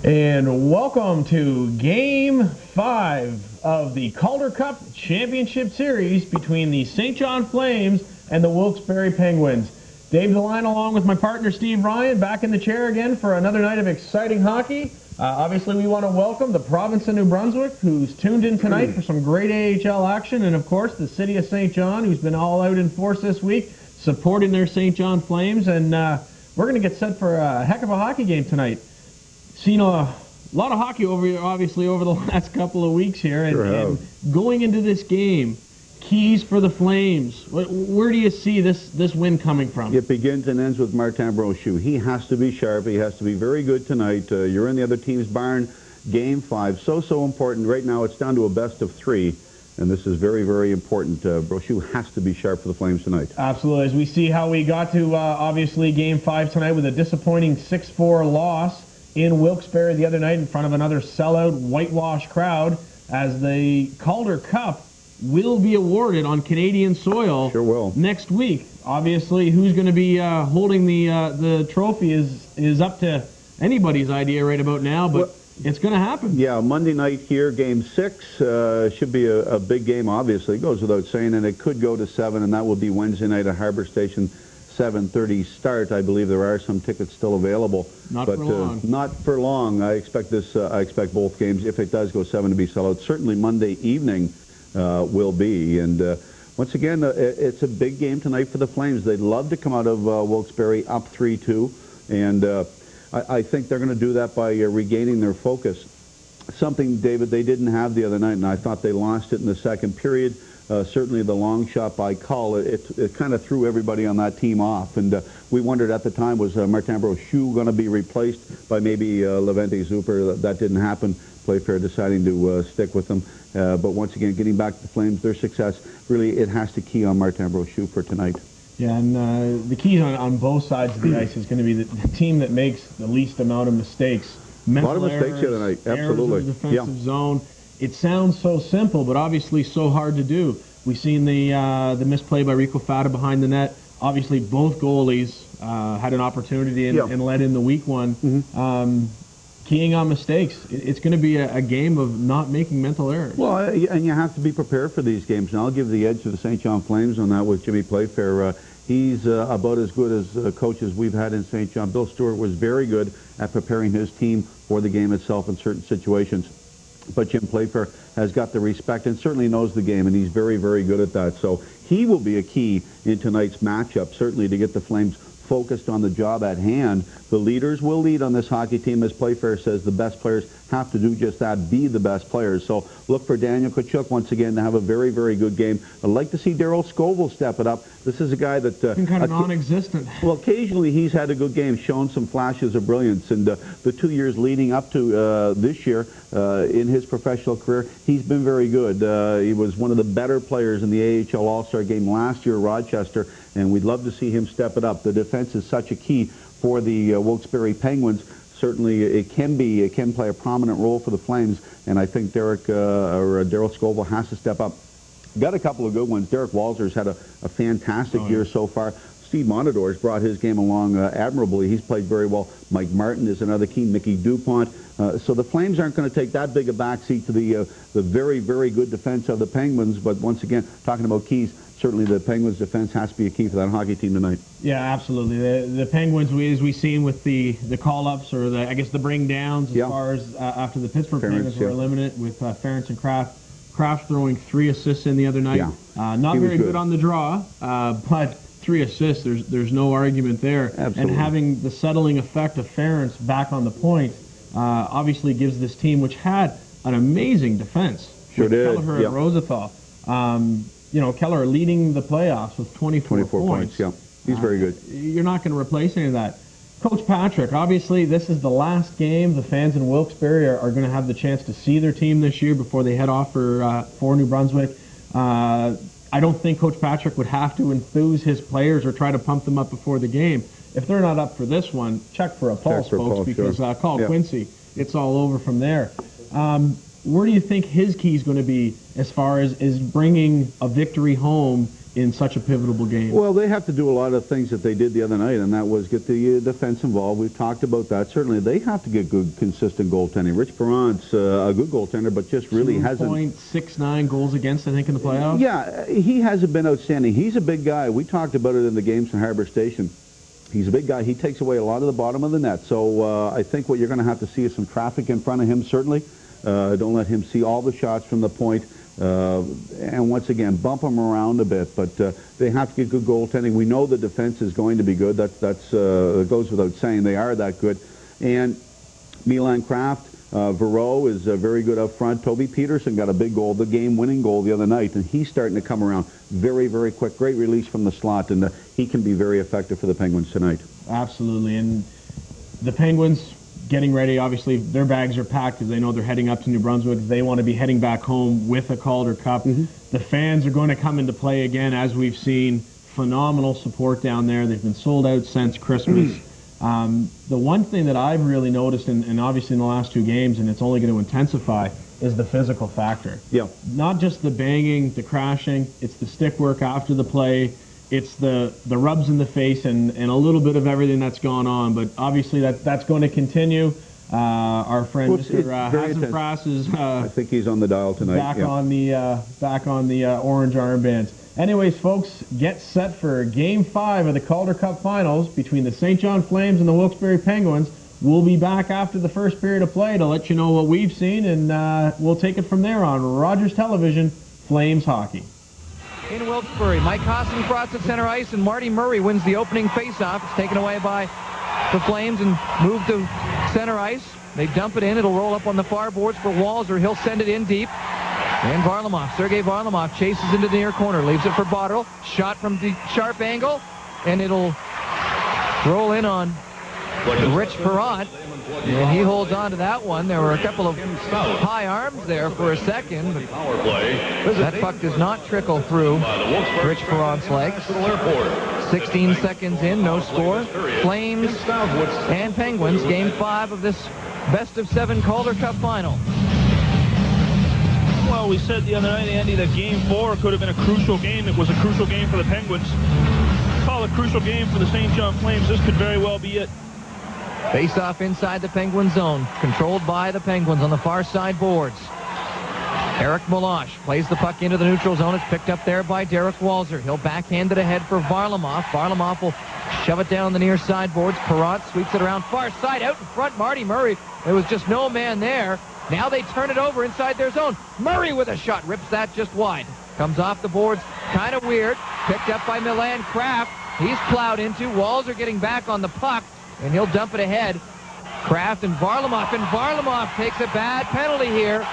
And welcome to Game 5 of the Calder Cup Championship Series between the St. John Flames and the Wilkes-Barre Penguins. Dave DeLine along with my partner Steve Ryan back in the chair again for another night of exciting hockey. Obviously we want to welcome the province of New Brunswick, who's tuned in tonight for some great AHL action, and of course the city of St. John, who's been all out in force this week supporting their St. John Flames. And we're going to get set for a heck of a hockey game tonight. Seen a lot of hockey obviously over the last couple of weeks here, and going into this game, keys for the Flames. Where do you see this win coming from? It begins and ends with Martin Brochu. He has to be sharp. He has to be very good tonight. You're in the other team's barn. Game 5, so important. Right now it's down to a best of 3, and this is very important. Brochu has to be sharp for the Flames tonight. Absolutely. As we see how we got to obviously Game 5 tonight with a disappointing 6-4 loss in Wilkes-Barre the other night in front of another sellout, whitewash crowd, as the Calder Cup will be awarded on Canadian soil. Sure will. Next week. Obviously, who's going to be holding the trophy is up to anybody's idea right about now, but it's going to happen. Yeah, Monday night here, Game 6, should be a big game, obviously. It goes without saying, and it could go to 7, and that will be Wednesday night at Harbour Station. 7:30 start. I believe there are some tickets still available. Not for long. Not for long. I expect this. I expect both games, if it does go 7, to be sellout. Certainly Monday evening will be. And once again, it's a big game tonight for the Flames. They'd love to come out of Wilkes-Barre up 3-2, and I think they're going to do that by regaining their focus. Something, David, they didn't have the other night, and I thought they lost it in the second period. Certainly the long shot by Cull, it kind of threw everybody on that team off, and we wondered at the time, was Martin Brochu going to be replaced by maybe Levente Zuper? That didn't happen. Playfair deciding to stick with them. But once again, getting back to the Flames, their success, really it has to key on Martin Brochu for tonight. Yeah, and the keys on both sides of the ice is going to be the team that makes the least amount of mistakes. A lot of mistakes the other night, absolutely. Errors in the defensive zone. It sounds so simple, but obviously so hard to do. We've seen the misplay by Rico Fata behind the net. Obviously, both goalies had an opportunity and let in the weak one. Keying on mistakes. It's going to be a game of not making mental errors. Well, and you have to be prepared for these games. And I'll give the edge to the St. John Flames on that with Jimmy Playfair. He's about as good as coaches we've had in St. John. Bill Stewart was very good at preparing his team for the game itself in certain situations. But Jim Playfair has got the respect and certainly knows the game, and he's very good at that. So he will be a key in tonight's matchup, certainly to get the Flames focused on the job at hand. The leaders will lead on this hockey team. As Playfair says, the best players have to do just that, be the best players. So look for Daniel Tkachuk once again to have a very good game. I'd like to see Darryl Scoville step it up. This is a guy that... been kind of non-existent. Well, occasionally he's had a good game, shown some flashes of brilliance. And the 2 years leading up to this year in his professional career, he's been very good. He was one of the better players in the AHL All-Star game last year, Rochester, and we'd love to see him step it up. The defense is such a key for the Wilkes-Barre Penguins. Certainly it can play a prominent role for the Flames, and I think Darryl Scoville has to step up. Got a couple of good ones. Derek Walzer's had a fantastic year so far. Steve Montador's brought his game along admirably. He's played very well. Mike Martin is another key. Mickey DuPont. So the Flames aren't going to take that big a backseat to the very good defense of the Penguins. But once again, talking about keys, certainly the Penguins' defense has to be a key for that hockey team tonight. Yeah, absolutely. The Penguins, as we've seen with the call-ups, or I guess the bring-downs, as far as after the Pittsburgh Penguins were eliminated with Ferentz and Kraft. Kraft throwing 3 assists in the other night. Not very good on the draw, but 3 assists, there's no argument there. Absolutely. And having the settling effect of Ferentz back on the point obviously gives this team, which had an amazing defense. Sure did. Kelleher and Rosenthal. Keller leading the playoffs with 24 points. Yeah, he's very good. You're not going to replace any of that. Coach Patrick, obviously this is the last game. The fans in Wilkes-Barre are going to have the chance to see their team this year before they head off for New Brunswick. I don't think Coach Patrick would have to enthuse his players or try to pump them up before the game. If they're not up for this one, check for a pulse, folks, because call Quincy. It's all over from there. Where do you think his key is going to be as far as bringing a victory home in such a pivotal game? Well, they have to do a lot of things that they did the other night, and that was get the defense involved. We've talked about that. Certainly, they have to get good, consistent goaltending. Rich Perrant's a good goaltender, but just really hasn't... 2.69 goals against, I think, in the playoffs? Yeah, he hasn't been outstanding. He's a big guy. We talked about it in the games in Harbor Station. He's a big guy. He takes away a lot of the bottom of the net. So I think what you're going to have to see is some traffic in front of him, certainly. Don't let him see all the shots from the point. And once again, bump them around a bit, but they have to get good goaltending. We know the defense is going to be good. That goes without saying. They are that good. And Milan Kraft, Verreau is very good up front. Toby Peterson got a big goal, the game-winning goal the other night, and he's starting to come around very, very quick. Great release from the slot, and he can be very effective for the Penguins tonight. Absolutely, and the Penguins getting ready, obviously their bags are packed because they know they're heading up to New Brunswick. They want to be heading back home with a Calder Cup. The fans are going to come into play again, as we've seen. Phenomenal support down there. They've been sold out since Christmas. The one thing that I've really noticed, and obviously in the last 2 games, and it's only going to intensify, is the physical factor. Yeah. Not just the banging, the crashing, it's the stick work after the play. It's the rubs in the face and a little bit of everything that's gone on, but obviously that's going to continue. Our friend Mr. Hasenfras is I think he's on the dial tonight. Back on the orange armbands. Anyways, folks, get set for Game 5 of the Calder Cup Finals between the St. John Flames and the Wilkes-Barre Penguins. We'll be back after the first period of play to let you know what we've seen, and we'll take it from there on Rogers Television, Flames Hockey. In Wilkes-Barre, Mike Hasenfras at center ice, and Marty Murray wins the opening faceoff. It's taken away by the Flames and moved to center ice. They dump it in. It'll roll up on the far boards for Walser. He'll send it in deep. And Varlamov, Sergei Varlamov, chases into the near corner, leaves it for Botterill. Shot from the sharp angle, and it'll roll in on Rich Perrant. And he holds on to that one. There were a couple of high arms there for a second. But that puck does not trickle through Rich Perrant's legs. 16 seconds in, no score. Flames and Penguins, Game 5 of this best-of-7 Calder Cup Final. Well, we said the other night, Andy, that Game 4 could have been a crucial game. It was a crucial game for the Penguins. Call it a crucial game for the St. John Flames. This could very well be it. Face-off inside the Penguin zone, controlled by the Penguins on the far side boards. Eric Meloche plays the puck into the neutral zone. It's picked up there by Derek Walser. He'll backhand it ahead for Varlamov. Varlamov will shove it down the near side boards. Perrant sweeps it around far side. Out in front, Marty Murray. There was just no man there. Now they turn it over inside their zone. Murray with a shot. Rips that just wide. Comes off the boards. Kind of weird. Picked up by Milan Kraft. He's plowed into. Walser getting back on the puck. And he'll dump it ahead. Kraft and Varlamov takes a bad penalty here.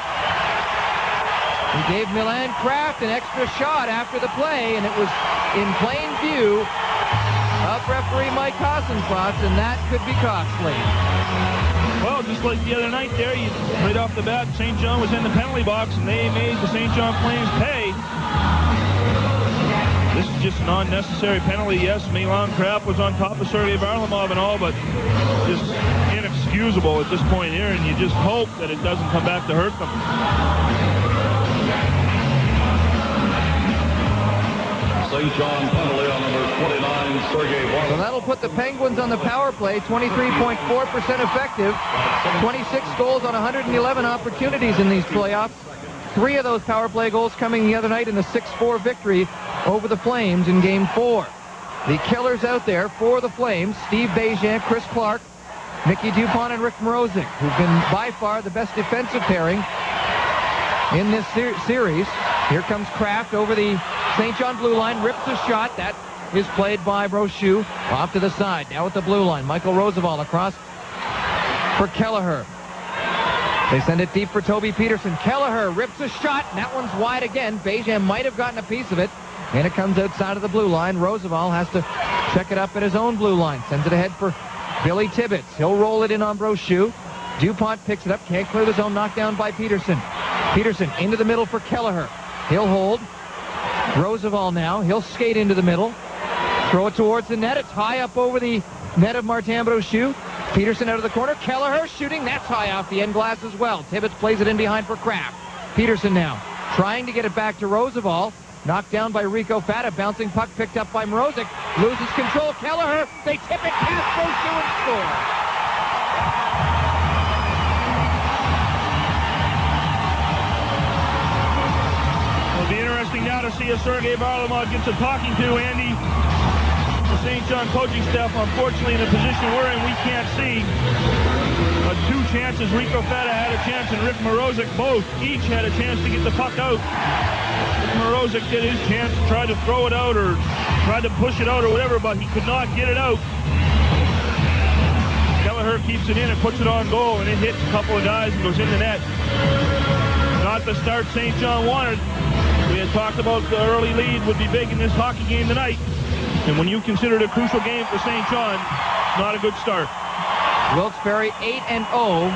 He gave Milan Kraft an extra shot after the play, and it was in plain view of referee Mike Hasenfras, and that could be costly. Well, just like the other night there, right off the bat, St. John was in the penalty box, and they made the St. John Flames pay. This is just an unnecessary penalty. Yes, Milan Kraft was on top of Sergei Varlamov and all, but just inexcusable at this point here, and you just hope that it doesn't come back to hurt them. St. John penalty on number 29, Sergei Varlamov. So that'll put the Penguins on the power play, 23.4% effective, 26 goals on 111 opportunities in these playoffs. 3 of those power play goals coming the other night in the 6-4 victory over the Flames in Game 4. The killers out there for the Flames, Steve Bégin, Chris Clark, Mickey Dupont, and Rick Mrozek, who've been by far the best defensive pairing in this series. Here comes Kraft over the St. John blue line, rips a shot. That is played by Brochu off to the side. Now at the blue line, Michael Roosevelt across for Kelleher. They send it deep for Toby Peterson. Kelleher rips a shot, and that one's wide again. Bégin might have gotten a piece of it, and it comes outside of the blue line. Roosevelt has to check it up at his own blue line. Sends it ahead for Billy Tibbetts. He'll roll it in on Brochu. Dupont picks it up, can't clear the zone, knocked down by Peterson. Peterson into the middle for Kelleher. He'll hold. Roosevelt now. He'll skate into the middle. Throw it towards the net. It's high up over the net of Martin Brochu. Peterson out of the corner. Kelleher shooting. That's high off the end glass as well. Tibbetts plays it in behind for Kraft. Peterson now trying to get it back to Roosevelt. Knocked down by Rico Fata. Bouncing puck picked up by Mrozik. Loses control. Kelleher. They tip it past Brochu and score. It'll be interesting now to see if Sergei Varlamov gets a talking to, Andy. The St. John coaching staff, unfortunately, in the position we're in, we can't see. But 2 chances. Rico Fata had a chance, and Rick Mrozik each had a chance to get the puck out. Mrozik did his chance, tried to throw it out or tried to push it out or whatever, but he could not get it out. Kelleher keeps it in and puts it on goal, and it hits a couple of guys and goes in the net. Not the start St. John wanted. We had talked about the early lead would be big in this hockey game tonight. And when you consider it a crucial game for St. John, not a good start. Wilkes-Barre 8-0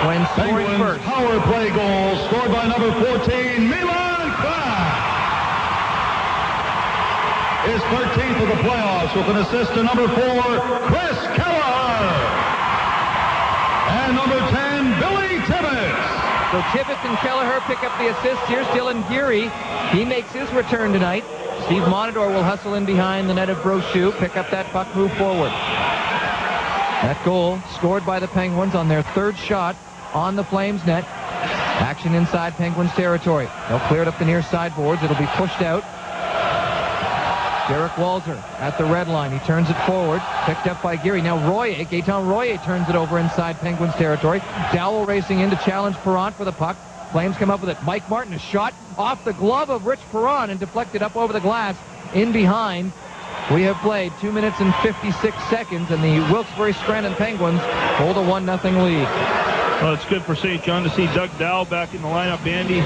when scoring Penguins first. power play goal scored by number 14, Milan Kraft. His 13th of the playoffs with an assist to number 4, Chris Keller. And number 10, Billy Tibbetts. So Tibbetts and Kelleher pick up the assists. Here's Dylan Geary. He makes his return tonight. Steve Monador will hustle in behind the net of Brochu, pick up that puck, move forward. That goal scored by the Penguins on their 3rd shot on the Flames net. Action inside Penguins territory. They'll clear it up the near side boards. It'll be pushed out. Derek Walzer at the red line. He turns it forward. Picked up by Geary. Now Gaetan Royer turns it over inside Penguins territory. Dowell racing in to challenge Perron for the puck. Flames come up with it. Mike Martin, a shot off the glove of Rich Perron and deflected up over the glass in behind. We have played 2 minutes and 56 seconds, and the Wilkes-Barre Scranton Penguins hold a 1-0 lead. Well, it's good for St. John to see Doug Dowell back in the lineup, Andy.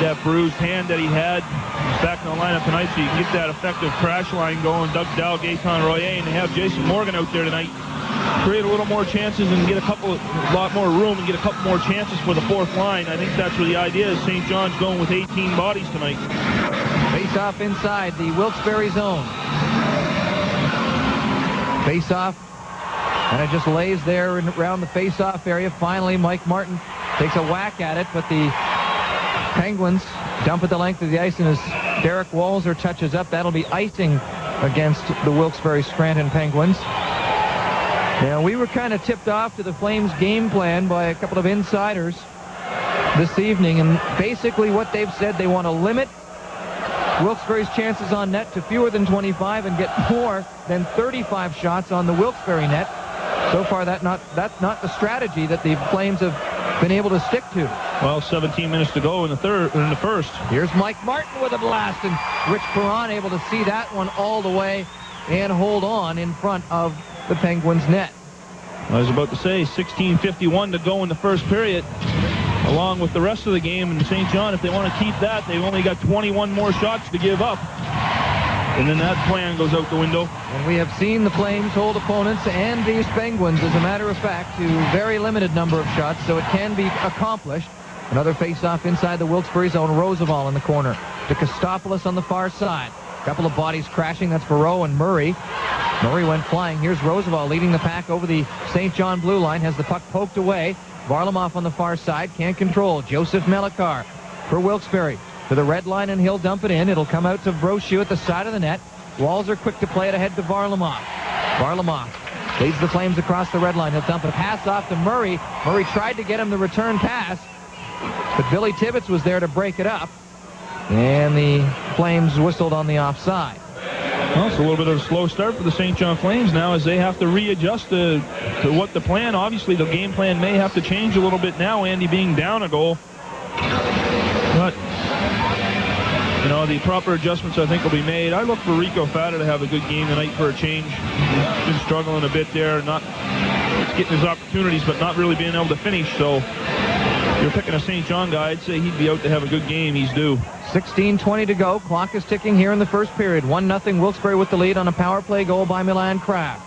That bruised hand that he had, he's back in the lineup tonight, so you can get that effective crash line going. Doug Dowell, Gaetan Royer, and they have Jason Morgan out there tonight. Create a little more chances and get a lot more room and get a couple more chances for the 4th line. I think that's where the idea is. St. John's going with 18 bodies tonight. Face off inside the Wilkes-Barre zone. Face off, and it just lays there around the face-off area. Finally, Mike Martin takes a whack at it, but the Penguins dump at the length of the ice, and as Derek Walzer touches up, that'll be icing against the Wilkes-Barre Scranton Penguins. Now, we were kind of tipped off to the Flames game plan by a couple of insiders this evening, and basically what they've said, they want to limit Wilkes-Barre's chances on net to fewer than 25 and get more than 35 shots on the Wilkes-Barre net. So far, that's not the strategy that the Flames have been able to stick to. Well, 17 minutes to go in the first. Here's Mike Martin with a blast, and Rich Perron able to see that one all the way and hold on in front of the Penguins' net. I was about to say 16:51 to go in the first period, along with the rest of the game. And St. John, if they want to keep that, they've only got 21 more shots to give up. And then that plan goes out the window. And we have seen the Flames hold opponents and these Penguins, as a matter of fact, to a very limited number of shots, so it can be accomplished. Another face-off inside the Wilkes-Barre zone. Roosevelt in the corner to Kostopoulos on the far side. A couple of bodies crashing. That's Barreau and Murray. Murray went flying. Here's Roosevelt leading the pack over the St. John blue line. Has the puck poked away. Varlamov on the far side. Can't control. Joseph Melikar for Wilkes-Barre to the red line, and he'll dump it in. It'll come out to Brochu at the side of the net. Walzer quick to play it ahead to Varlamov. Varlamov leads the Flames across the red line. He'll dump a pass off to Murray. Murray tried to get him the return pass, but Billy Tibbetts was there to break it up, and the Flames whistled on the offside. Well, it's a little bit of a slow start for the St. John Flames now as they have to readjust to what the plan. Obviously, the game plan may have to change a little bit now, Andy, being down a goal. But, you know, the proper adjustments, I think, will be made. I look for Rico Fata to have a good game tonight for a change. He's been struggling a bit there, not getting his opportunities, but not really being able to finish. So, if you're picking a St. John guy, I'd say he'd be out to have a good game. He's due. 16:20 to go. Clock is ticking here in the first period. 1-0 Wilkes-Barre with the lead on a power play goal by Milan Kraft.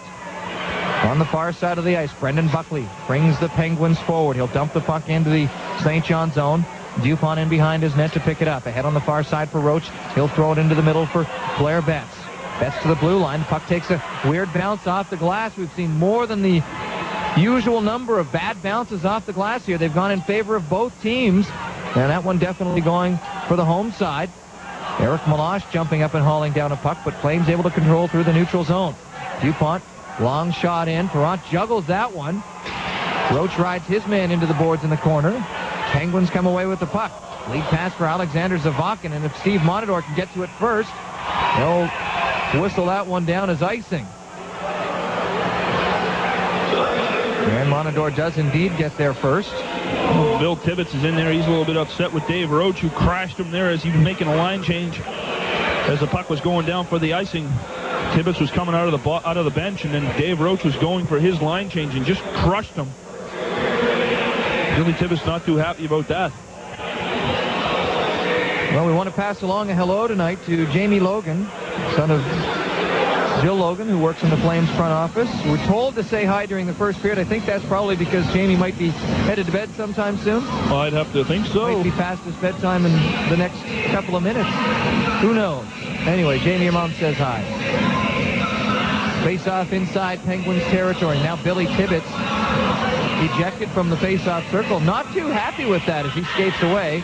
On the far side of the ice, Brendan Buckley brings the Penguins forward. He'll dump the puck into the St. John zone. Dupont in behind his net to pick it up. Ahead on the far side for Roach. He'll throw it into the middle for Blair Betts. Betts to the blue line. The puck takes a weird bounce off the glass. We've seen more than the usual number of bad bounces off the glass here. They've gone in favor of both teams, and that one definitely going for the home side. Eric Meloche jumping up and hauling down a puck, but Flames able to control through the neutral zone. DuPont, long shot in. Perrant juggles that one. Roach rides his man into the boards in the corner. Penguins come away with the puck. Lead pass for Alexander Zavakin, and if Steve Montador can get to it first, they'll whistle that one down as icing. And Montador does indeed get there first. Bill Tibbetts is in there. He's a little bit upset with Dave Roach, who crashed him there as he was making a line change. As the puck was going down for the icing, Tibbetts was coming out of the bench, and then Dave Roach was going for his line change and just crushed him. Billy Tibbetts not too happy about that. Well, we want to pass along a hello tonight to Jamie Logan, son of Jill Logan, who works in the Flames front office. We're told to say hi during the first period. I think that's probably because Jamie might be headed to bed sometime soon. Well, I'd have to think so. Might be past his bedtime in the next couple of minutes. Who knows? Anyway, Jamie, your mom says hi. Face-off inside Penguins territory. Now Billy Tibbetts ejected from the face-off circle. Not too happy with that as he skates away.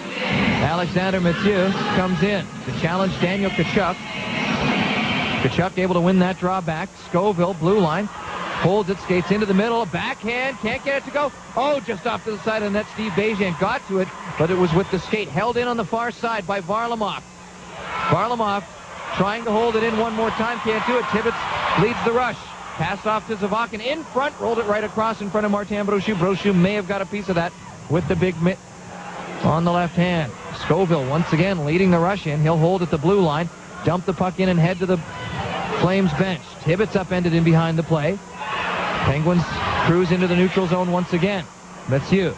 Alexander Mathieu comes in to challenge Daniel Tkachuk. Tkachuk able to win that draw back. Scoville, blue line, holds it, skates into the middle, backhand, can't get it to go. Oh, just off to the side of the net. Steve Bejan got to it, but it was with the skate held in on the far side by Varlamov. Varlamov trying to hold it in one more time, can't do it. Tibbetts leads the rush. Pass off to Zavakin in front, rolled it right across in front of Martin Brochu. Brochu may have got a piece of that with the big mitt on the left hand. Scoville once again leading the rush in. He'll hold at the blue line, dump the puck in and head to the Flames bench. Tibbetts upended in behind the play. Penguins cruise into the neutral zone once again. Mathieu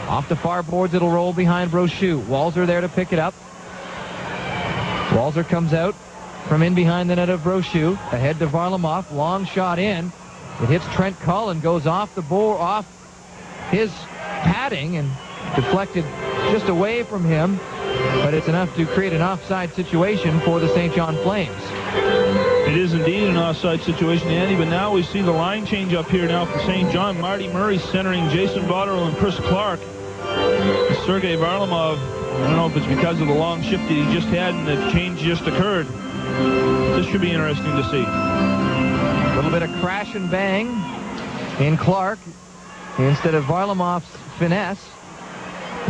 off the far boards. It'll roll behind Brochu. Walzer there to pick it up. Walzer comes out from in behind the net of Brochu. Ahead to Varlamov. Long shot in. It hits Trent Cullen. Goes off the board, off his padding and deflected just away from him. But it's enough to create an offside situation for the St. John Flames. It is indeed an offside situation, Andy, but now we see the line change up here now for St. John. Marty Murray centering Jason Botterill and Chris Clark. Sergei Varlamov, I don't know if it's because of the long shift that he just had and the change just occurred. This should be interesting to see. A little bit of crash and bang in Clark instead of Varlamov's finesse.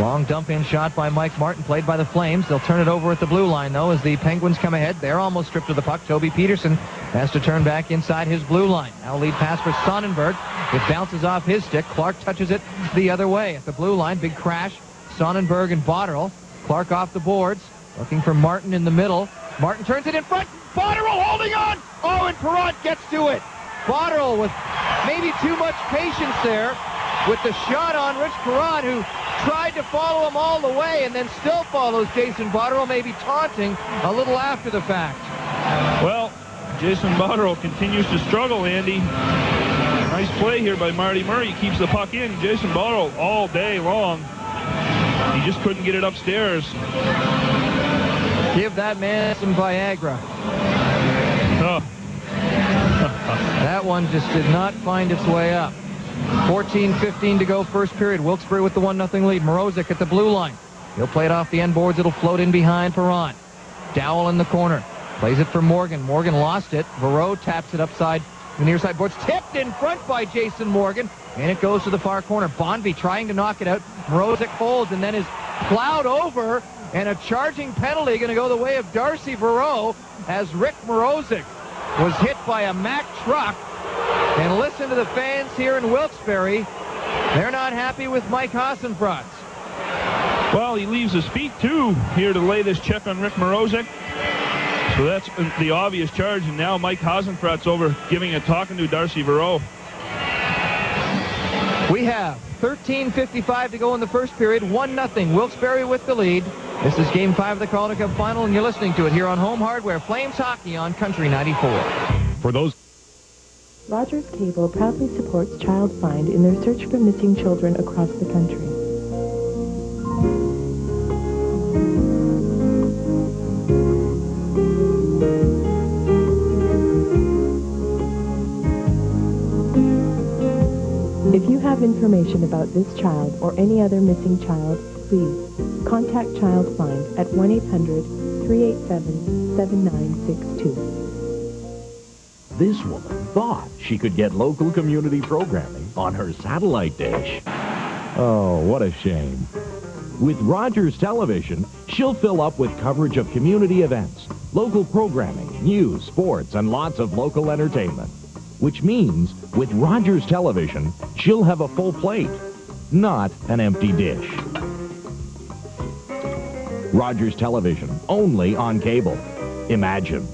Long dump-in shot by Mike Martin, played by the Flames. They'll turn it over at the blue line, though, as the Penguins come ahead. They're almost stripped of the puck. Toby Peterson has to turn back inside his blue line. Now lead pass for Sonnenberg. It bounces off his stick. Clark touches it the other way. At the blue line, big crash. Sonnenberg and Botterill. Clark off the boards, looking for Martin in the middle. Martin turns it in front. Botterill holding on! Oh, and Perrant gets to it. Botterill with maybe too much patience there with the shot on Rich Perrant, who tried to follow him all the way and then still follows Jason Botterill, maybe taunting a little after the fact. Well, Jason Botterill continues to struggle, Andy. Nice play here by Marty Murray. He keeps the puck in. Jason Botterill all day long. He just couldn't get it upstairs. Give that man some Viagra. Oh. That one just did not find its way up. 14:15 to go, first period. Wilkes-Barre with the 1-0 lead. Morozic at the blue line. He'll play it off the end boards. It'll float in behind Perrant. Dowell in the corner. Plays it for Morgan. Morgan lost it. Verreau taps it upside the near side boards. Tipped in front by Jason Morgan. And it goes to the far corner. Bonvie trying to knock it out. Morozic holds and then is plowed over. And a charging penalty going to go the way of Darcy Verreau as Rick Morozic was hit by a Mack truck. And listen to the fans here in Wilkes-Barre. They're not happy with Mike Hasenfratz. Well, he leaves his feet, too, here to lay this check on Rick Morozic. So that's the obvious charge. And now Mike Hasenfratz over giving a talking to Darcy Verreau. We have 13:55 to go in the first period. 1-0. Wilkes-Barre with the lead. This is Game 5 of the Calder Cup Final, and you're listening to it here on Home Hardware. Flames Hockey on Country 94. For those... Rogers Cable proudly supports Child Find in their search for missing children across the country. If you have information about this child or any other missing child, please contact Child Find at 1-800 387-7962. This woman thought she could get local community programming on her satellite dish. Oh, what a shame. With Rogers Television, she'll fill up with coverage of community events, local programming, news, sports, and lots of local entertainment. Which means, with Rogers Television, she'll have a full plate, not an empty dish. Rogers Television, only on cable. Imagine.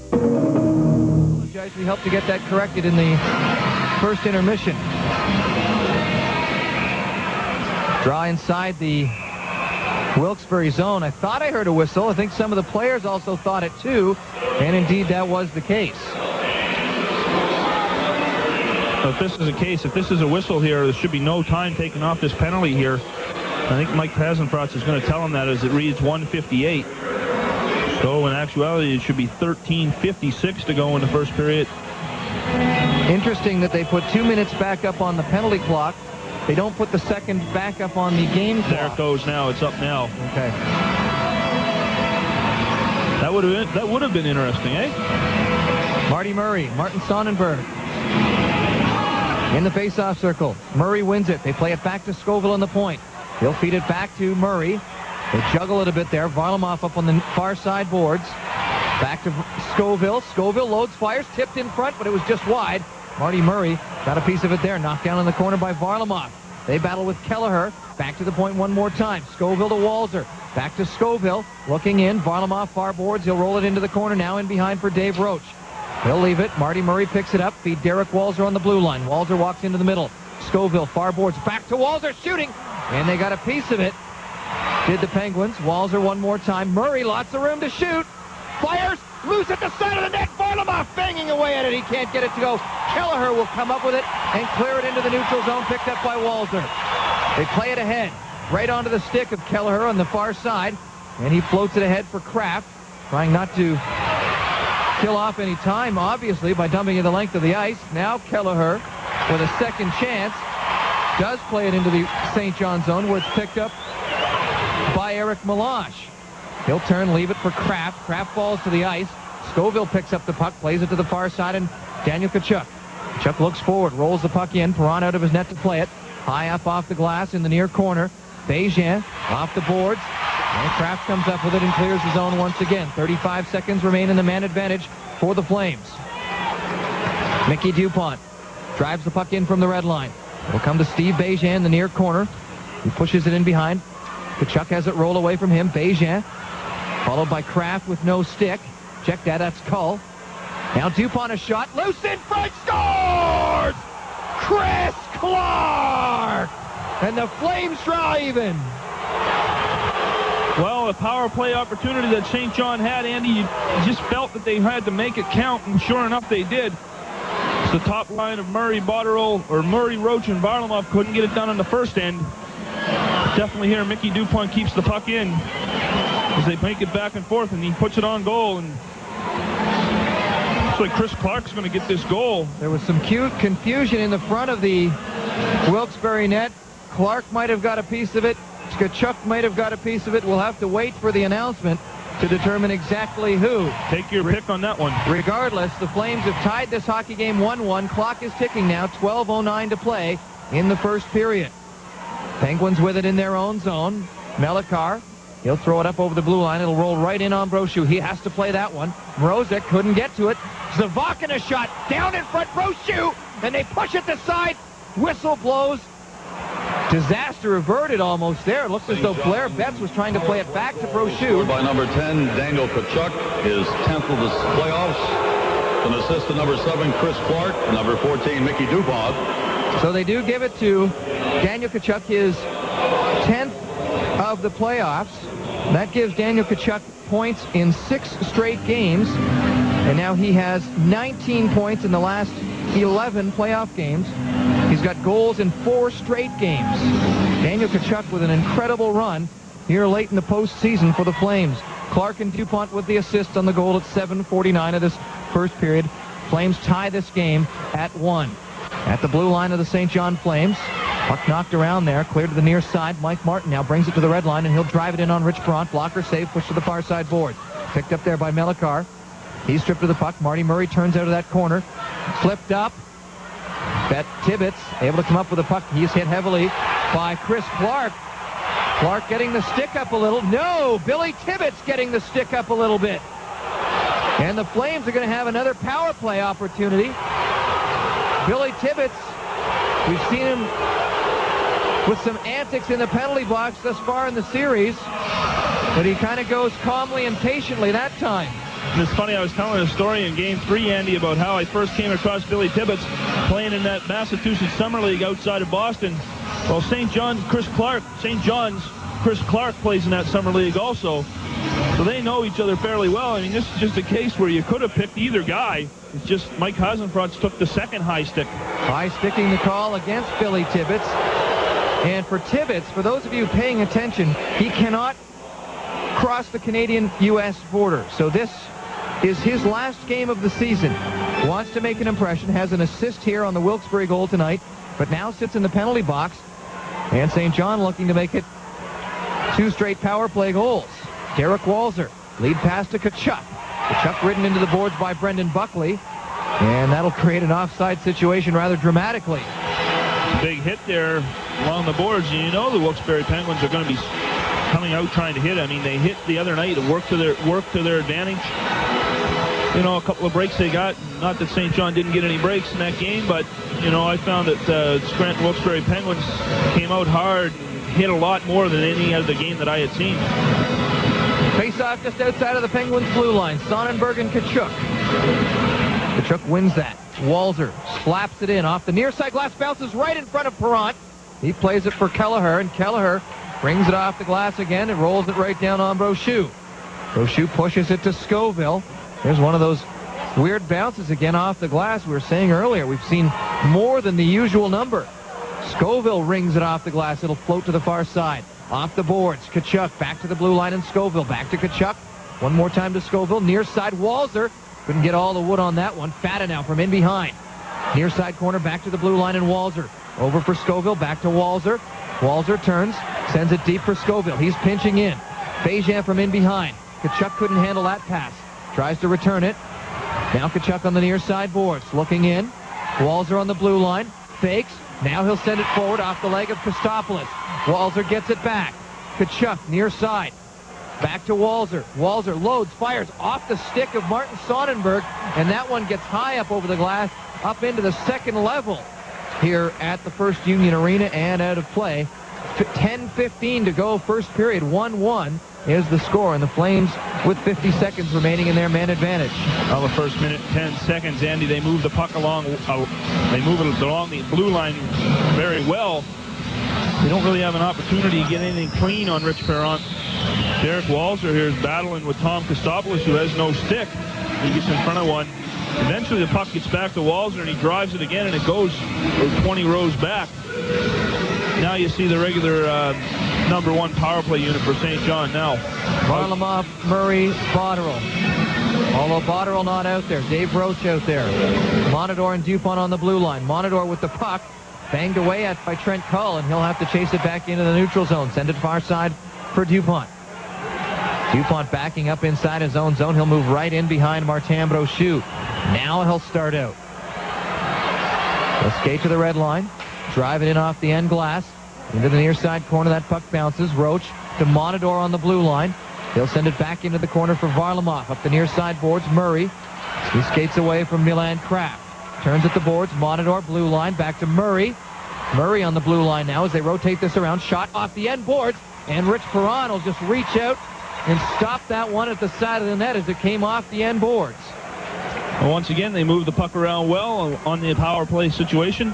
We helped to get that corrected in the first intermission. Draw inside the Wilkes-Barre zone. I thought I heard a whistle. I think some of the players also thought it too, and indeed that was the case. If this is the case, if this is a whistle here, there should be no time taken off this penalty here. I think Mike Pazenfratz is going to tell him that as it reads 1:58. So in actuality, it should be 13:56 to go in the first period. Interesting that they put 2 minutes back up on the penalty clock. They don't put the second back up on the game clock. There it goes now. It's up now. Okay. That would have been interesting, eh? Marty Murray, Martin Sonnenberg in the face-off circle. Murray wins it. They play it back to Scoville on the point. He'll feed it back to Murray. They juggle it a bit there. Varlamov up on the far side boards. Back to Scoville. Scoville loads, fires, tipped in front, but it was just wide. Marty Murray got a piece of it there. Knocked down in the corner by Varlamov. They battle with Kelleher. Back to the point one more time. Scoville to Walzer. Back to Scoville. Looking in. Varlamov far boards. He'll roll it into the corner now in behind for Dave Roach. He'll leave it. Marty Murray picks it up. Feed Derek Walzer on the blue line. Walzer walks into the middle. Scoville far boards. Back to Walzer. Shooting. And they got a piece of it. Did the Penguins. Walzer one more time. Murray, lots of room to shoot. Fires. Loose at the side of the net. Varlamov banging away at it. He can't get it to go. Kelleher will come up with it and clear it into the neutral zone, picked up by Walzer. They play it ahead. Right onto the stick of Kelleher on the far side. And he floats it ahead for Kraft, trying not to kill off any time, obviously, by dumping it the length of the ice. Now Kelleher, with a second chance, does play it into the St. John zone, where it's picked up by Eric Meloche. He'll turn, leave it for Kraft. Kraft falls to the ice. Scoville picks up the puck, plays it to the far side, and Daniel Tkachuk. Tkachuk looks forward, rolls the puck in. Perron out of his net to play it. High up off the glass in the near corner. Bégin off the boards. And Kraft comes up with it and clears the zone once again. 35 seconds remain in the man advantage for the Flames. Mickey Dupont drives the puck in from the red line. It'll come to Steve Bégin in the near corner. He pushes it in behind. Tkachuk has it roll away from him. Bégin followed by Kraft with no stick. Check that, that's Cull. Now Dupont a shot, loose in front, scores! Chris Clark! And the Flames draw even. Well, a power play opportunity that St. John had, Andy, you just felt that they had to make it count, and sure enough they did. It's the top line of Murray, Botterill, or Murray, Roach, and Varlamov couldn't get it done on the first end. Definitely here, Mickey Dupont keeps the puck in as they make it back and forth, and he puts it on goal, and looks like Chris Clark's going to get this goal. There was some cute confusion in the front of the Wilkes-Barre net. Clark might have got a piece of it. Tkachuk might have got a piece of it. We'll have to wait for the announcement to determine exactly who. Take your pick on that one. Regardless, the Flames have tied this hockey game 1-1. Clock is ticking now. 12:09 to play in the first period. Penguins with it in their own zone. Melikar, he'll throw it up over the blue line. It'll roll right in on Brochu. He has to play that one. Mrozek couldn't get to it. Zavakin a shot down in front. Brochu, and they push it to side. Whistle blows. Disaster averted almost there. It looks as though Blair Betts was trying to play it back to Brochu. By number 10, Daniel Tkachuk, his 10th of the playoffs. An assist to number 7, Chris Clark. Number 14, Mickey Dupont. So they do give it to Daniel Tkachuk, his 10th of the playoffs. That gives Daniel Tkachuk points in 6 straight games. And now he has 19 points in the last 11 playoff games. He's got goals in 4 straight games. Daniel Tkachuk with an incredible run here late in the postseason for the Flames. Clark and Dupont with the assist on the goal at 7:49 of this first period. Flames tie this game at 1. At the blue line of the St. John Flames. Puck knocked around there, cleared to the near side. Mike Martin now brings it to the red line, and he'll drive it in on Rich Perron. Blocker save, push to the far side board. Picked up there by Melikar. He's stripped of the puck. Marty Murray turns out of that corner. Flipped up. Bet Tibbetts able to come up with the puck. He's hit heavily by Chris Clark. Clark getting the stick up a little. No! Billy Tibbetts getting the stick up a little bit. And the Flames are going to have another power play opportunity. Billy Tibbetts, we've seen him with some antics in the penalty box thus far in the series, but he kind of goes calmly and patiently that time. And it's funny, I was telling a story in Game 3, Andy, about how I first came across Billy Tibbetts playing in that Massachusetts Summer League outside of Boston. Well, St. John's Chris Clark plays in that Summer League also. So they know each other fairly well. I mean, this is just a case where you could have picked either guy. It's just Mike Hasenfratz took the second high stick. High sticking the call against Billy Tibbetts. And for Tibbetts, for those of you paying attention, he cannot cross the Canadian-U.S. border. So this is his last game of the season. Wants to make an impression, has an assist here on the Wilkes-Barre goal tonight, but now sits in the penalty box. And St. John looking to make it 2 straight power play goals. Derek Walzer, lead pass to Tkachuk. Tkachuk ridden into the boards by Brendan Buckley. And that'll create an offside situation rather dramatically. Big hit there along the boards. And you know the Wilkes-Barre Penguins are going to be coming out trying to hit. I mean, they hit the other night. It worked to their advantage. You know, a couple of breaks they got. Not that St. John didn't get any breaks in that game, but, you know, I found that Scranton Wilkes-Barre Penguins came out hard and hit a lot more than any other game that I had seen. Face-off just outside of the Penguins' blue line. Sonnenberg and Tkachuk. Tkachuk wins that. Walzer slaps it in off the near side glass, bounces right in front of Perrant. He plays it for Kelleher, and Kelleher brings it off the glass again and rolls it right down on Brochu. Brochu pushes it to Scoville. There's one of those weird bounces again off the glass we were saying earlier. We've seen more than the usual number. Scoville rings it off the glass. It'll float to the far side. Off the boards. Tkachuk back to the blue line and Scoville. Back to Tkachuk. One more time to Scoville. Near side Walzer. Couldn't get all the wood on that one. Fata now from in behind. Near side corner back to the blue line and Walzer. Over for Scoville. Back to Walzer. Walzer turns. Sends it deep for Scoville. He's pinching in. Fajan from in behind. Tkachuk couldn't handle that pass. Tries to return it. Now Tkachuk on the near side boards. Looking in. Walzer on the blue line. Fakes. Now he'll send it forward off the leg of Christopoulos. Walzer gets it back. Tkachuk near side. Back to Walzer. Walzer loads, fires off the stick of Martin Sonnenberg, and that one gets high up over the glass, up into the second level here at the First Union Arena and out of play. 10:15 to go, first period, 1-1 is the score, and the Flames with 50 seconds remaining in their man advantage. Well, the first minute, 10 seconds, Andy, they move the puck along, they move it along the blue line very well. They don't really have an opportunity to get anything clean on Rich Perrant. Derek Walzer here is battling with Tom Christopoulos, who has no stick. He gets in front of one. Eventually the puck gets back to Walzer, and he drives it again, and it goes 20 rows back. Now you see the regular number 1 power play unit for St. John now. Varlamov, Murray, Botterill. Although Botterill not out there. Dave Roach out there. Monador and Dupont on the blue line. Monador with the puck. Banged away at by Trent Cull, and he'll have to chase it back into the neutral zone. Send it far side for Dupont. Dupont backing up inside his own zone. He'll move right in behind Martin Brochu. Now he'll start out. He'll skate to the red line. Drive it in off the end glass. Into the near side corner. That puck bounces. Roach to Monador on the blue line. He'll send it back into the corner for Varlamov. Up the near side boards, Murray. He skates away from Milan Kraft. Turns at the boards. Monador, blue line. Back to Murray. Murray on the blue line now as they rotate this around. Shot off the end boards. And Rich Perrant will just reach out and stop that one at the side of the net as it came off the end boards. Well, once again, they move the puck around well on the power play situation.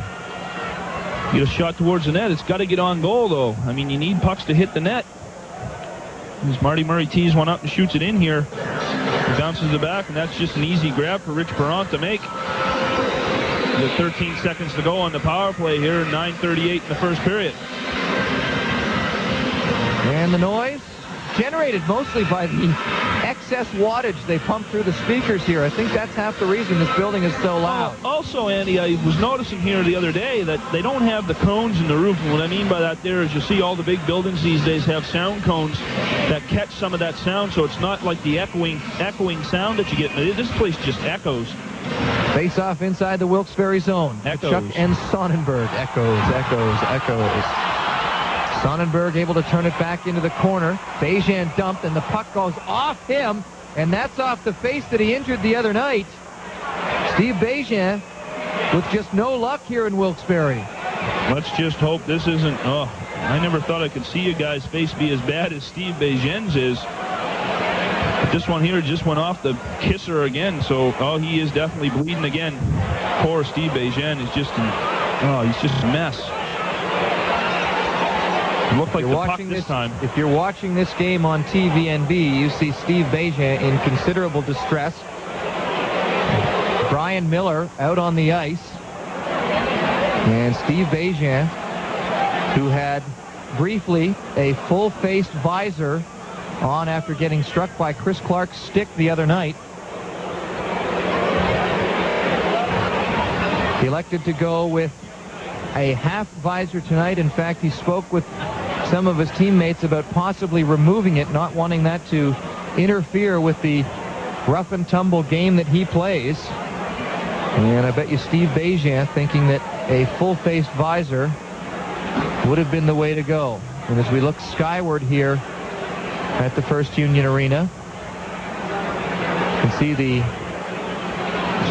Get a shot towards the net. It's got to get on goal, though. I mean, you need pucks to hit the net. As Marty Murray tees one up and shoots it in here. He bounces it back, and that's just an easy grab for Rich Perrant to make. With 13 seconds to go on the power play here, 9:38 in the first period. And the noise generated mostly by the excess wattage they pump through the speakers here. I think that's half the reason this building is so loud. Also, Andy, I was noticing here the other day that they don't have the cones in the roof. And what I mean by that there is you see all the big buildings these days have sound cones that catch some of that sound, so it's not like the echoing sound that you get. This place just echoes. Face off inside the Wilkes-Barre zone. Echoes. Chuck and Sonnenberg. Echoes, echoes, echoes. Sonnenberg able to turn it back into the corner. Bejan dumped, and the puck goes off him, and that's off the face that he injured the other night. Steve Bejan with just no luck here in Wilkes-Barre. Let's just hope this isn't... Oh, I never thought I could see a guy's face be as bad as Steve Bejan's is. But this one here just went off the kisser again, so he is definitely bleeding again. Poor Steve Bejan is just... he's just a mess. Looked like the puck this time. If you're watching this game on TVNB, you see Steve Bejan in considerable distress. Brian Miller out on the ice. And Steve Bejan, who had briefly a full-faced visor on after getting struck by Chris Clark's stick the other night. He elected to go with a half visor tonight. In fact, he spoke with some of his teammates about possibly removing it, not wanting that to interfere with the rough and tumble game that he plays. And I bet you Steve Bejan thinking that a full-faced visor would have been the way to go. And as we look skyward here at the First Union Arena, you can see the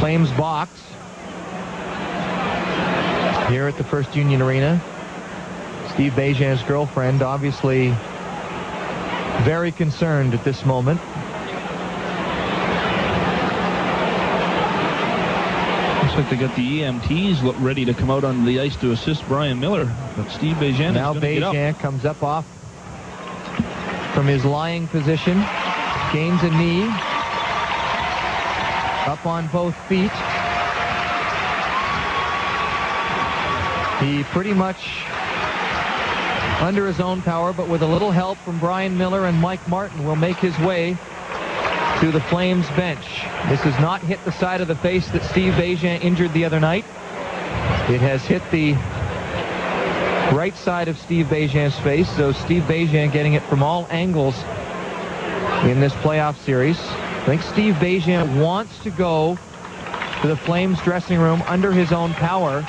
Flames box here at the First Union Arena. Steve Bejan's girlfriend obviously very concerned at this moment. Looks like they got the EMTs ready to come out on the ice to assist Brian Miller. But Steve Bejan now Bejan comes up off from his lying position, gains a knee, up on both feet. He pretty much under his own power, but with a little help from Brian Miller and Mike Martin, will make his way to the Flames bench. This has not hit the side of the face that Steve Bejan injured the other night. It has hit the right side of Steve Bejan's face, so Steve Bejan getting it from all angles in this playoff series. I think Steve Bejan wants to go to the Flames dressing room under his own power,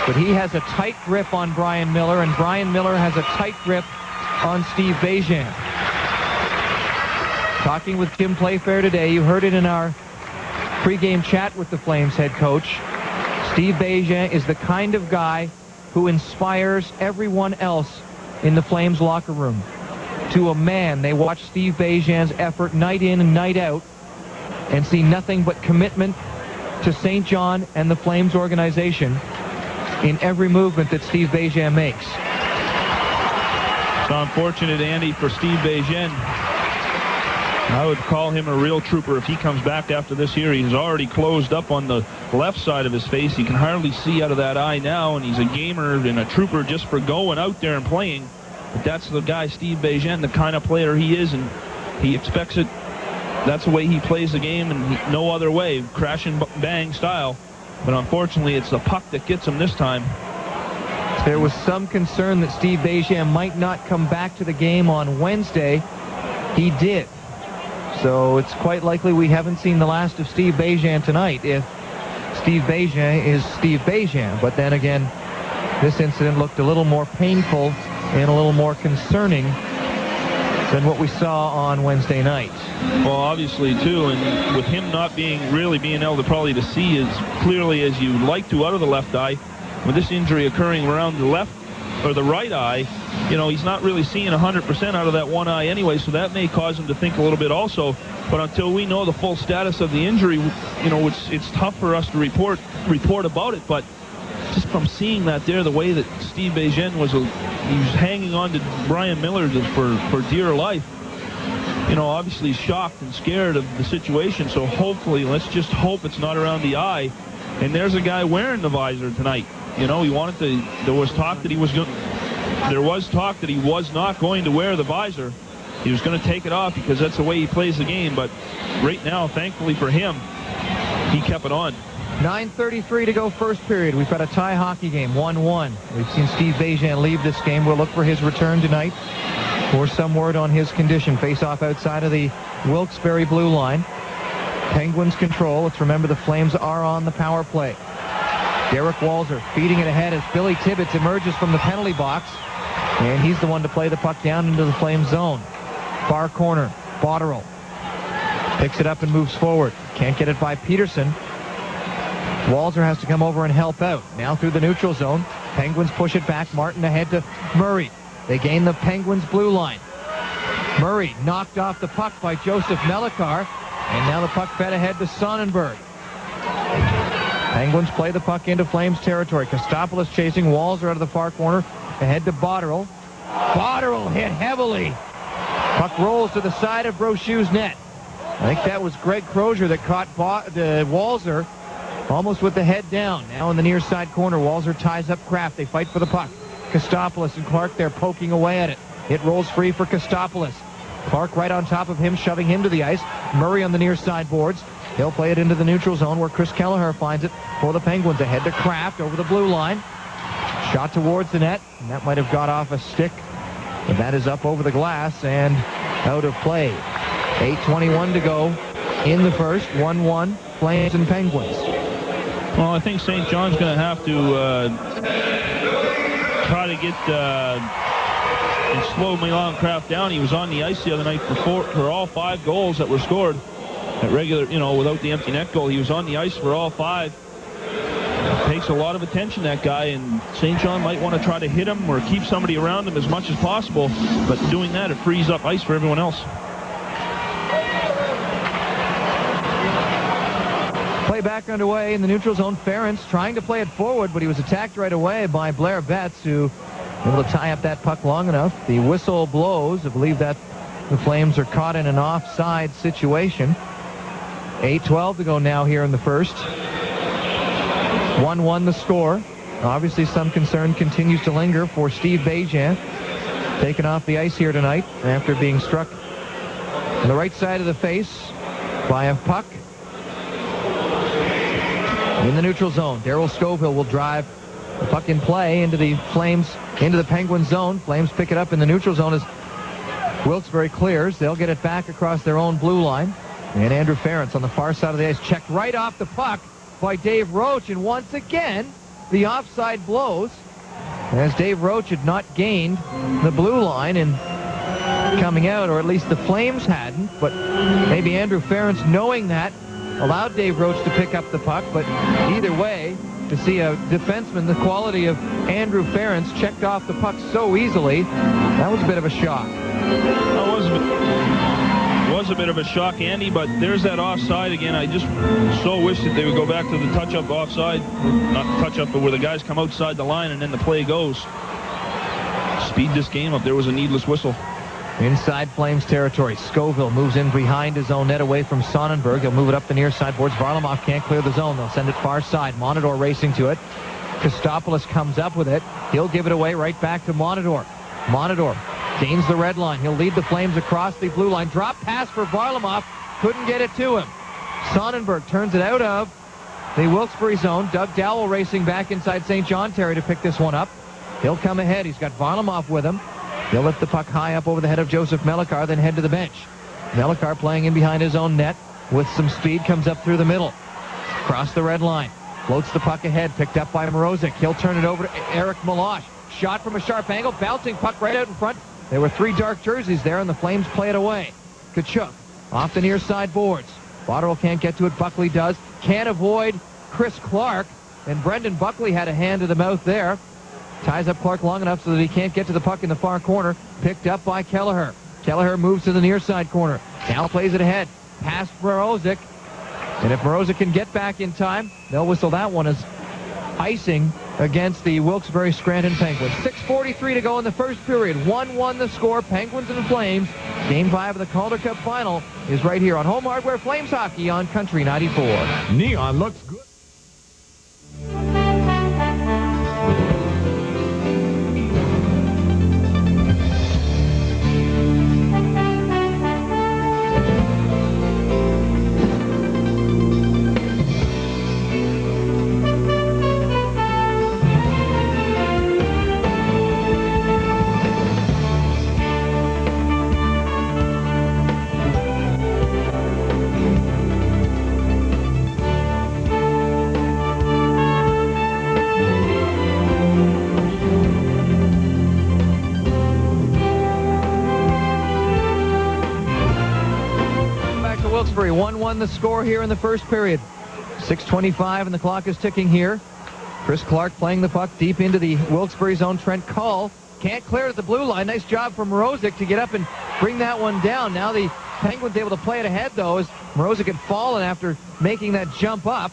but he has a tight grip on Brian Miller, and Brian Miller has a tight grip on Steve Bejan. Talking with Jim Playfair today, you heard it in our pregame chat with the Flames head coach. Steve Bejan is the kind of guy who inspires everyone else in the Flames locker room. To a man, they watch Steve Bejan's effort night in and night out and see nothing but commitment to St. John and the Flames organization in every movement that Steve Bejan makes. It's unfortunate, Andy, for Steve Bejan. I would call him a real trooper if he comes back after this here. He's already closed up on the left side of his face. He can hardly see out of that eye now, and he's a gamer and a trooper just for going out there and playing. But that's the guy, Steve Bejan, the kind of player he is, and he expects it. That's the way he plays the game, and no other way, crash and bang style. But unfortunately, it's the puck that gets him this time. There was some concern that Steve Bejan might not come back to the game on Wednesday. He did. So it's quite likely we haven't seen the last of Steve Bejan tonight if Steve Bejan is Steve Bejan. But then again, this incident looked a little more painful and a little more concerning than what we saw on Wednesday night. Well, obviously, too, and with him not really being able to probably to see as clearly as you'd like to out of the left eye, with this injury occurring around the left or the right eye, you know, he's not really seeing 100% out of that one eye anyway, so that may cause him to think a little bit also. But until we know the full status of the injury, you know, it's tough for us to report about it. But just from seeing that there, the way that Steve Bejan was hanging on to Brian Miller for dear life, you know, obviously shocked and scared of the situation. So hopefully, let's just hope it's not around the eye. And there's a guy wearing the visor tonight. You know, he wanted to. There was talk that he was not going to wear the visor. he was going to take it off because that's the way he plays the game. But right now, thankfully for him, he kept it on. 9:33 to go first period. We've got a tie hockey game, 1-1. We've seen Steve Bejan leave this game. We'll look for his return tonight or some word on his condition. Face off outside of the Wilkes-Barre blue line. Penguins control. Let's remember the Flames are on the power play. Derek Walser feeding it ahead as Billy Tibbetts emerges from the penalty box. And he's the one to play the puck down into the Flames zone. Far corner, Botterill picks it up and moves forward. Can't get it by Peterson. Walser has to come over and help out. Now through the neutral zone. Penguins push it back. Martin ahead to Murray. They gain the Penguins blue line. Murray knocked off the puck by Joseph Melikar. And now the puck fed ahead to Sonnenberg. Penguins play the puck into Flames territory. Kostopoulos chasing Walser out of the far corner. Ahead to Botterill. Botterill hit heavily. Puck rolls to the side of Brochu's net. I think that was Greg Crozier that caught Walser almost with the head down. Now in the near side corner, Walser ties up Kraft. They fight for the puck. Kostopoulos and Clark there poking away at it. It rolls free for Kostopoulos. Clark right on top of him, shoving him to the ice. Murray on the near side boards. He'll play it into the neutral zone where Chris Kelleher finds it for the Penguins. Ahead to Kraft over the blue line. Shot towards the net, and that might have got off a stick. But that is up over the glass and out of play. 8:21 to go in the first. 1-1, Flames and Penguins. Well, I think St. John's going to have to try to get and slow Milan Kraft down. He was on the ice the other night for all 5 goals that were scored at regular, without the empty net goal. He was on the ice for all 5. Takes a lot of attention, that guy, and St. John might want to try to hit him or keep somebody around him as much as possible, but doing that, it frees up ice for everyone else. Play back underway in the neutral zone. Ferentz trying to play it forward, but he was attacked right away by Blair Betts, who able to tie up that puck long enough. The whistle blows. I believe that the Flames are caught in an offside situation. 8:12 to go now here in the first. 1-1 the score. Obviously some concern continues to linger for Steve Bejan, taken off the ice here tonight after being struck on the right side of the face by a puck. In the neutral zone, Darryl Scoville will drive the puck in play into the Penguins zone. Flames pick it up in the neutral zone as Wilkes-Barre clears. They'll get it back across their own blue line. And Andrew Ferentz on the far side of the ice, checked right off the puck by Dave Roach, and once again the offside blows as Dave Roach had not gained the blue line in coming out, or at least the Flames hadn't, but maybe Andrew Ferentz, knowing that, allowed Dave Roach to pick up the puck. But either way, to see a defenseman the quality of Andrew Ferentz checked off the puck so easily, that was a bit of a shock. That was a bit of a shock, Andy, but there's that offside again. I just so wish that they would go back to the touch-up offside. Not the touch-up, but where the guys come outside the line and then the play goes. Speed this game up. There was a needless whistle. Inside Flames territory, Scoville moves in behind his own net away from Sonnenberg. He'll move it up the near side boards. Varlamov can't clear the zone. They'll send it far side. Monador racing to it. Kostopoulos comes up with it. He'll give it away right back to Monador. Monador gains the red line. He'll lead the Flames across the blue line. Drop pass for Varlamov. Couldn't get it to him. Sonnenberg turns it out of the Wilkes-Barre zone. Doug Dowell racing back inside St. John territory to pick this one up. He'll come ahead. He's got Varlamov with him. He'll lift the puck high up over the head of Joseph Melikar, then head to the bench. Melikar playing in behind his own net with some speed, comes up through the middle. Across the red line. Floats the puck ahead, picked up by Mrozik. He'll turn it over to Eric Milosh. Shot from a sharp angle, bouncing puck right out in front. There were 3 dark jerseys there, and the Flames play it away. Tkachuk off the near side boards. Botterill can't get to it. Buckley does. Can't avoid Chris Clark, and Brendan Buckley had a hand to the mouth there. Ties up Clark long enough so that he can't get to the puck in the far corner. Picked up by Kelleher. Kelleher moves to the near side corner. Now plays it ahead. Past Mrozik. And if Mrozik can get back in time, they'll whistle that one as icing against the Wilkes-Barre Scranton Penguins. 6:43 to go in the first period. 1-1 the score. Penguins and Flames. Game 5 of the Calder Cup Final is right here on Home Hardware Flames Hockey on Country 94. Neon looks good. Wilkes-Barre. 1-1 the score here in the first period. 6:25 and the clock is ticking here. Chris Clark playing the puck deep into the Wilkes-Barre zone. Trent Cull can't clear it at the blue line. Nice job from Mrozik to get up and bring that one down. Now the Penguins able to play it ahead, though, as Mrozik had fallen after making that jump up.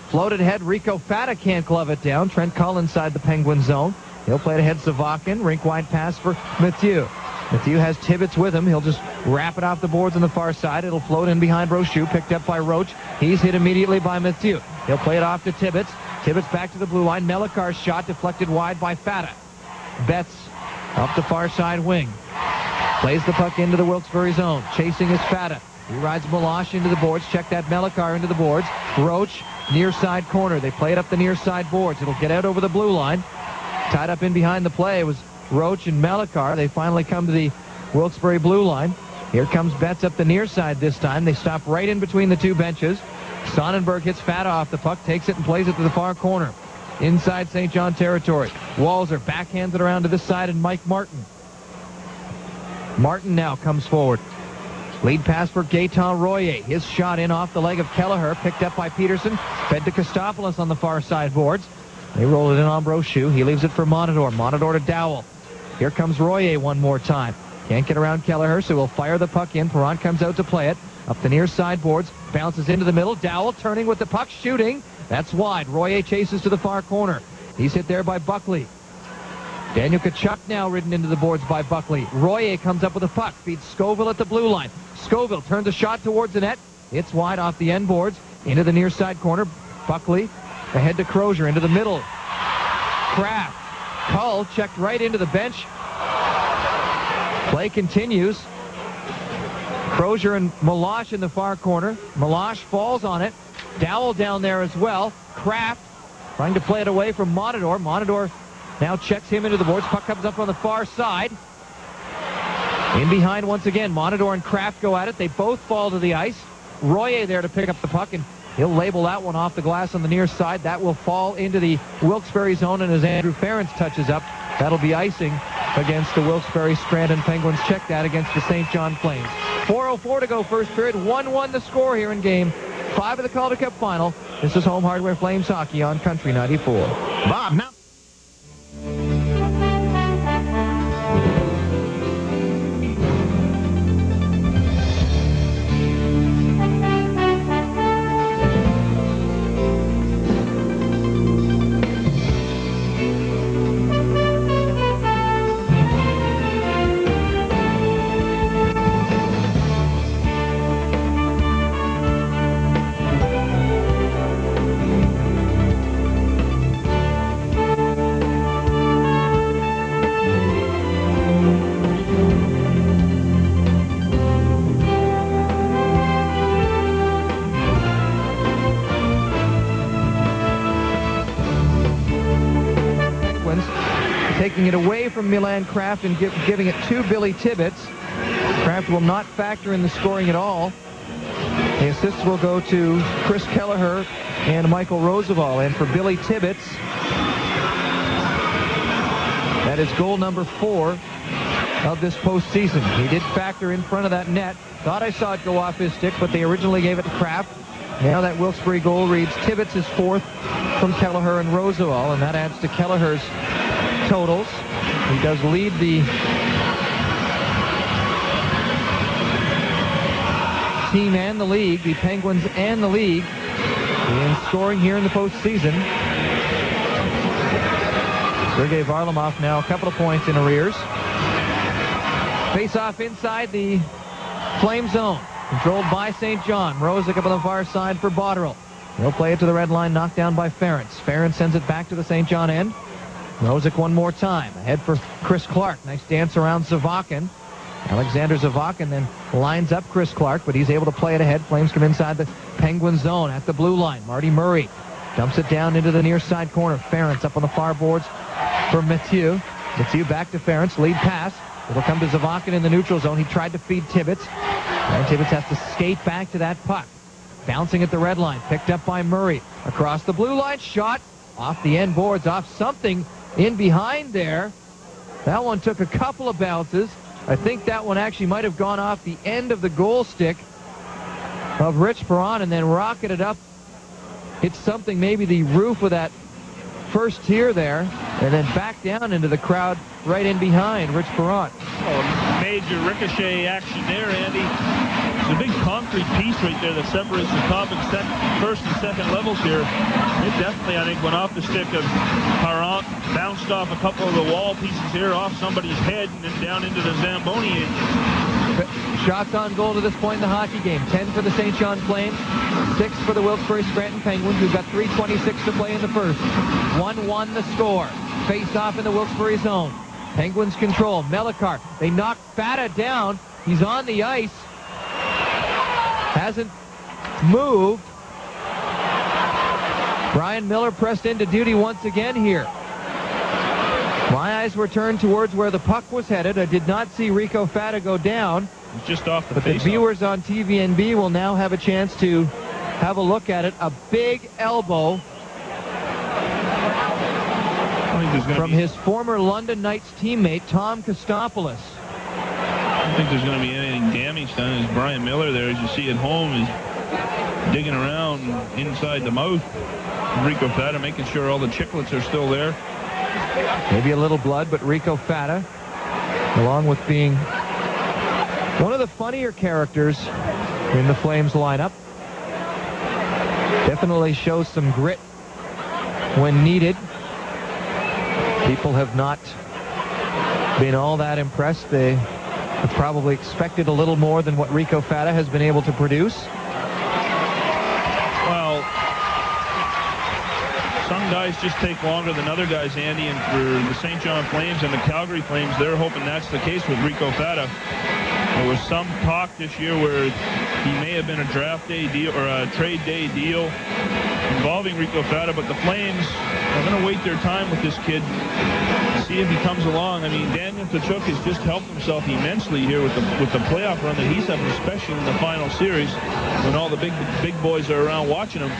Floated ahead. Rico Fata can't glove it down. Trent Cull inside the Penguin zone. He'll play it ahead. Savakin. Rink-wide pass for Mathieu. Mathieu has Tibbetts with him. He'll just wrap it off the boards on the far side. It'll float in behind Brochu. Picked up by Roach. He's hit immediately by Mathieu. He'll play it off to Tibbetts. Tibbetts back to the blue line. Melikar's shot deflected wide by Fata. Betts up the far side wing. Plays the puck into the Wilkes-Barre zone. Chasing is Fata. He rides Milosh into the boards. Check that Melikar into the boards. Roach, near side corner. They play it up the near side boards. It'll get out over the blue line. Tied up in behind the play. It was Roach and Melikar. They finally come to the Wilkes-Barre blue line. Here comes Betts up the near side this time. They stop right in between the two benches. Sonnenberg hits Fata off the puck, takes it and plays it to the far corner. Inside St. John territory. Walzer backhands it around to this side, and Mike Martin. Martin now comes forward. Lead pass for Gaetan Royer. His shot in off the leg of Kelleher, picked up by Peterson. Fed to Kostopoulos on the far side boards. They roll it in on Brochu. He leaves it for Monador. Monador to Dowell. Here comes Royer one more time. Can't get around Kelleher, so he'll fire the puck in. Perron comes out to play it. Up the near side boards. Bounces into the middle. Dowell turning with the puck, shooting. That's wide. Royer chases to the far corner. He's hit there by Buckley. Daniel Tkachuk now ridden into the boards by Buckley. Royer comes up with a puck. Feeds Scoville at the blue line. Scoville turns a shot towards the net. It's wide off the end boards. Into the near side corner. Buckley ahead to Crozier. Into the middle. Kraft. Cull checked right into the bench. Play continues. Crozier and Milosh in the far corner. Milosh falls on it. Dowell down there as well. Kraft trying to play it away from Monador. Monador now checks him into the boards. Puck comes up on the far side. In behind once again. Monador and Kraft go at it. They both fall to the ice. Royer there to pick up the puck, and he'll label that one off the glass on the near side. That will fall into the Wilkes-Barre zone, and as Andrew Ferentz touches up, that'll be icing against the Wilkes-Barre Scranton Penguins. Check that against the St. John Flames. 4:04 to go first period. 1-1 the score here in Game 5 of the Calder Cup Final. This is Home Hardware Flames Hockey on Country 94. Bob, now. Taking it away from Milan Kraft and giving it to Billy Tibbetts. Kraft will not factor in the scoring at all. The assists will go to Chris Kelleher and Michael Roosevelt. And for Billy Tibbetts, that is goal number 4 of this postseason. He did factor in front of that net. Thought I saw it go off his stick, but they originally gave it to Kraft. Now that Wilkes-Barre goal reads Tibbetts is 4th from Kelleher and Roosevelt, and that adds to Kelleher's totals. He does lead the team and the league, the Penguins and the league, in scoring here in the postseason. Sergei Varlamov now a couple of points in arrears. Face-off inside the Flame zone, controlled by St. John. Mrozik up on the far side for Botterill. He'll play it to the red line, knocked down by Ferentz. Ferentz sends it back to the St. John end. Mrozik one more time. Ahead for Chris Clark. Nice dance around Zavakin. Alexander Zavakin then lines up Chris Clark, but he's able to play it ahead. Flames come inside the Penguin zone at the blue line. Marty Murray dumps it down into the near side corner. Ferentz up on the far boards for Mathieu. Mathieu back to Ferentz. Lead pass. It'll come to Zavakin in the neutral zone. He tried to feed Tibbetts. And Tibbetts has to skate back to that puck. Bouncing at the red line. Picked up by Murray. Across the blue line. Shot off the end boards. Off something in behind there. That one took a couple of bounces. I think that one actually might have gone off the end of the goal stick. of Rich Perron and then rocketed up. Hit something, maybe the roof of that first tier there, and then back down into the crowd right in behind Rich Perron. Oh, major ricochet action there, Andy. It's a big concrete piece right there that separates the top and first and second levels here. It definitely, I think, went off the stick of Perron, bounced off a couple of the wall pieces here, off somebody's head, and then down into the Zamboni. Shots on goal to this point in the hockey game. 10 for the St. John Flames, 6 for the Wilkes-Barre Scranton Penguins, who've got 3:26 to play in the first. 1-1 the score. Face off in the Wilkes-Barre zone. Penguins control. Melikar. They knock Fata down. He's on the ice. Hasn't moved. Brian Miller pressed into duty once again here. My eyes were turned towards where the puck was headed. I did not see Rico Fata go down. Just off the But the viewers on TVNB will now have a chance to have a look at it. A big elbow from his former London Knights teammate, Tom Kostopoulos. I don't think there's going to be anything damage done. As Brian Miller there, as you see at home, is digging around inside the mouth. Rico Fata making sure all the chiclets are still there. Maybe a little blood, but Rico Fata, along with being one of the funnier characters in the Flames lineup, definitely shows some grit when needed. People have not been all that impressed. They have probably expected a little more than what Rico Fata has been able to produce. Well, some guys just take longer than other guys, Andy, and for the St. John Flames and the Calgary Flames, they're hoping that's the case with Rico Fata. There was some talk this year where he may have been a draft day deal or a trade day deal involving Rico Fata, but the Flames are going to wait their time with this kid to see if he comes along. I mean, Daniel Tkachuk has just helped himself immensely here with the playoff run that he's having, especially in the final series when all the big boys are around watching him.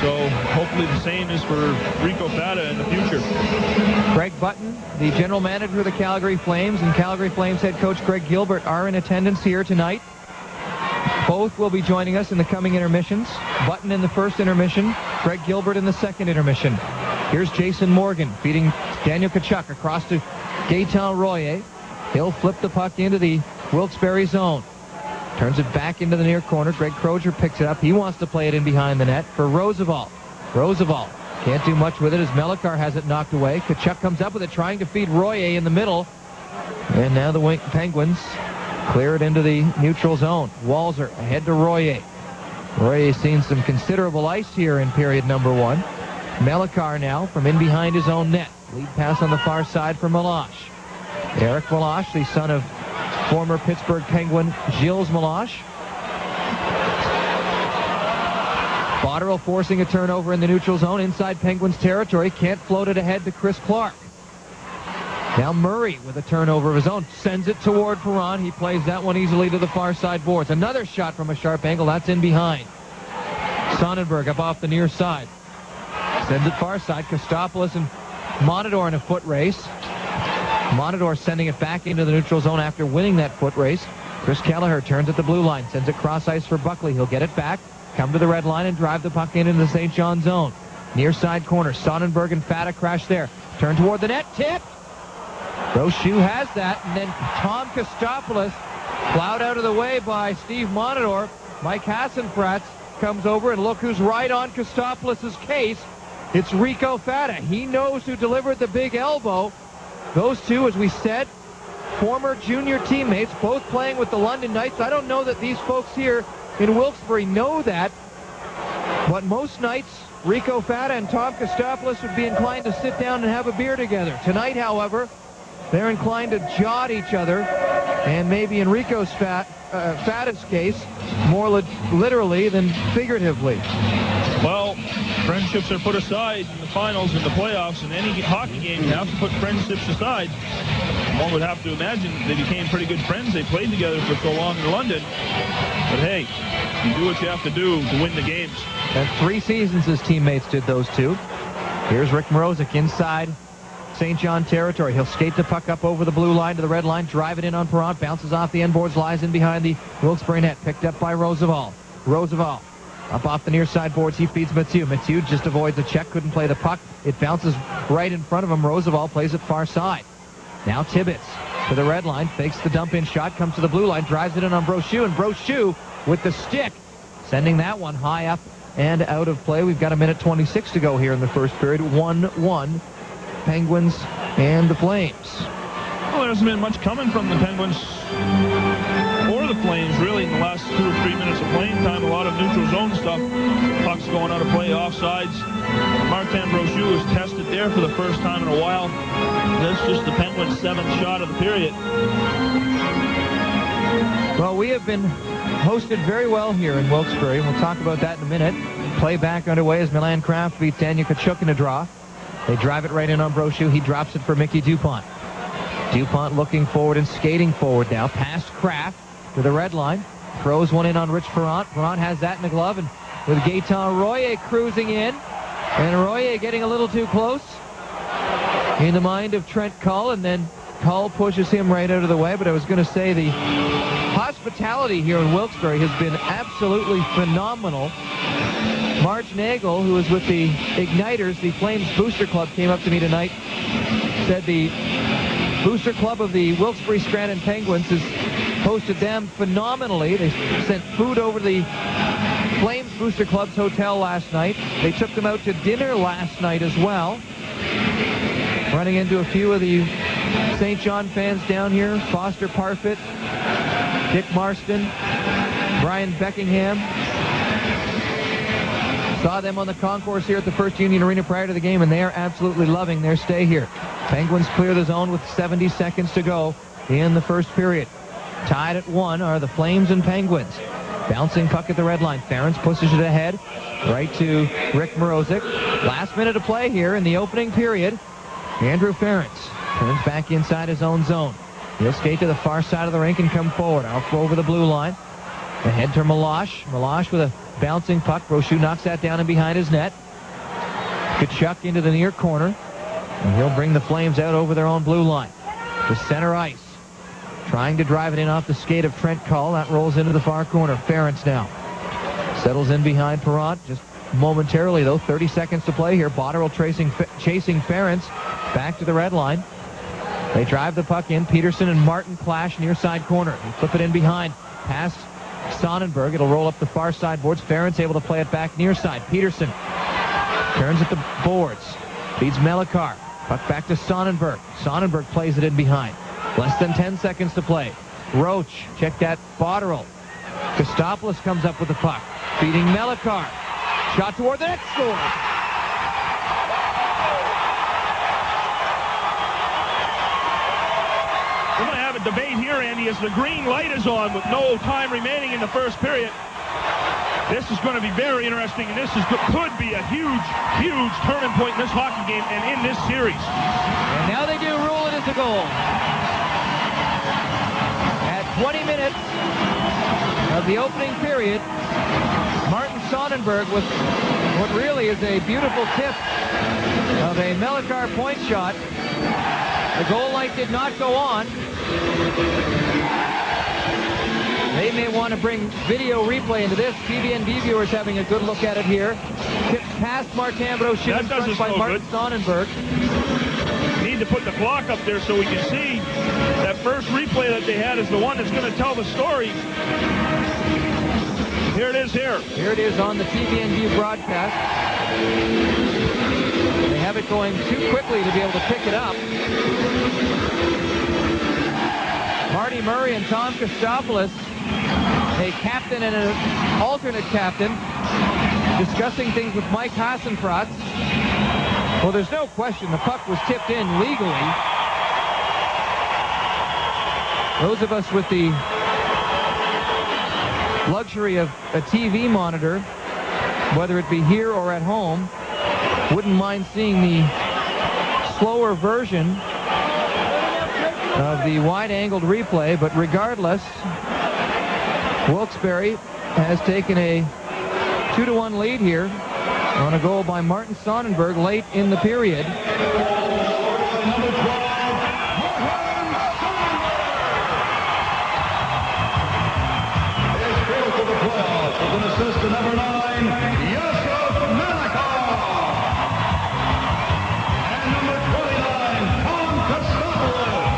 So hopefully the same is for Rico Fata in the future. Greg Button, the general manager of the Calgary Flames, and Calgary Flames head coach Greg Gilbert are in attendance here tonight. Both will be joining us in the coming intermissions. Button in the first intermission, Greg Gilbert in the second intermission. Here's Jason Morgan feeding Daniel Tkachuk across to Gaetan Royer. He'll flip the puck into the Wilkes-Barre zone. Turns it back into the near corner. Greg Crozier picks it up. He wants to play it in behind the net for Roosevelt. Roosevelt can't do much with it as Melikar has it knocked away. Tkachuk comes up with it, trying to feed Royer in the middle. And now the Penguins clear it into the neutral zone. Walzer ahead to Royer. Royer's seen some considerable ice here in period number 1. Melikar now from in behind his own net. Lead pass on the far side for Meloche. Eric Meloche, the son of former Pittsburgh Penguin Gilles Meloche. Botterill forcing a turnover in the neutral zone inside Penguins territory. Can't float it ahead to Chris Clark. Now Murray with a turnover of his own. Sends it toward Perron. He plays that one easily to the far side boards. Another shot from a sharp angle. That's in behind. Sonnenberg up off the near side. Sends it far side. Kostopoulos and Monador in a foot race. Monador sending it back into the neutral zone after winning that foot race. Chris Kelleher turns at the blue line. Sends it cross ice for Buckley. He'll get it back. Come to the red line and drive the puck into the St. John zone. Near side corner. Sonnenberg and Fata crash there. Turn toward the net. Tip. Brochu has that. And then Tom Kostopoulos plowed out of the way by Steve Monador. Mike Hassenfratz comes over, and look who's right on Kostopoulos' case. It's Rico Fata. He knows who delivered the big elbow. Those two, as we said, former junior teammates, both playing with the London Knights. I don't know that these folks here in Wilkes-Barre know that, but most nights, Rico Fata and Tom Kostopoulos would be inclined to sit down and have a beer together. Tonight, however, they're inclined to jaw at each other, and maybe in Rico's Fata's case, more literally than figuratively. Well, friendships are put aside in the finals and the playoffs. In any hockey game, you have to put friendships aside. One would have to imagine they became pretty good friends. They played together for so long in London. But hey, you do what you have to do to win the games. And 3 seasons his teammates did those two. Here's Rick Mrozik inside St. John territory. He'll skate the puck up over the blue line to the red line, drive it in on Perrant, bounces off the end boards, lies in behind the Wilkes-Barre net, picked up by Roosevelt. Roosevelt up off the near side boards, he feeds Mathieu. Mathieu just avoids the check, couldn't play the puck. It bounces right in front of him. Roosevelt plays it far side. Now Tibbetts to the red line, fakes the dump-in shot, comes to the blue line, drives it in on Brochu, and Brochu with the stick, sending that one high up and out of play. We've got 1:26 to go here in the first period. 1-1, Penguins and the Flames. Well, there hasn't been much coming from the Penguins or the Flames, really, in the last 2 or 3 minutes of playing time. A lot of neutral zone stuff. Pucks going out of play, offsides. Martin Brochu was tested there for the first time in a while. That's just the Penguins' 7th shot of the period. Well, we have been hosted very well here in Wilkes-Barre, and we'll talk about that in a minute. Play back underway as Milan Kraft beats Daniel Tkachuk in a draw. They drive it right in on Brochu. He drops it for Mickey Dupont. Dupont looking forward and skating forward now. Past Kraft to the red line. Throws one in on Rich Perrant. Perrant has that in the glove, and with Gaetan Royer cruising in. And Royer getting a little too close in the mind of Trent Cull, and then Cull pushes him right out of the way. But I was going to say the hospitality here in Wilkes-Barre has been absolutely phenomenal. Marge Nagel, who is with the Igniters, the Flames Booster Club, came up to me tonight, said the Booster Club of the Wilkes-Barre Scranton Penguins has hosted them phenomenally. They sent food over to the Flames Booster Club's hotel last night. They took them out to dinner last night as well. Running into a few of the St. John fans down here. Foster Parfit, Dick Marston, Brian Beckingham. Saw them on the concourse here at the First Union Arena prior to the game, and they are absolutely loving their stay here. Penguins clear the zone with 70 seconds to go in the first period. Tied at 1 are the Flames and Penguins. Bouncing puck at the red line. Ferentz pushes it ahead right to Rick Morozic. Last minute of play here in the opening period. Andrew Ferentz turns back inside his own zone. He'll skate to the far side of the rink and come forward. Off over the blue line. Ahead to Meloche. Meloche with a bouncing puck. Brochu knocks that down and behind his net. Tkachuk into the near corner. And he'll bring the Flames out over their own blue line to center ice. Trying to drive it in off the skate of Trent Cull. That rolls into the far corner. Ferentz now settles in behind Perrant. Just momentarily, though. 30 seconds to play here. Botterill chasing Ferentz back to the red line. They drive the puck in. Peterson and Martin clash near side corner. They flip it in behind. Past Sonnenberg. It'll roll up the far side boards. Ferentz able to play it back near side. Peterson turns at the boards. Feeds Melikar. Puck back to Sonnenberg. Sonnenberg plays it in behind. Less than 10 seconds to play. Roach, check that. Botterill. Kostopoulos comes up with the puck. Feeding Melikar. Shot toward the net. Score. We're going to have a debate here, Andy, as the green light is on with no time remaining in the first period. This is going to be very interesting, and could be a huge, huge turning point in this hockey game and in this series. And now they do rule it as a goal. At 20 minutes of the opening period, Martin Sonnenberg with what really is a beautiful tip of a Melikar point shot. The goal light did not go on. They may want to bring video replay into this. TVNV viewers having a good look at it here. Tipped past Martin Brochu in front by Martin Sonnenberg. Need to put the clock up there so we can see. That first replay that they had is the one that's going to tell the story. Here it is here. Here it is on the TVNV broadcast. They have it going too quickly to be able to pick it up. Marty Murray and Tom Kostopoulos, a captain and an alternate captain, discussing things with Mike Hassenfratz. Well, there's no question the puck was tipped in legally. Those of us with the luxury of a TV monitor, whether it be here or at home, wouldn't mind seeing the slower version of the wide-angled replay, but regardless, Wilkes-Barre has taken a 2-1 lead here on a goal by Martin Sonnenberg late in the period. with an assist to number 9, Yusuf Malakov. And number 29, Tom Kostopoulos.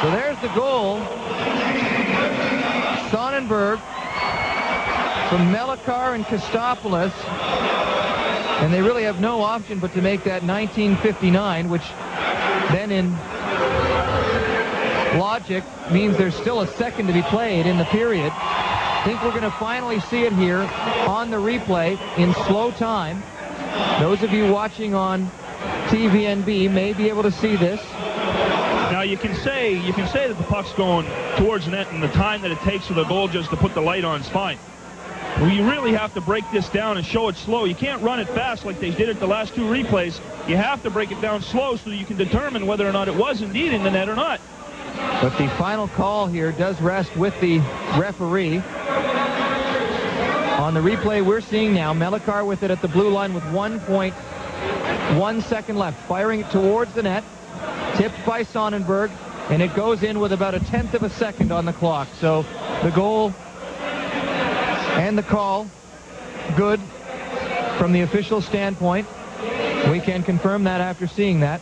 So there's the goal. Sonnenberg from Melakar and Kostopoulos. And they really have no option but to make that 1959, which then in logic means there's still a second to be played in the period. I think we're going to finally see it here on the replay in slow time. Those of you watching on TVNB may be able to see this. Now you can say that the puck's going towards the net and the time that it takes for the goal just to put the light on is fine. Well, you really have to break this down and show it slow. You can't run it fast like they did at the last 2 replays. You have to break it down slow so that you can determine whether or not it was indeed in the net or not. But the final call here does rest with the referee. On the replay we're seeing now, Melakar with it at the blue line with 1.1 second left, firing it towards the net, tipped by Sonnenberg, and it goes in with about 1/10 of a second on the clock. So the goal and the call, good from the official standpoint. We can confirm that after seeing that.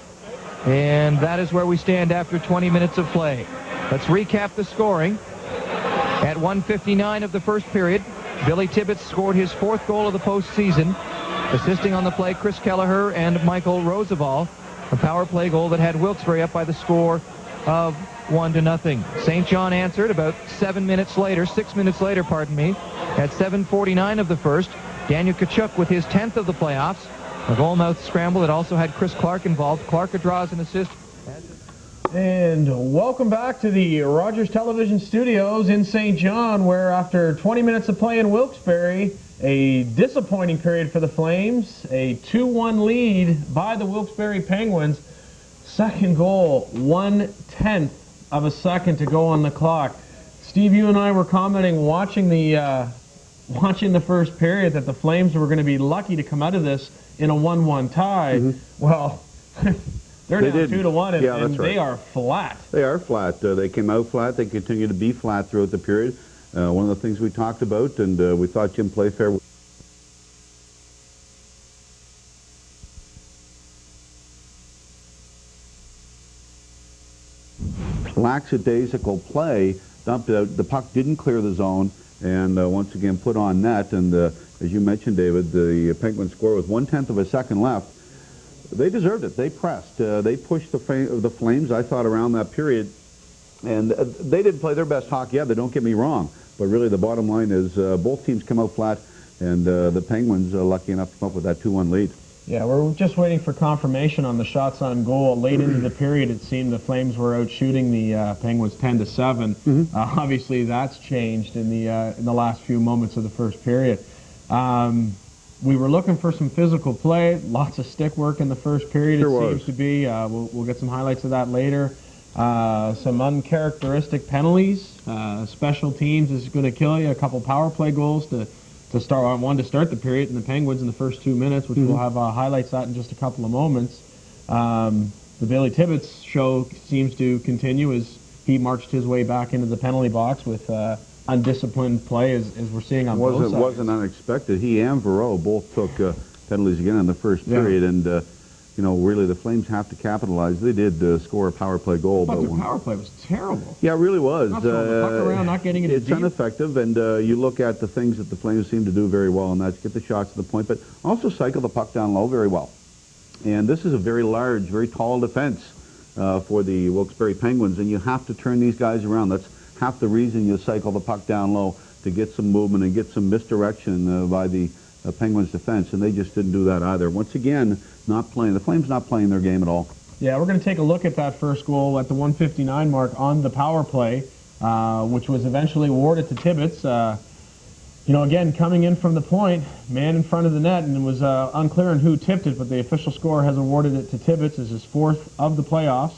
And that is where we stand after 20 minutes of play. Let's recap the scoring. At 1:59 of the first period, Billy Tibbetts scored his 4th goal of the postseason. Assisting on the play, Chris Kelleher and Michael Roosevelt. A power play goal that had Wilkes-Barre up by the score of 1-0. St. John answered about 6 minutes later, pardon me, at 7:49 of the first. Daniel Tkachuk with his 10th of the playoffs. A goalmouth scramble that also had Chris Clark involved. Clark draws an assist. And welcome back to the Rogers Television Studios in St. John, where after 20 minutes of play in Wilkes-Barre, a disappointing period for the Flames, a 2-1 lead by the Wilkes-Barre Penguins. Second goal, 1/10 of a second to go on the clock. Steve, you and I were commenting watching the first period that the Flames were going to be lucky to come out of this in a 1-1 tie. Well, they're down 2-1, and, yeah, and they are flat. They are flat. They came out flat. They continue to be flat throughout the period. One of the things we talked about, and we thought Jim Playfair... lackadaisical play, dumped out. The puck didn't clear the zone, and once again put on net. And as you mentioned, David, the Penguins score with 1/10 of a second left. They deserved it. They pressed. They pushed the Flames, I thought, around that period. And they didn't play their best hockey yet, don't get me wrong. But really the bottom line is both teams come out flat, and the Penguins are lucky enough to come up with that 2-1 lead. Yeah, we're just waiting for confirmation on the shots on goal. Late into the period, it seemed the Flames were out shooting the Penguins 10-7. Obviously, that's changed in the last few moments of the first period. We were looking for some physical play, lots of stick work in the first period. It seems to be. We'll get some highlights of that later. Some uncharacteristic penalties. Special teams is going to kill you. A couple power play goals to start, one to start the period, and the Penguins in the first 2 minutes, which we'll have highlights of that in just a couple of moments. The Billy Tibbetts show seems to continue as he marched his way back into the penalty box with undisciplined play, as we're seeing on both sides. It wasn't unexpected. He and Vereau both took penalties again in the first period, and you know, really the Flames have to capitalize. They did score a power play goal, but their power play was terrible. Yeah, it really was. Not throwing the puck around, not getting it It's deep. ineffective, and you look at the things that the Flames seem to do very well, and that's get the shots to the point, but also cycle the puck down low very well. And this is a very large, very tall defense for the Wilkes-Barre Penguins, and you have to turn these guys around. That's half the reason you cycle the puck down low, to get some movement and get some misdirection by the Penguins defense, and they just didn't do that either. Once again, the Flames not playing their game at all. Yeah, we're going to take a look at that first goal at the 1:59 mark on the power play, which was eventually awarded to Tibbetts. You know, again, coming in from the point, man in front of the net, and it was unclear on who tipped it, but the official score has awarded it to Tibbetts as his 4th of the playoffs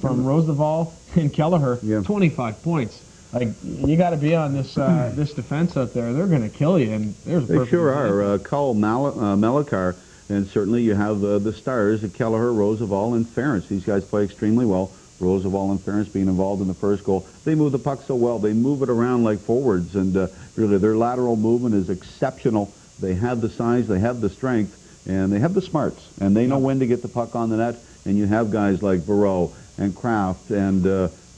from Roosevelt and Kelleher. 25 points. Like, you got to be on this this defense out there. They're going to kill you, and there's a perfect They sure example. are. Cole Melakar, and certainly you have the stars, Kelleher, Roosevelt, and Ferentz. These guys play extremely well. Roosevelt, in fairness, being involved in the first goal. They move the puck so well. They move it around like forwards, and really their lateral movement is exceptional. They have the size, they have the strength, and they have the smarts, and they know when to get the puck on the net. And you have guys like Barreau and Kraft and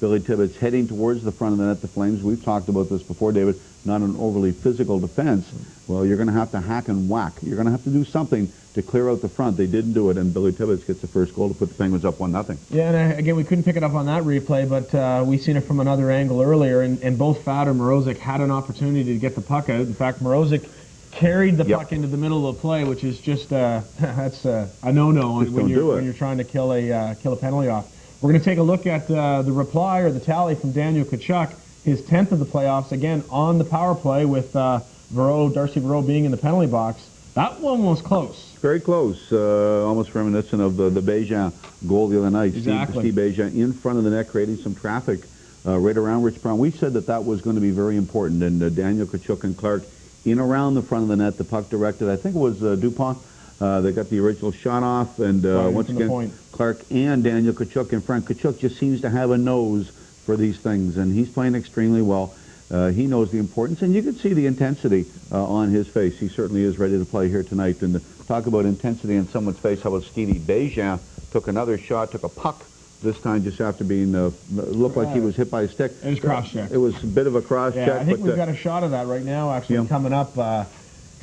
Billy Tibbetts heading towards the front of the net. The Flames, we've talked about this before, David, not an overly physical defense. Well, you're going to have to hack and whack. You're going to have to do something to clear out the front. They didn't do it, and Billy Tibbetts gets the first goal to put the Penguins up 1-0. Yeah, and again, we couldn't pick it up on that replay, but we seen it from another angle earlier, and both Fat and Morozic had an opportunity to get the puck out. In fact, Morozic carried the puck into the middle of the play, which is just that's a no-no when you're trying to kill a penalty off. We're going to take a look at the reply or the tally from Daniel Tkachuk, his 10th of the playoffs, again on the power play with Darcy Barreau being in the penalty box. That one was close. Very close, almost reminiscent of the Bégin goal the other night. Exactly. Steve Bégin in front of the net, creating some traffic right around Rich Brown. We said that was going to be very important, and Daniel Tkachuk and Clark in around the front of the net, the puck directed, I think it was Dupont. They got the original shot off, and once again, Clark and Daniel Tkachuk in front. Tkachuk just seems to have a nose for these things, and he's playing extremely well. He knows the importance, and you can see the intensity on his face. He certainly is ready to play here tonight. And talk about intensity on someone's face, how about Stevie Bégin took another shot, took a puck, this time just after being, looked like he was hit by a stick. It was cross-check. It was a bit of a cross-check. Yeah, I think we've got a shot of that right now, actually, coming up.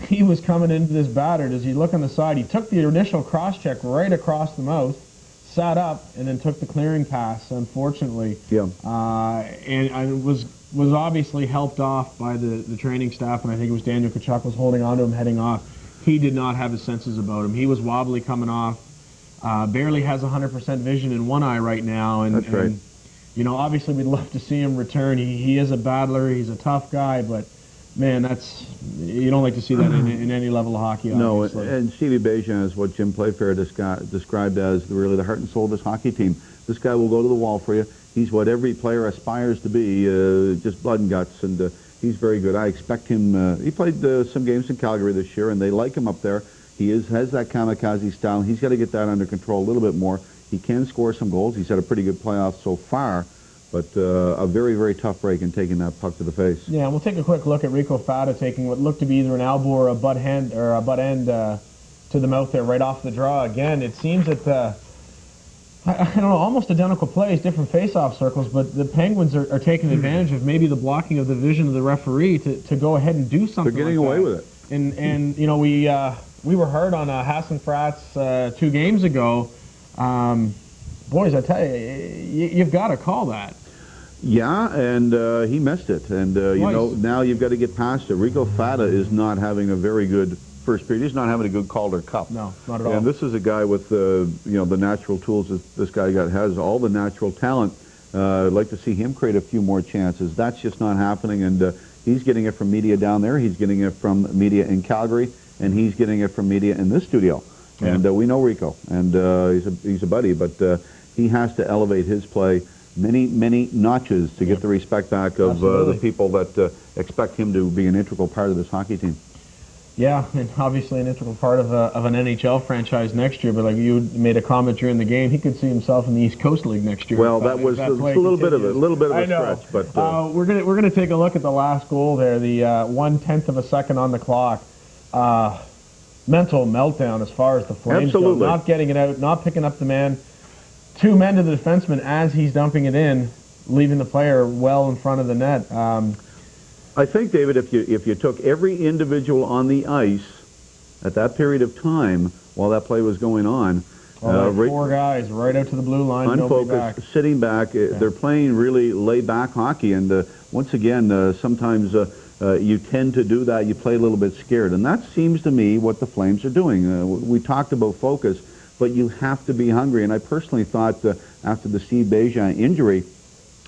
He was coming into this batter. As you look on the side, he took the initial cross-check right across the mouth, sat up, and then took the clearing pass, unfortunately. Yeah. And was obviously helped off by the training staff, and I think it was Daniel Tkachuk was holding on to him, heading off. He did not have his senses about him. He was wobbly coming off. Barely has 100% vision in one eye right now. And, That's right. And, you know, obviously we'd love to see him return. He is a battler. He's a tough guy, but, man, you don't like to see that in any level of hockey, obviously. No, and Stevie Bégin is what Jim Playfair described as really the heart and soul of this hockey team. This guy will go to the wall for you. He's what every player aspires to be, just blood and guts, and he's very good. I expect him, he played some games in Calgary this year, and they like him up there. He has that kamikaze style. He's got to get that under control a little bit more. He can score some goals. He's had a pretty good playoff so far, but a very, very tough break in taking that puck to the face. Yeah, and we'll take a quick look at Rico Fata taking what looked to be either an elbow or a butt end to the mouth there right off the draw. Again, it seems that I don't know, almost identical plays, different face-off circles, but the Penguins are taking advantage of maybe the blocking of the vision of the referee to go ahead and do something. They're getting away with it. And you know, we were hard on Hassan Fratz 2 games ago. Boys, I tell you, you've got to call that. Yeah, and he missed it. And, you know, now you've got to get past it. Rico Fata is not having a very good first period. He's not having a good Calder Cup. No, not at all. And this is a guy with, you know, the natural tools this guy has, all the natural talent. I'd like to see him create a few more chances. That's just not happening, and he's getting it from media down there. He's getting it from media in Calgary, and he's getting it from media in this studio. Yeah. And we know Rico, and he's a buddy, but he has to elevate his play many, many notches to get the respect back of the people that expect him to be an integral part of this hockey team. Yeah, and obviously an integral part of an NHL franchise next year. But like you made a comment during the game, he could see himself in the East Coast League next year. Well, that was a little bit of a stretch, but we're gonna take a look at the last goal there, the 1/10 of a second on the clock. Mental meltdown as far as the Flames go. Not getting it out, not picking up the man. 2 men to the defenseman as he's dumping it in, leaving the player well in front of the net. I think, David, if you took every individual on the ice at that period of time while that play was going on, 4 guys right out to the blue line, unfocused, sitting back, they're playing really laid-back hockey, and once again, sometimes you tend to do that. You play a little bit scared, and that seems to me what the Flames are doing. We talked about focus, but you have to be hungry, and I personally thought after the Steve Bégin injury,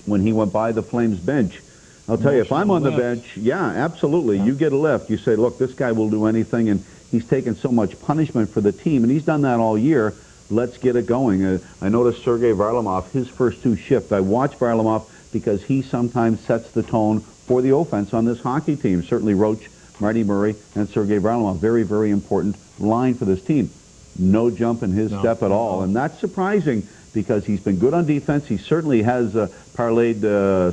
when he went by the Flames bench, I'll tell you, if I'm on the bench, yeah, absolutely. You get a lift. You say, look, this guy will do anything, and he's taken so much punishment for the team, and he's done that all year. Let's get it going. I noticed Sergei Varlamov, his first 2 shifts. I watch Varlamov because he sometimes sets the tone for the offense on this hockey team. Certainly Roach, Marty Murray, and Sergei Varlamov. Very, very important line for this team. No jump in his step at all, and that's surprising because he's been good on defense. He certainly has parlayed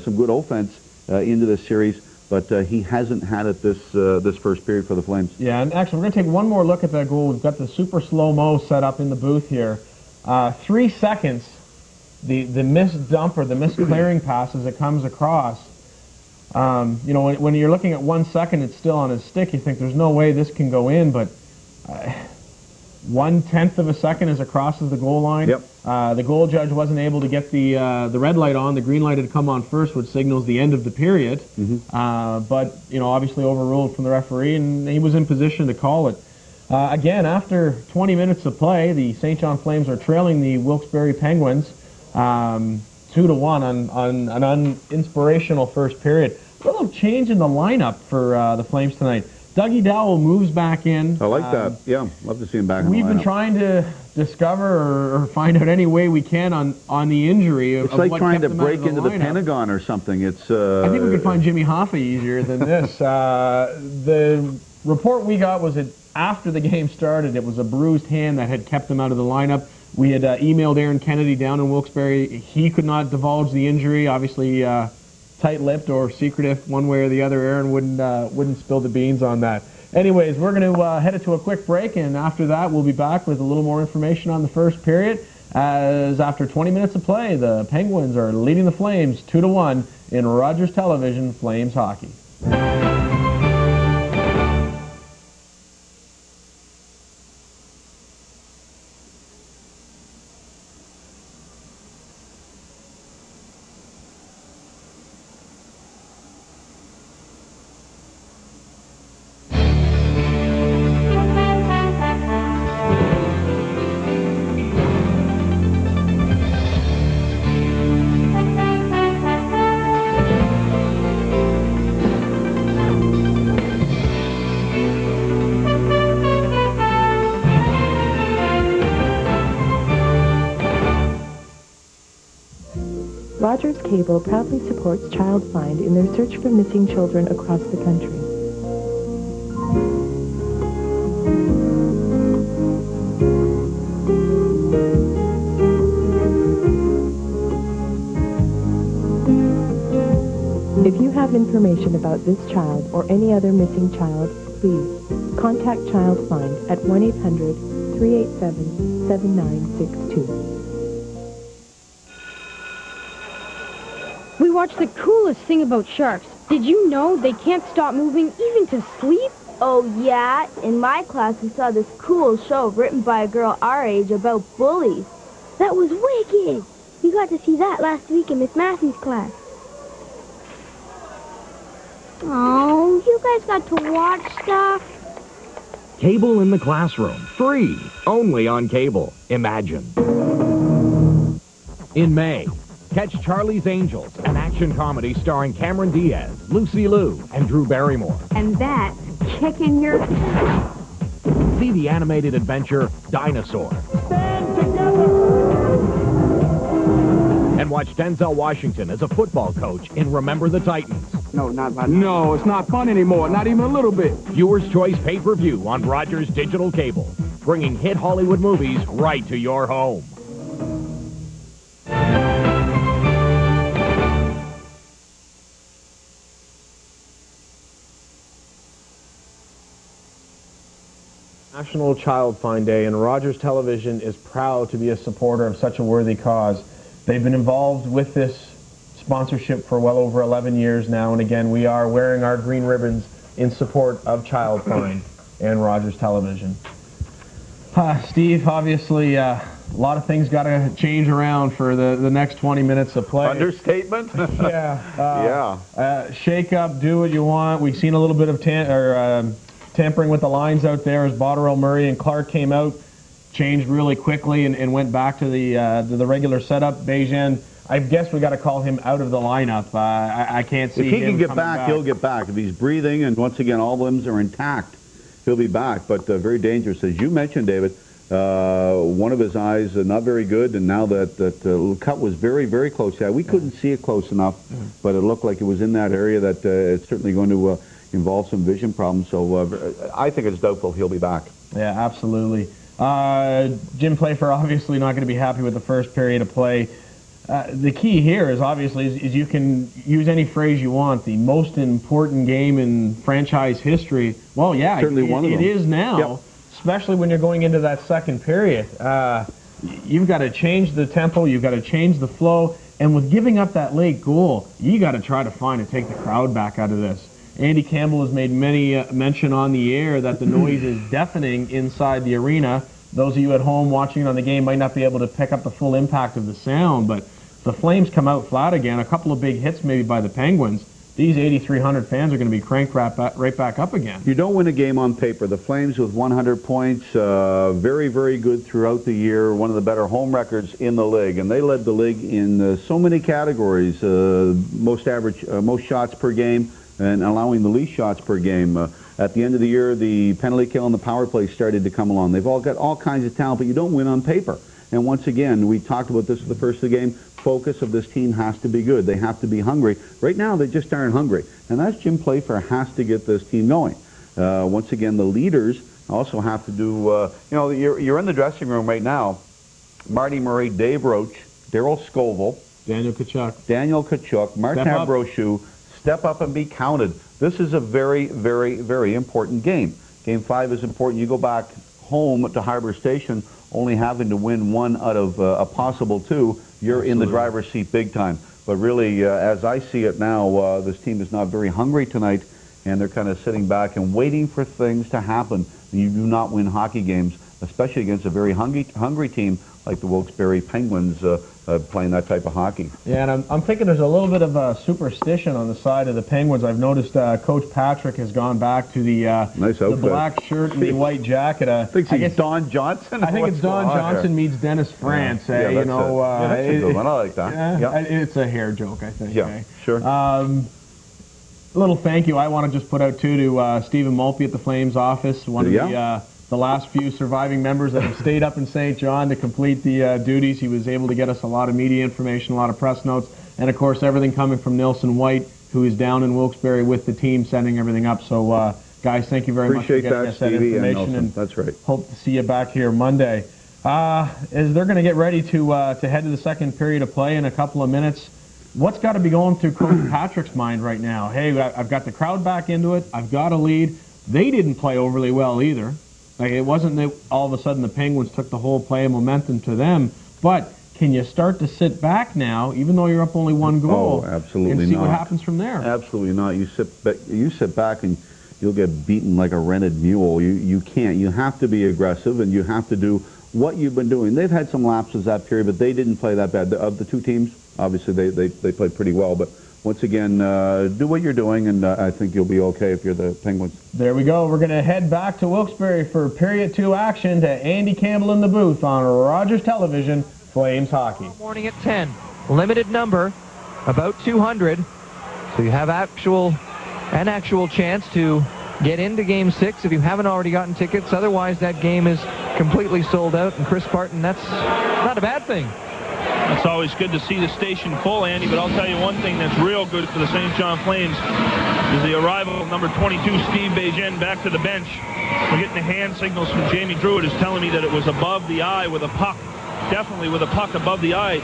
some good offense into this series, but he hasn't had it this first period for the Flames. Yeah, and actually, we're going to take one more look at that goal. We've got the super slow-mo set up in the booth here. 3 seconds, the missed dump or the missed clearing pass as it comes across. You know, when you're looking at 1 second, it's still on his stick. You think there's no way this can go in, but 1/10 of a second as it crosses the goal line. Yep. The goal judge wasn't able to get the red light on. The green light had come on first, which signals the end of the period. But you know, obviously overruled from the referee, and he was in position to call it. Again, after 20 minutes of play, the St. John Flames are trailing the Wilkes-Barre Penguins 2-1 on an uninspirational first period. A little change in the lineup for the Flames tonight. Dougie Dowell moves back in. I like that. Yeah, love to see him back in the lineup. We've been trying to discover or find out any way we can on the injury. It's like trying to break into the Pentagon or something. It's. I think we could find Jimmy Hoffa easier than this. The report we got was that after the game started, it was a bruised hand that had kept him out of the lineup. We had emailed Aaron Kennedy down in Wilkes-Barre. He could not divulge the injury. Obviously, tight-lipped or secretive, one way or the other. Aaron wouldn't spill the beans on that. Anyways, we're going to head it to a quick break, and after that, we'll be back with a little more information on the first period. As after 20 minutes of play, the Penguins are leading the Flames 2-1 in Rogers Television Flames Hockey. Rogers Cable proudly supports Child Find in their search for missing children across the country. If you have information about this child or any other missing child, please contact Child Find at 1-800-387-7962. We watched the coolest thing about sharks. Did you know they can't stop moving even to sleep? Oh, yeah? In my class, we saw this cool show written by a girl our age about bullies. That was wicked. We got to see that last week in Miss Massey's class. Oh, you guys got to watch stuff? Cable in the classroom. Free. Only on cable. Imagine. In May, catch Charlie's Angels, an action comedy starring Cameron Diaz, Lucy Liu, and Drew Barrymore. And that's kicking your... See the animated adventure Dinosaur. Stand together! And watch Denzel Washington as a football coach in Remember the Titans. No, it's not fun anymore, not even a little bit. Viewer's Choice pay-per-view on Rogers Digital Cable, bringing hit Hollywood movies right to your home. National Child Find Day, and Rogers Television is proud to be a supporter of such a worthy cause. They've been involved with this sponsorship for well over 11 years now, and again, we are wearing our green ribbons in support of Child Find and Rogers Television. Steve, obviously, a lot of things got to change around for the next 20 minutes of play. Understatement? Yeah. Shake up, do what you want. We've seen a little bit of tampering with the lines out there as Botterill, Murray, and Clark came out, changed really quickly, and went back to the regular setup. Bejan, I guess we got to call him out of the lineup. I can't see him. If he can get back, he'll get back. If he's breathing and once again all limbs are intact, he'll be back. But very dangerous, as you mentioned, David. One of his eyes not very good, and now that cut was very, very close. Yeah, we couldn't see it close enough, but it looked like it was in that area that it's certainly going to involve some vision problems. So I think it's doubtful he'll be back. Yeah, absolutely. Jim Playfair obviously not going to be happy with the first period of play. The key here is obviously is you can use any phrase you want. The most important game in franchise history. Well, yeah, certainly one of them. It is now, yep. Especially when you're going into that second period. You've got to change the tempo. You've got to change the flow. And with giving up that late goal, you got to try to find and take the crowd back out of this. Andy Campbell has made many mention on the air that the noise is deafening inside the arena. Those of you at home watching it on the game might not be able to pick up the full impact of the sound, but the Flames come out flat again. A couple of big hits maybe by the Penguins. These 8,300 fans are going to be cranked right back up again. You don't win a game on paper. The Flames with 100 points, very, very good throughout the year, one of the better home records in the league, and they led the league in so many categories, most shots per game, and allowing the least shots per game. At the end of the year, the penalty kill and the power play started to come along. They've all got all kinds of talent, but you don't win on paper. And once again, we talked about this at the first of the game, focus of this team has to be good. They have to be hungry. Right now, they just aren't hungry. And that's Jim Playfair has to get this team going. Once again, the leaders also have to do, you're in the dressing room right now. Marty Murray, Dave Roach, Darryl Scoville, Daniel Kachuk, Martin Brochu, step up and be counted. This is a very, very, very important game. Game 5 is important. You go back home to Harbor Station only having to win one out of a possible two. You're Absolutely. In the driver's seat big time. But really, as I see it now, this team is not very hungry tonight, and they're kind of sitting back and waiting for things to happen. You do not win hockey games, especially against a very hungry team like the Wilkes-Barre Penguins playing that type of hockey. Yeah, and I'm thinking there's a little bit of a superstition on the side of the Penguins. I've noticed Coach Patrick has gone back to the black shirt and the white jacket. I think it's Don Johnson. I think it's Don Johnson meets Dennis France. Yeah, that's a good one. I like that. Yeah. It's a hair joke, I think. Yeah, sure. A little thank you I want to just put out, too, to Stephen Mulpey at the Flames office, one of the last few surviving members that have stayed up in St. John to complete the duties. He was able to get us a lot of media information, a lot of press notes, and, of course, everything coming from Nilson White, who is down in Wilkes-Barre with the team, setting everything up. So, guys, thank you very much for getting us that information. And that's right. Hope to see you back here Monday. As they're going to get ready to head to the second period of play in a couple of minutes, what's got to be going through Coach Patrick's mind right now? Hey, I've got the crowd back into it. I've got a lead. They didn't play overly well either. Like, it wasn't that all of a sudden the Penguins took the whole play and momentum to them, but can you start to sit back now, even though you're up only one goal, absolutely and see not. what happens from there? Absolutely not. You sit back and you'll get beaten like a rented mule. You can't. You have to be aggressive, and you have to do what you've been doing. They've had some lapses that period, but they didn't play that bad. Of the two teams, obviously they played pretty well, but once again, do what you're doing, and I think you'll be okay if you're the Penguins. There we go. We're going to head back to Wilkes-Barre for Period 2 action to Andy Campbell in the booth on Rogers Television, Flames Hockey. Morning at 10. Limited number, about 200. So you have an actual chance to get into Game 6 if you haven't already gotten tickets. Otherwise, that game is completely sold out. And Chris Barton, that's not a bad thing. It's always good to see the station full, Andy, but I'll tell you one thing that's real good for the St. John Flames is the arrival of number 22, Steve Bajen, back to the bench. We're getting the hand signals from Jamie Druitt, is telling me that it was above the eye with a puck, definitely with a puck above the eye,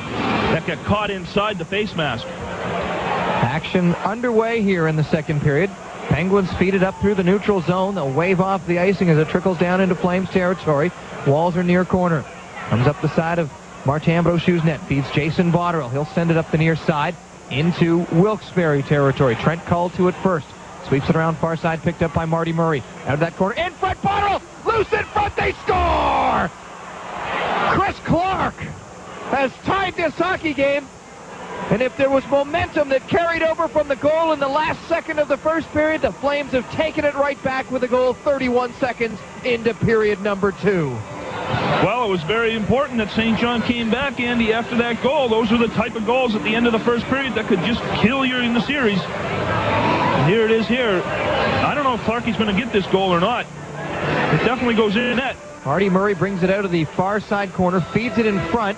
that got caught inside the face mask. Action underway here in the second period. Penguins feed it up through the neutral zone. They'll wave off the icing as it trickles down into Flames territory. Walls are near corner. Comes up the side of Martin Brochu's net, feeds Jason Botterill. He'll send it up the near side into Wilkes-Barre territory. Trent called to it first. Sweeps it around far side, picked up by Marty Murray. Out of that corner, in front, Botterill! Loose in front, they score! Chris Clark has tied this hockey game. And if there was momentum that carried over from the goal in the last second of the first period, the Flames have taken it right back with a goal 31 seconds into period number 2. Well, it was very important that St. John came back, Andy, after that goal. Those are the type of goals at the end of the first period that could just kill you in the series. And here it is here. I don't know if Clarkie's going to get this goal or not. It definitely goes in net. Marty Murray brings it out of the far side corner, feeds it in front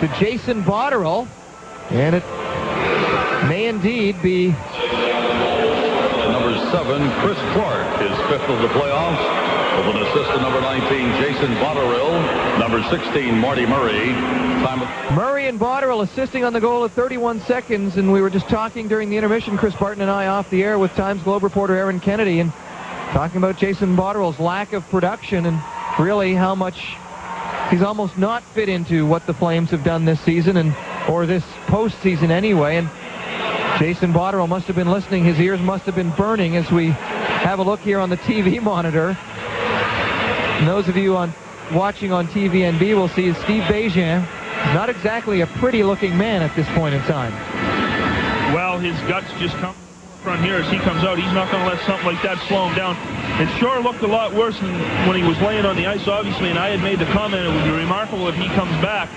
to Jason Botterill. And it may indeed be number 7, Chris Clark, his 5th of the playoffs. With an assist to number 19, Jason Botterill. Number 16, Marty Murray. Murray and Botterill assisting on the goal at 31 seconds, and we were just talking during the intermission, Chris Barton and I, off the air with Times Globe reporter Aaron Kennedy, and talking about Jason Botterill's lack of production and really how much he's almost not fit into what the Flames have done this season, or this postseason anyway. And Jason Botterill must have been listening. His ears must have been burning as we have a look here on the TV monitor. And those of you watching on TVNB will see Steve Bégin, not exactly a pretty-looking man at this point in time. Well, his guts just come front here as he comes out. He's not going to let something like that slow him down. It sure looked a lot worse than when he was laying on the ice, obviously, and I had made the comment it would be remarkable if he comes back.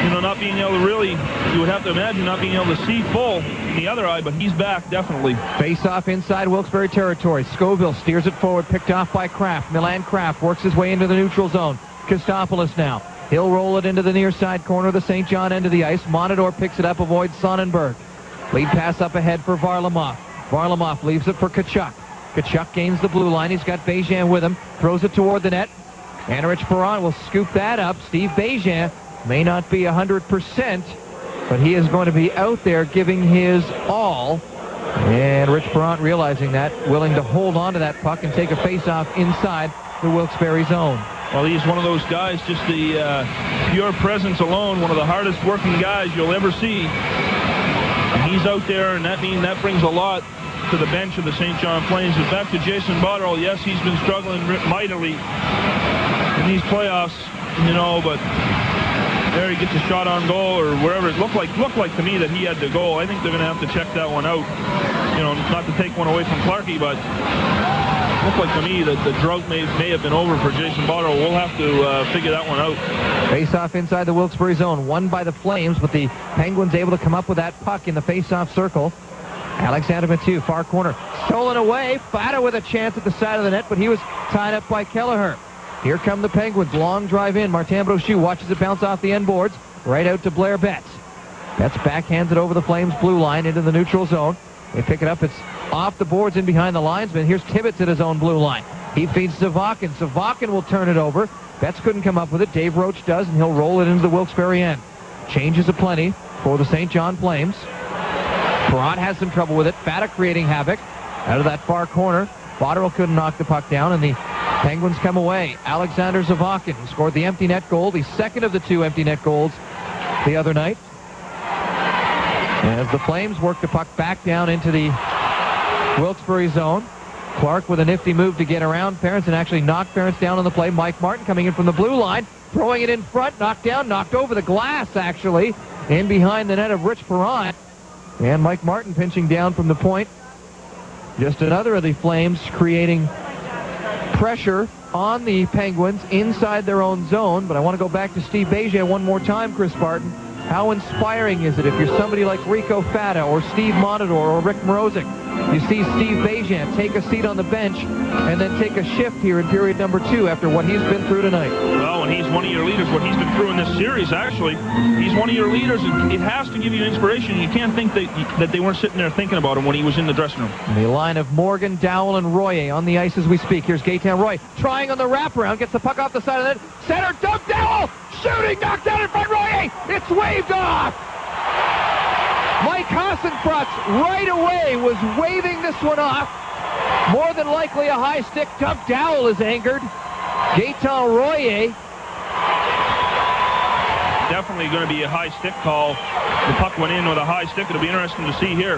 You know, not being able to really, you would have to imagine not being able to see full in the other eye, but he's back, definitely. Face-off inside Wilkes-Barre territory. Scoville steers it forward, picked off by Kraft. Milan Kraft works his way into the neutral zone. Kostopoulos now. He'll roll it into the near side corner of the St. John end of the ice. Monador picks it up, avoids Sonnenberg. Lead pass up ahead for Varlamov. Varlamov leaves it for Tkachuk. Tkachuk gains the blue line. He's got Bégin with him. Throws it toward the net. And Rich Perron will scoop that up. Steve Bégin may not be 100%, but he is going to be out there giving his all. And Rich Perron realizing that, willing to hold on to that puck and take a face-off inside the Wilkes-Barre zone. Well, he's one of those guys, just the pure presence alone, one of the hardest working guys you'll ever see. And he's out there, and that brings a lot to the bench of the St. John Flames. And back to Jason Botterill, yes, he's been struggling mightily in these playoffs, you know, but there he gets a shot on goal or wherever. It looked like to me that he had the goal. I think they're going to have to check that one out. You know, not to take one away from Clarkey, but it looked like to me that the drought may have been over for Jason Botterill. We'll have to figure that one out. Face-off inside the Wilkes-Barre zone, won by the Flames, but the Penguins able to come up with that puck in the face-off circle. Alexander Mathieu, far corner, stolen away. Fata with a chance at the side of the net, but he was tied up by Kelleher. Here come the Penguins, long drive in. Martin Brochu watches it bounce off the end boards, right out to Blair Betts. Betts backhands it over the Flames' blue line into the neutral zone. They pick it up, it's off the boards in behind the linesman. Here's Tibbetts at his own blue line. He feeds Zavakin. Zavakin will turn it over. Betts couldn't come up with it. Dave Roach does, and he'll roll it into the Wilkes-Barre end. Changes aplenty for the St. John Flames. Perrott has some trouble with it. Fata creating havoc out of that far corner. Botterill couldn't knock the puck down, and the Penguins come away. Alexander Zavakin, who scored the empty net goal, the second of the two empty net goals the other night. As the Flames work the puck back down into the Wilkes-Barre zone. Clark with a nifty move to get around Ferentz and actually knock Ferentz down on the play. Mike Martin coming in from the blue line, throwing it in front, knocked down, knocked over the glass, actually, in behind the net of Rich Perron. And Mike Martin pinching down from the point. Just another of the Flames creating pressure on the Penguins inside their own zone. But I want to go back to Steve Bégin one more time, Chris Barton. How inspiring is it if you're somebody like Rico Fata or Steve Monador or Rick Mrozek? You see Steve Bégin take a seat on the bench and then take a shift here in period number 2 after what he's been through tonight. Well, and he's one of your leaders, what he's been through in this series, actually. He's one of your leaders, and it has to give you inspiration. You can't think that they weren't sitting there thinking about him when he was in the dressing room. The line of Morgan, Dowell, and Royer on the ice as we speak. Here's Gaetan Roy trying on the wraparound, gets the puck off the side of the net. Center, Doug Dowell, shooting, knocked down in front, Royer. It's waved off. Mike Hassenfratz right away was waving this one off. More than likely a high stick. Doug Dowell is angered. Gaetan Royer. Definitely going to be a high stick call. The puck went in with a high stick. It'll be interesting to see here.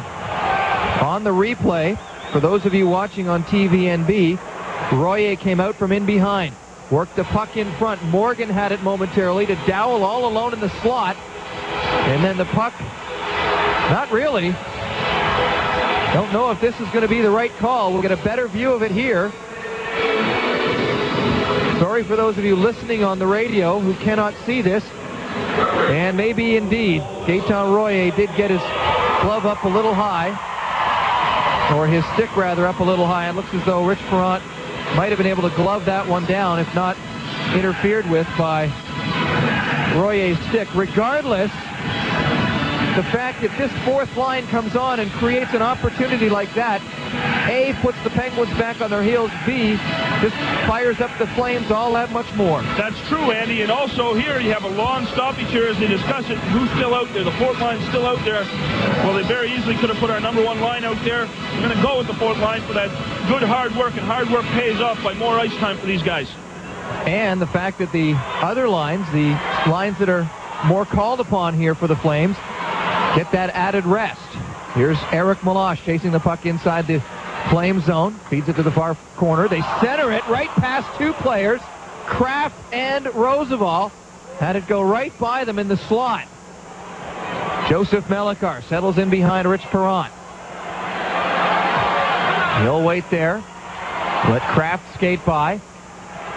On the replay, for those of you watching on TVNB, Royer came out from in behind. Worked the puck in front. Morgan had it momentarily to Dowell all alone in the slot. And then the puck, not really. Don't know if this is going to be the right call. We'll get a better view of it here. Sorry for those of you listening on the radio who cannot see this. And maybe indeed, Gaetan Royer did get his glove up a little high. Or his stick rather up a little high. It looks as though Rich Perront might have been able to glove that one down, if not interfered with by Royer's stick. Regardless, the fact that this fourth line comes on and creates an opportunity like that, A, puts the Penguins back on their heels, B, just fires up the Flames all that much more. That's true, Andy, and also here you have a long stoppage here as they discuss it. Who's still out there? The fourth line's still out there. Well, they very easily could have put our number one line out there. We're going to go with the fourth line for that good hard work, and hard work pays off by more ice time for these guys. And the fact that the other lines, the lines that are more called upon here for the Flames, get that added rest. Here's Eric Meloche chasing the puck inside the Flame zone. Feeds it to the far corner. They center it right past two players, Kraft and Roosevelt. Had it go right by them in the slot. Joseph Melikar settles in behind Rich Perron. He'll wait there. Let Kraft skate by.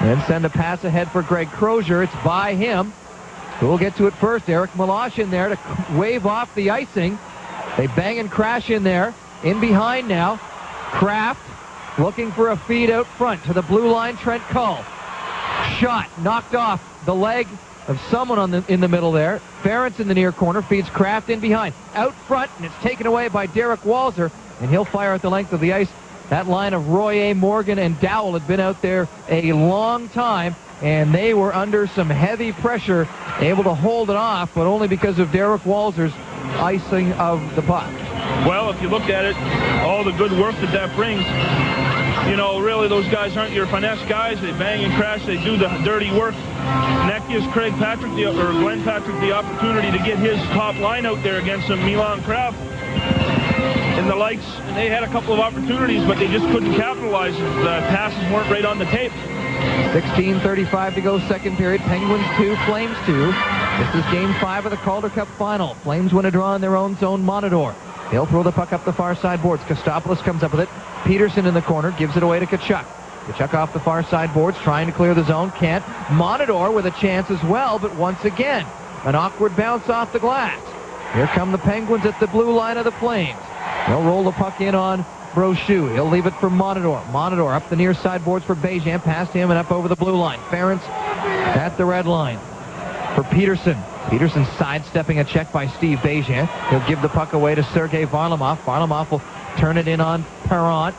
Then send a pass ahead for Greg Crozier. It's by him. Who'll get to it first? Eric Meloche in there to wave off the icing. They bang and crash in there. In behind now. Kraft looking for a feed out front to the blue line. Trent Cull. Shot knocked off the leg of someone in the middle there. Ferentz in the near corner feeds Kraft in behind. Out front, and it's taken away by Derek Walser, and he'll fire at the length of the ice. That line of Royer, Morgan, and Dowell had been out there a long time, and they were under some heavy pressure, able to hold it off, but only because of Derek Walser's icing of the puck. Well, if you look at it, all the good work that brings, you know, really those guys aren't your finesse guys. They bang and crash. They do the dirty work. And that gives Glenn Patrick the opportunity to get his top line out there against some Milan Kraft and the likes. And they had a couple of opportunities, but they just couldn't capitalize. The passes weren't right on the tape. 16:35 to go, second period. Penguins 2, Flames 2. This is Game 5 of the Calder Cup Final. Flames win a draw in their own zone. Monador. They'll throw the puck up the far side boards. Kostopoulos comes up with it. Peterson in the corner gives it away to Tkachuk. Tkachuk off the far side boards, trying to clear the zone. Can't. Monador with a chance as well, but once again, an awkward bounce off the glass. Here come the Penguins at the blue line of the Flames. They'll roll the puck in on Brochu. He'll leave it for Monador. Monador up the near side boards for Bejan. Past him and up over the blue line. Ferentz at the red line for Peterson. Peterson sidestepping a check by Steve Bejan. He'll give the puck away to Sergei Varlamov. Varlamov will turn it in on Perron.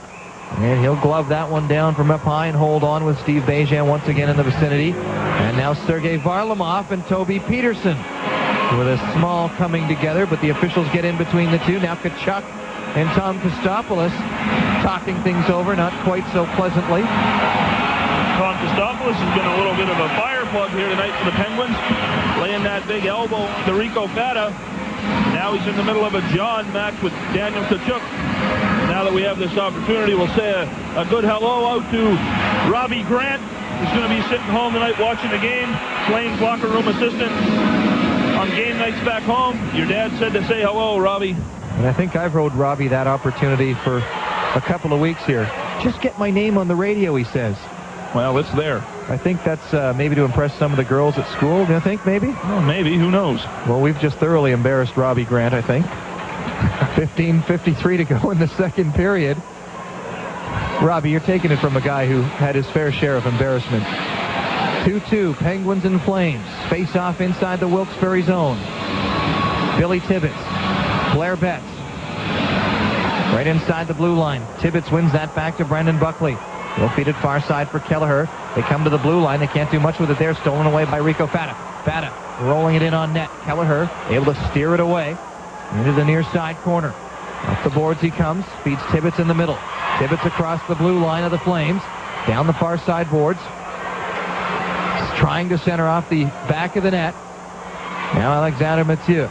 And he'll glove that one down from up high and hold on with Steve Bejan once again in the vicinity. And now Sergei Varlamov and Toby Peterson with a small coming together, but the officials get in between the two. Now Tkachuk and Tom Kostopoulos talking things over, not quite so pleasantly. Tom Kostopoulos has been a little bit of a fire plug here tonight for the Penguins, laying that big elbow to Rico Fata. Now he's in the middle of a John match with Daniel Tkachuk. Now that we have this opportunity, we'll say a good hello out to Robbie Grant, who's going to be sitting home tonight watching the game. Flames locker room assistant on game nights back home. Your dad said to say hello, Robbie. And I think I've owed Robbie that opportunity for a couple of weeks here. Just get my name on the radio, he says. Well, it's there. I think that's maybe to impress some of the girls at school, do you think, maybe? Well, maybe. Who knows? Well, we've just thoroughly embarrassed Robbie Grant, I think. 15:53 to go in the second period. Robbie, you're taking it from a guy who had his fair share of embarrassment. 2-2, Penguins and Flames. Face off inside the Wilkes-Barre zone. Billy Tibbetts. Blair Betts. Right inside the blue line. Tibbetts wins that back to Brendan Buckley. He'll feed it far side for Kelleher. They come to the blue line. They can't do much with it there. Stolen away by Rico Fata. Fata rolling it in on net. Kelleher able to steer it away into the near side corner. Up the boards he comes. Feeds Tibbetts in the middle. Tibbetts across the blue line of the Flames. Down the far side boards. He's trying to center off the back of the net. Now Alexander Mathieu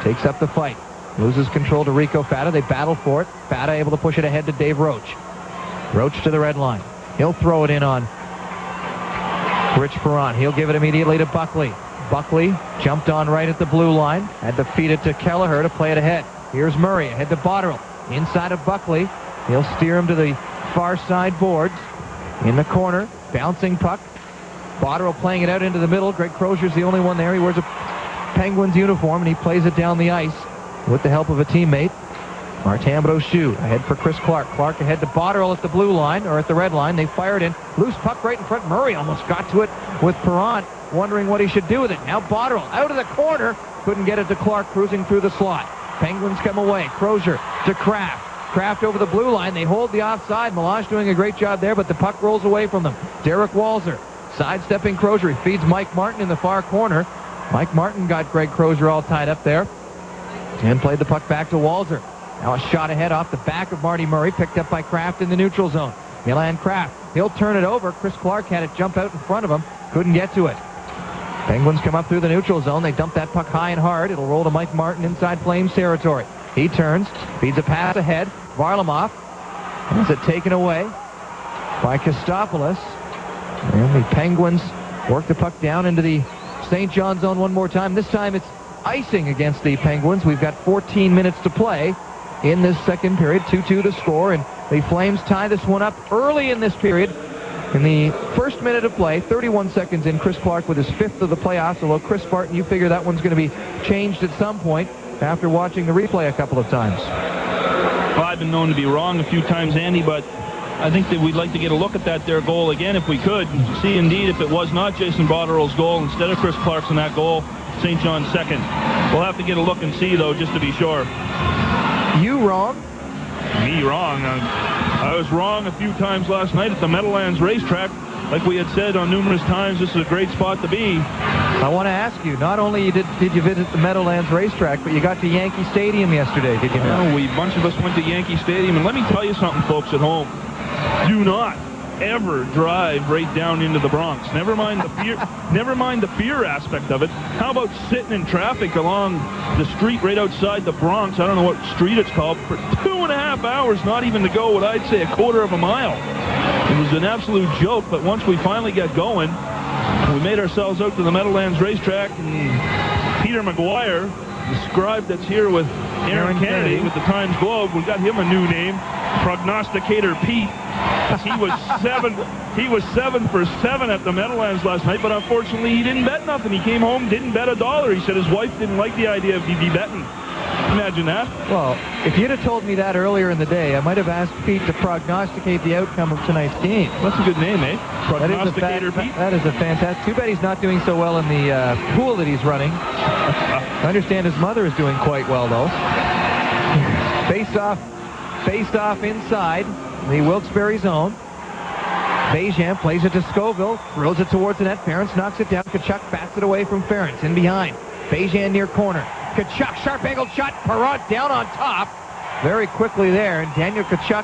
takes up the fight. Loses control to Rico Fata. They battle for it. Fata able to push it ahead to Dave Roach. Roach to the red line. He'll throw it in on Rich Perron. He'll give it immediately to Buckley. Buckley jumped on right at the blue line. Had to feed it to Kelleher to play it ahead. Here's Murray ahead to Botterill. Inside of Buckley. He'll steer him to the far side boards. In the corner. Bouncing puck. Botterill playing it out into the middle. Greg Crozier's the only one there. He wears a Penguins uniform and he plays it down the ice with the help of a teammate. Martin Brochu ahead for Chris Clark. Clark ahead to Botterill at the blue line, or at the red line. They fired in. Loose puck right in front. Murray almost got to it with Perron, wondering what he should do with it. Now Botterill out of the corner. couldn't get it to Clark, cruising through the slot. Penguins come away. Crozier to Kraft. Kraft over the blue line. They hold the offside. Melange doing a great job there, but the puck rolls away from them. Derek Walser sidestepping Crozier. He feeds Mike Martin in the far corner. Mike Martin got Greg Crozier all tied up there and played the puck back to Walser. Now a shot ahead off the back of Marty Murray, picked up by Kraft in the neutral zone. Milan Kraft. He'll turn it over. Chris Clark had it jump out in front of him. Couldn't get to it. Penguins come up through the neutral zone. They dump that puck high and hard. It'll roll to Mike Martin inside Flames territory. He turns, feeds a pass ahead. Varlamov has it taken away by Kostopoulos. And the Penguins work the puck down into the St. John zone one more time. This time it's icing against the Penguins. We've got 14 minutes to play in this second period. 2-2 to score, and the Flames tie this one up early in this period. In the first minute of play, 31 seconds in, Chris Clark with his 5th of the playoffs, although Chris Barton, you figure that one's going to be changed at some point after watching the replay a couple of times. Well, I've been known to be wrong a few times, Andy, but I think that we'd like to get a look at their goal again if we could. See, indeed, if it was not Jason Botterill's goal instead of Chris Clark's in that goal, St. John's second. We'll have to get a look and see, though, just to be sure. You wrong? Me wrong. I was wrong a few times last night at the Meadowlands racetrack. Like we had said on numerous times, this is a great spot to be. I want to ask you, not only did you visit the Meadowlands racetrack, but you got to Yankee Stadium yesterday, did you not? A bunch of us went to Yankee Stadium, and let me tell you something, folks at home. Do not ever drive right down into the Bronx. Never mind the fear aspect of it. How about sitting in traffic along the street right outside the Bronx? I don't know what street it's called, for 2.5 hours, not even to go what I'd say a quarter of a mile. It was an absolute joke, but once we finally got going, we made ourselves out to the Meadowlands racetrack, and Peter McGuire, the scribe that's here with Aaron Kennedy with the Times Globe, we got him a new name, Prognosticator Pete. He was 7 for 7 at the Meadowlands last night, but unfortunately he didn't bet nothing. He came home, didn't bet $1. He said his wife didn't like the idea of DB betting. Imagine that. Well, if you'd have told me that earlier in the day, I might have asked Pete to prognosticate the outcome of tonight's game. That's a good name, eh? Prognosticator Pete. That is a fantastic. Too bad he's not doing so well in the pool that he's running. I understand his mother is doing quite well, though. Faced off inside the Wilkes-Barre zone. Bejan plays it to Scoville, throws it towards the net. Ferentz knocks it down. Kachuk bats it away from Ferentz. In behind. Bejan near corner. Kachuk, sharp-angled shot. Perrant down on top. Very quickly there, and Daniel Kachuk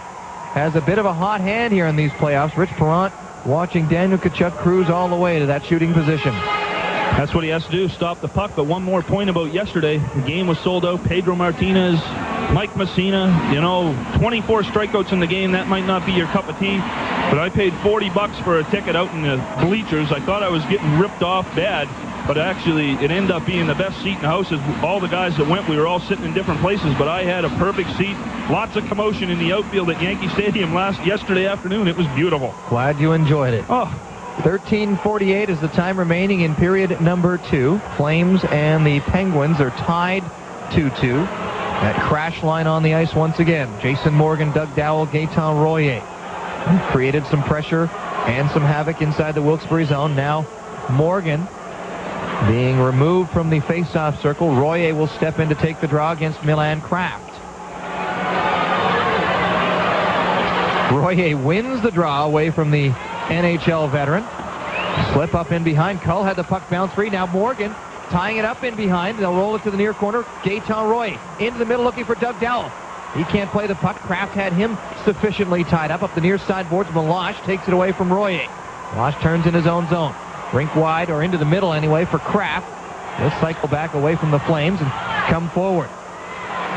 has a bit of a hot hand here in these playoffs. Rich Perrant watching Daniel Kachuk cruise all the way to that shooting position. That's what he has to do, stop the puck. But one more point about yesterday. The game was sold out. Pedro Martinez, Mike Messina, 24 strikeouts in the game. That might not be your cup of tea, but I paid $40 for a ticket out in the bleachers. I thought I was getting ripped off bad, but actually it ended up being the best seat in the house. All the guys that went, we were all sitting in different places, but I had a perfect seat. Lots of commotion in the outfield at Yankee Stadium yesterday afternoon. It was beautiful. Glad you enjoyed it. Oh. 13:48 is the time remaining in period number 2. Flames and the Penguins are tied 2-2. That crash line on the ice once again. Jason Morgan, Doug Dowell, Gaetan Royer created some pressure and some havoc inside the Wilkes-Barre zone. Now Morgan being removed from the face-off circle. Royer will step in to take the draw against Milan Kraft. Royer wins the draw away from the NHL veteran. Slip up in behind. Cull had the puck bounce free. Now Morgan tying it up in behind. They'll roll it to the near corner. Gaetan Royer into the middle looking for Doug Dowell. He can't play the puck. Kraft had him sufficiently tied up the near side boards. Melange takes it away from Royer. Melange turns in his own zone. Rink wide, or into the middle anyway, for Kraft. He'll cycle back away from the Flames and come forward.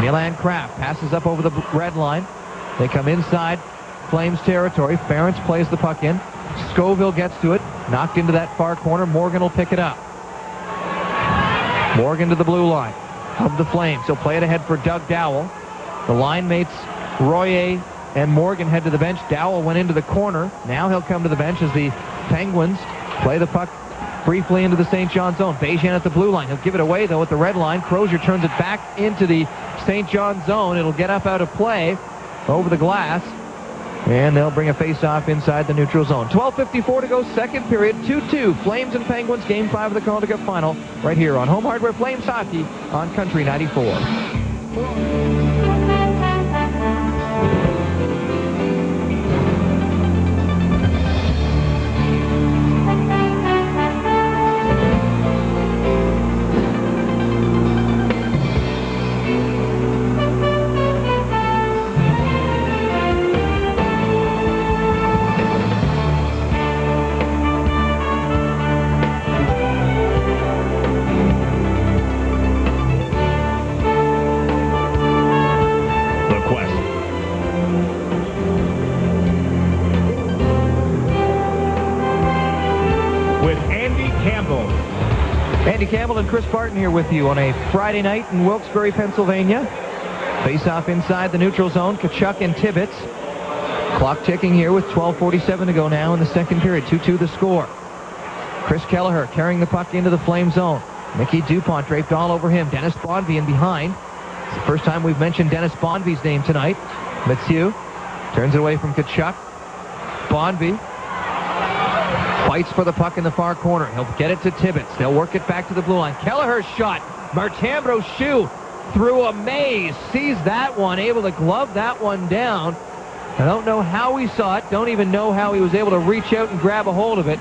Milan Kraft passes up over the red line. They come inside Flames territory. Ferentz plays the puck in. Scoville gets to it. Knocked into that far corner. Morgan will pick it up. Morgan to the blue line of the Flames. He'll play it ahead for Doug Dowell. The line mates Royer and Morgan head to the bench. Dowell went into the corner. Now he'll come to the bench as the Penguins play the puck briefly into the St. John zone. Bejan at the blue line. He'll give it away, though, at the red line. Crozier turns it back into the St. John zone. It'll get up out of play over the glass. And they'll bring a face-off inside the neutral zone. 12:54 to go, second period, 2-2. Flames and Penguins, Game 5 of the Calder Cup Final, right here on Home Hardware Flames Hockey on Country 94. Campbell and Chris Barton here with you on a Friday night in Wilkes-Barre, Pennsylvania. Face-off inside the neutral zone, Tkachuk and Tibbetts. Clock ticking here with 12:47 to go now in the second period. 2-2 the score. Chris Kelleher carrying the puck into the Flame zone. Mickey Dupont draped all over him. Dennis Bonvie in behind. It's the first time we've mentioned Dennis Bonvie's name tonight. Mathieu turns it away from Tkachuk. Bonvie fights for the puck in the far corner. He'll get it to Tibbetts. They'll work it back to the blue line. Kelleher's shot. Martin Brochu through a maze. Sees that one. Able to glove that one down. I don't know how he saw it. Don't even know how he was able to reach out and grab a hold of it.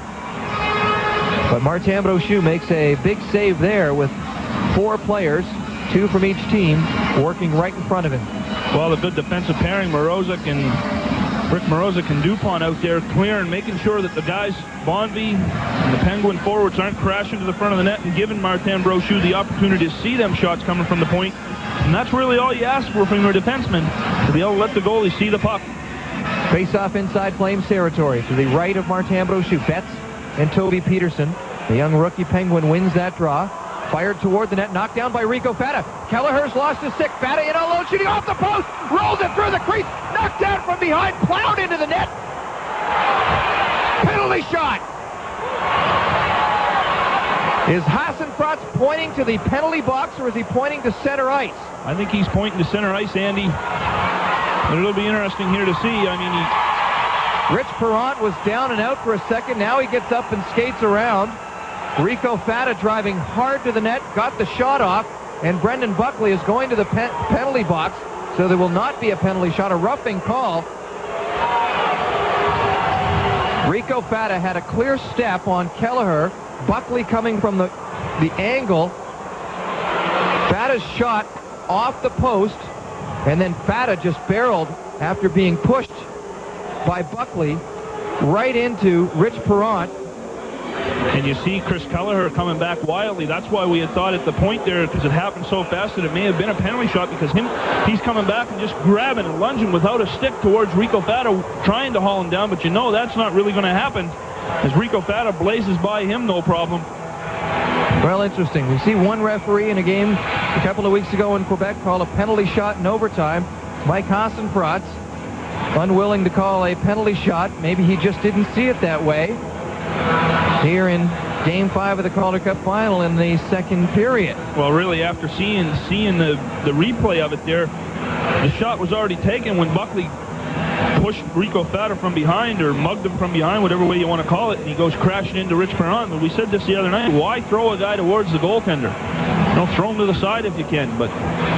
But Martin Brochu makes a big save there with 4 players, 2 from each team, working right in front of him. Well, the good defensive pairing, Rick Morozic and Dupont out there clearing, making sure that the guys, Bonvie and the Penguin forwards, aren't crashing to the front of the net and giving Martin Brochu the opportunity to see them shots coming from the point. And that's really all you ask for from your defenseman, to be able to let the goalie see the puck. Face-off inside Flames territory to the right of Martin Brochu. Betts and Toby Peterson. The young rookie Penguin wins that draw. Fired toward the net, knocked down by Rico Fata. Kelleher's lost his stick. Fata in alone, shooting off the post. Rolls it through the crease. Knocked down from behind, plowed into the net. Penalty shot. Is Hasenfratz pointing to the penalty box, or is he pointing to center ice? I think he's pointing to center ice, Andy. But it'll be interesting here to see. I mean, Rich Perrant was down and out for a second. Now he gets up and skates around. Rico Fata driving hard to the net, got the shot off, and Brendan Buckley is going to the penalty box, so there will not be a penalty shot, a roughing call. Rico Fata had a clear step on Kelleher. Buckley coming from the angle. Fata's shot off the post, and then Fata just barreled after being pushed by Buckley right into Rich Perrant. And you see Chris Kelleher coming back wildly. That's why we had thought at the point there, because it happened so fast, that it may have been a penalty shot, because he's coming back and just grabbing and lunging without a stick towards Rico Fata, trying to haul him down. But you know that's not really going to happen, as Rico Fata blazes by him, no problem. Well, interesting. We see one referee in a game a couple of weeks ago in Quebec call a penalty shot in overtime. Mike Hasenfratz unwilling to call a penalty shot. Maybe he just didn't see it that way. Here in Game 5 of the Calder Cup Final in the second period. Well, really, after seeing the replay of it there, the shot was already taken when Buckley pushed Rico Fata from behind, or mugged him from behind, whatever way you want to call it, and he goes crashing into Rich Perrant. And we said this the other night, why throw a guy towards the goaltender? You know, throw him to the side if you can, but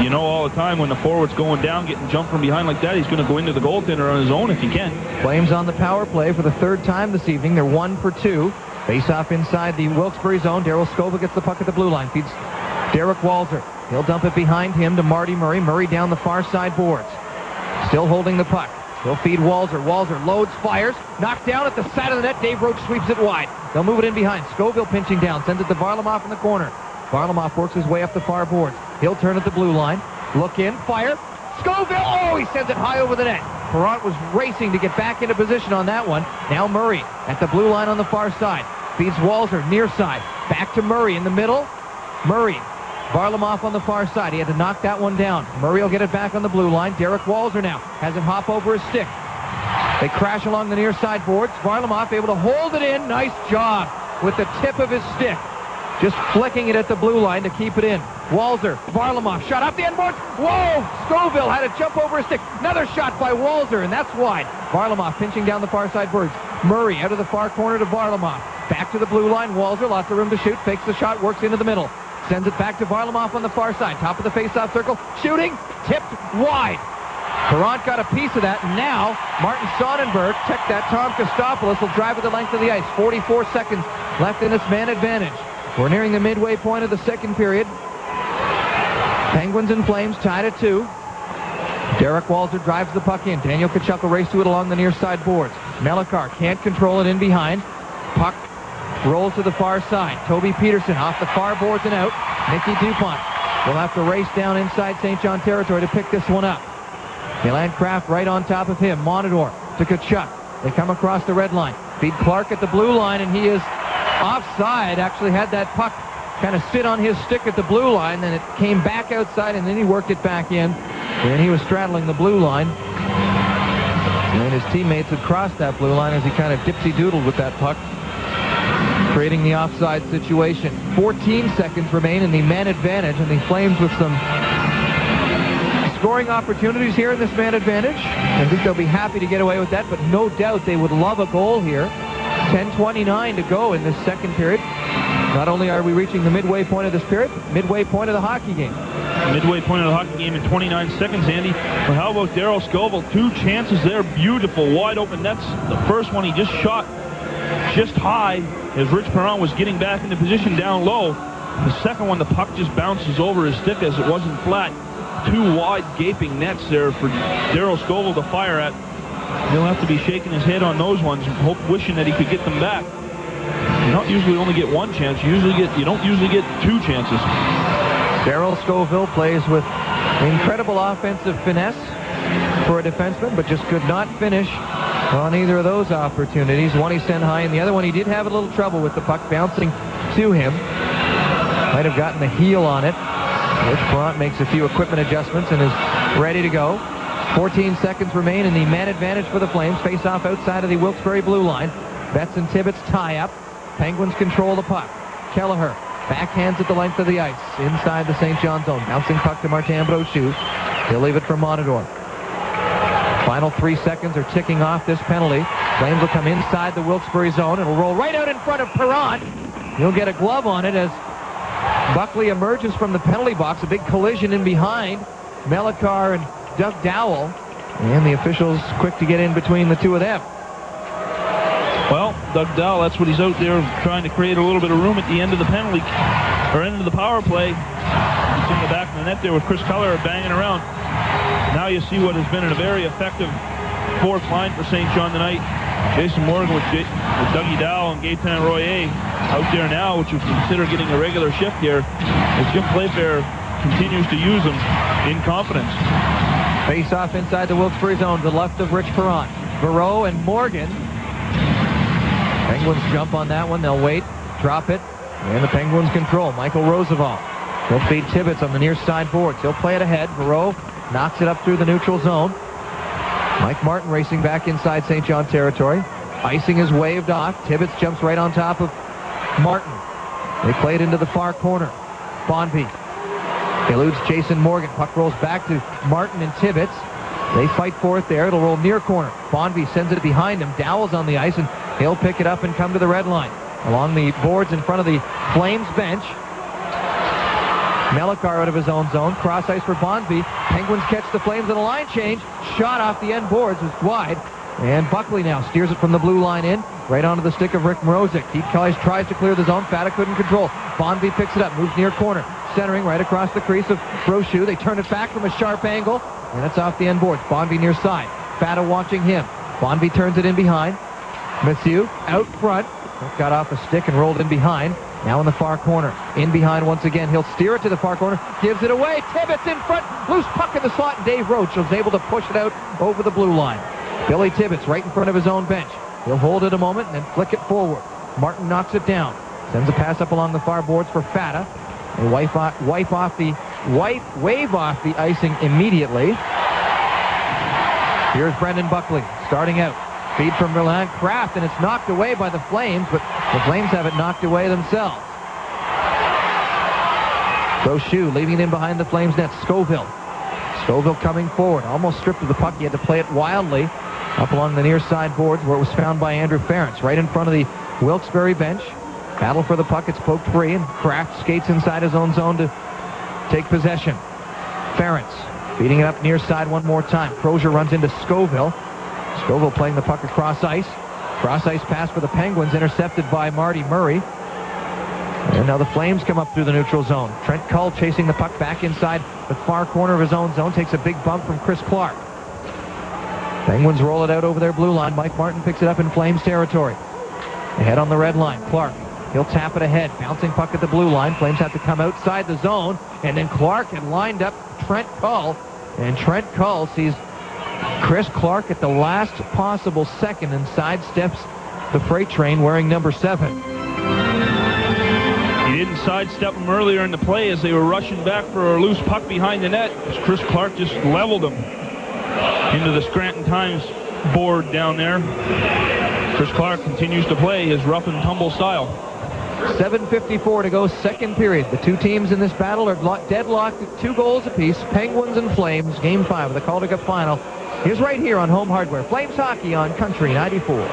you know all the time when the forward's going down, getting jumped from behind like that, he's going to go into the goaltender on his own if he can. Flames on the power play for the third time this evening. They're 1 for 2. Face-off inside the Wilkes-Barre zone. Daryl Scova gets the puck at the blue line. Feeds Derek Walzer. He'll dump it behind him to Marty Murray. Murray down the far side boards. Still holding the puck. He'll feed Walzer. Walzer loads, fires. Knocked down at the side of the net. Dave Roach sweeps it wide. They'll move it in behind. Scoville pinching down. Sends it to Varlamov in the corner. Varlamov works his way up the far boards. He'll turn at the blue line. Look in. Fire. Scoville. Oh, he sends it high over the net. Perrant was racing to get back into position on that one. Now Murray at the blue line on the far side. Feeds Walzer near side. Back to Murray in the middle. Murray. Varlamov on the far side. He had to knock that one down. Murray will get it back on the blue line. Derek Walzer now has him hop over his stick. They crash along the near side boards. Varlamov able to hold it in. Nice job with the tip of his stick. Just flicking it at the blue line to keep it in. Walzer, Varlamov, shot up the end boards. Whoa! Scoville had to jump over a stick. Another shot by Walzer, and that's wide. Varlamov pinching down the far side boards. Murray out of the far corner to Varlamov. Back to the blue line. Walzer, lots of room to shoot. Fakes the shot, works into the middle. Sends it back to Varlamov on the far side. Top of the face-off circle. Shooting. Tipped wide. Perrant got a piece of that, and now Martin Sonnenberg, check that, Tom Kostopoulos will drive it the length of the ice. 44 seconds left in this man advantage. We're nearing the midway point of the second period. Penguins and Flames tied at 2. Derek Walzer drives the puck in. Daniel Kachuk will race to it along the near side boards. Mellikar can't control it in behind. Puck rolls to the far side. Toby Peterson off the far boards and out. Nicky Dupont will have to race down inside St. John territory to pick this one up. Milan Kraft right on top of him. Monador to Kachuk. They come across the red line. Feed Clark at the blue line, and he is offside. Actually had that puck kind of sit on his stick at the blue line, then it came back outside, and then he worked it back in. And he was straddling the blue line. And his teammates had crossed that blue line as he kind of dipsy-doodled with that puck, creating the offside situation. 14 seconds remain in the man advantage, and the Flames with some scoring opportunities here in this man advantage. I think they'll be happy to get away with that, but no doubt they would love a goal here. 10:29 to go in this second period. Not only are we reaching the midway point of this period, midway point of the hockey game. Midway point of the hockey game in 29 seconds, Andy. But how about Darryl Scoville? 2 chances there, beautiful, wide open nets. The first one he just shot just high as Rich Perrant was getting back into position down low. The second one, the puck just bounces over his stick as it wasn't flat. 2 wide gaping nets there for Darryl Scoville to fire at. He'll have to be shaking his head on those ones, wishing that he could get them back. You don't usually only get 1 chance. You don't usually get 2 chances. Darryl Scoville plays with incredible offensive finesse for a defenseman, but just could not finish on either of those opportunities. One he sent high, and the other one he did have a little trouble with the puck bouncing to him. Might have gotten the heel on it. Rich Perrant makes a few equipment adjustments and is ready to go. 14 seconds remain in the man advantage for the Flames. Face off outside of the Wilkes-Barre blue line. Betts and Tibbetts tie up. Penguins control the puck. Kelleher backhands at the length of the ice inside the St. John zone. Bouncing puck to Martin Brochu. He'll leave it for Monador. Final 3 seconds are ticking off this penalty. Flames will come inside the Wilkes-Barre zone. It'll roll right out in front of Perrant. He'll get a glove on it as Buckley emerges from the penalty box. A big collision in behind Mellikar and Doug Dowell. And the officials quick to get in between the two of them. Well, Doug Dowell, that's what he's out there trying to create a little bit of room at the end of the penalty, or end of the power play. He's in the back of the net there with Chris Keller banging around. Now you see what has been a very effective fourth line for St. John tonight. Jason Morgan with Dougie Dowell and Gaetan Royer out there now, which would consider getting a regular shift here, as Jim Playfair continues to use them in confidence. Face off inside the Wilkes-Barre zone to the left of Rich Perrant. Barreau and Morgan. Penguins jump on that one. They'll wait, drop it, and the Penguins control. Michael Roosevelt. He'll feed Tibbetts on the near side boards. He'll play it ahead. Barreau knocks it up through the neutral zone. Mike Martin racing back inside St. John territory. Icing is waved off. Tibbetts jumps right on top of Martin. They play it into the far corner. Bonby eludes Jason Morgan. Puck rolls back to Martin and Tibbetts. They fight for it there. It'll roll near corner. Bonby sends it behind him. Dowell's on the ice, and he'll pick it up and come to the red line. Along the boards in front of the Flames bench. Mellikar out of his own zone. Cross ice for Bonby. Penguins catch the Flames in a line change. Shot off the end boards is wide. And Buckley now steers it from the blue line in. Right onto the stick of Rick Mrozik. Keith Kelly tries to clear the zone. Fata couldn't control. Bonby picks it up. Moves near corner. Centering right across the crease of Brochu. They turn it back from a sharp angle. And it's off the end boards. Bonby near side. Fata watching him. Bonby turns it in behind. Mathieu out front. Got off a stick and rolled in behind. Now in the far corner. In behind once again. He'll steer it to the far corner. Gives it away. Tibbetts in front. Loose puck in the slot. And Dave Roach was able to push it out over the blue line. Billy Tibbetts right in front of his own bench. He'll hold it a moment and then flick it forward. Martin knocks it down. Sends a pass up along the far boards for Fata. They wave off the icing immediately. Here's Brendan Buckley starting out. Feed from Milan Kraft, and it's knocked away by the Flames, but the Flames have it knocked away themselves. Brochu leaving it in behind the Flames net. Scoville coming forward, almost stripped of the puck. He had to play it wildly up along the near side boards where it was found by Andrew Ferentz, right in front of the Wilkes-Barre bench. Battle for the puck, it's poked free, and Kraft skates inside his own zone to take possession. Ferentz feeding it up near side one more time. Crozier runs into Scoville. Scoville playing the puck across ice. Cross-ice pass for the Penguins, intercepted by Marty Murray. And now the Flames come up through the neutral zone. Trent Cull chasing the puck back inside the far corner of his own zone. Takes a big bump from Chris Clark. Penguins roll it out over their blue line. Mike Martin picks it up in Flames territory. Ahead on the red line. Clark. He'll tap it ahead. Bouncing puck at the blue line. Flames have to come outside the zone. And then Clark had lined up Trent Cull. And Trent Cull sees Chris Clark at the last possible second and sidesteps the freight train wearing number 7. He didn't sidestep him earlier in the play as they were rushing back for a loose puck behind the net. Chris Clark just leveled him into the Scranton Times board down there. Chris Clark continues to play his rough and tumble style. 7:54 to go, second period. The two teams in this battle are deadlocked at 2 goals apiece. Penguins and Flames, Game 5 of the Calder Cup Final. Here's right here on Home Hardware. Flames hockey on Country 94.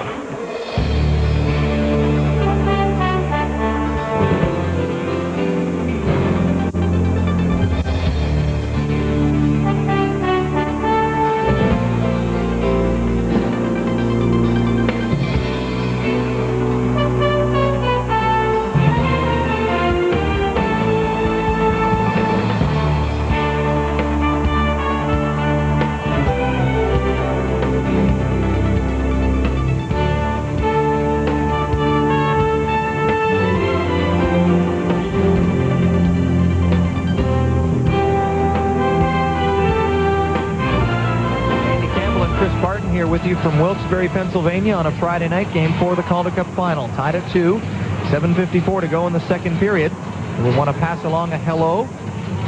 With you from Wilkes-Barre, Pennsylvania on a Friday night, Game 4 of the Calder Cup Final. Tied at 2, 7:54 to go in the second period. And we want to pass along a hello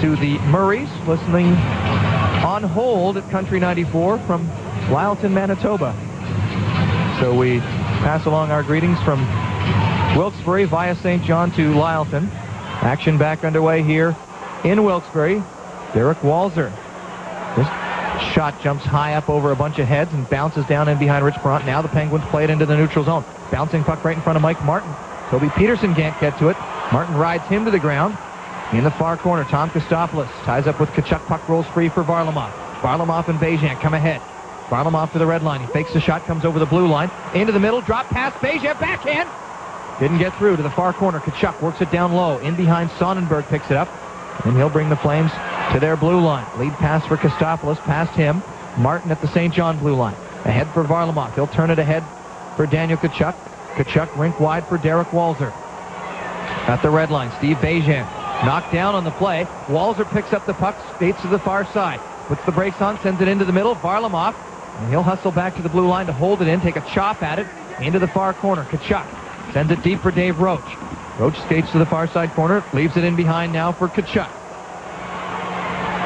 to the Murrays listening on hold at Country 94 from Lyleton, Manitoba. So we pass along our greetings from Wilkes-Barre via St. John to Lyleton. Action back underway here in Wilkes-Barre. Derek Walzer. This shot jumps high up over a bunch of heads and bounces down in behind Rich Perrant. Now the Penguins play it into the neutral zone. Bouncing puck right in front of Mike Martin. Toby Peterson can't get to it. Martin rides him to the ground. In the far corner, Tom Kostopoulos ties up with Tkachuk. Puck rolls free for Varlamov. Varlamov and Bejan come ahead. Varlamov to the red line. He fakes the shot, comes over the blue line. Into the middle, drop pass, Bejan, backhand. Didn't get through to the far corner. Tkachuk works it down low. In behind, Sonnenberg picks it up. And he'll bring the Flames to their blue line. Lead pass for Kostopoulos, past him. Martin at the St. John blue line. Ahead for Varlamov. He'll turn it ahead for Daniel Tkachuk. Tkachuk rink wide for Derek Walzer. At the red line, Steve Bejan knocked down on the play. Walzer picks up the puck, skates to the far side. Puts the brakes on, sends it into the middle. Varlamov, and he'll hustle back to the blue line to hold it in, take a chop at it, into the far corner. Tkachuk sends it deep for Dave Roach. Roach skates to the far side corner, leaves it in behind now for Tkachuk.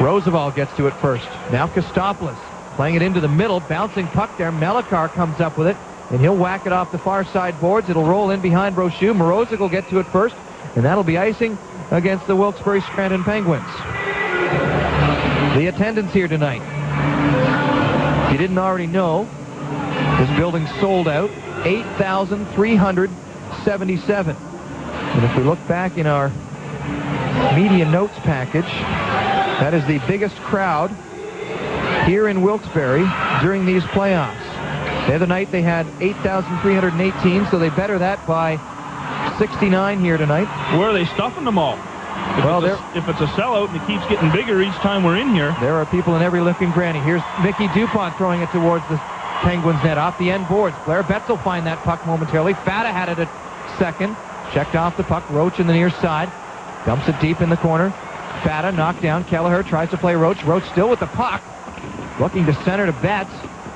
Roosevelt gets to it first. Now Kostopoulos playing it into the middle, bouncing puck there. Melikar comes up with it, and he'll whack it off the far side boards. It'll roll in behind Brochu. Morozic will get to it first, and that'll be icing against the Wilkes-Barre Scranton Penguins. The attendance here tonight, if you didn't already know, this building's sold out, 8,377. And if we look back in our media notes package, that is the biggest crowd here in Wilkes-Barre during these playoffs. The other night they had 8,318, so they better that by 69 here tonight. Where are they stuffing them all? If it's a sellout and it keeps getting bigger each time we're in here. There are people in every nook and cranny. Here's Mickey Dupont throwing it towards the Penguins net off the end boards. Blair Betts will find that puck momentarily. Fata had it at second. Checked off the puck. Roach in the near side. Dumps it deep in the corner. Fata knocked down. Kelleher tries to play Roach. Roach still with the puck. Looking to center to Betts.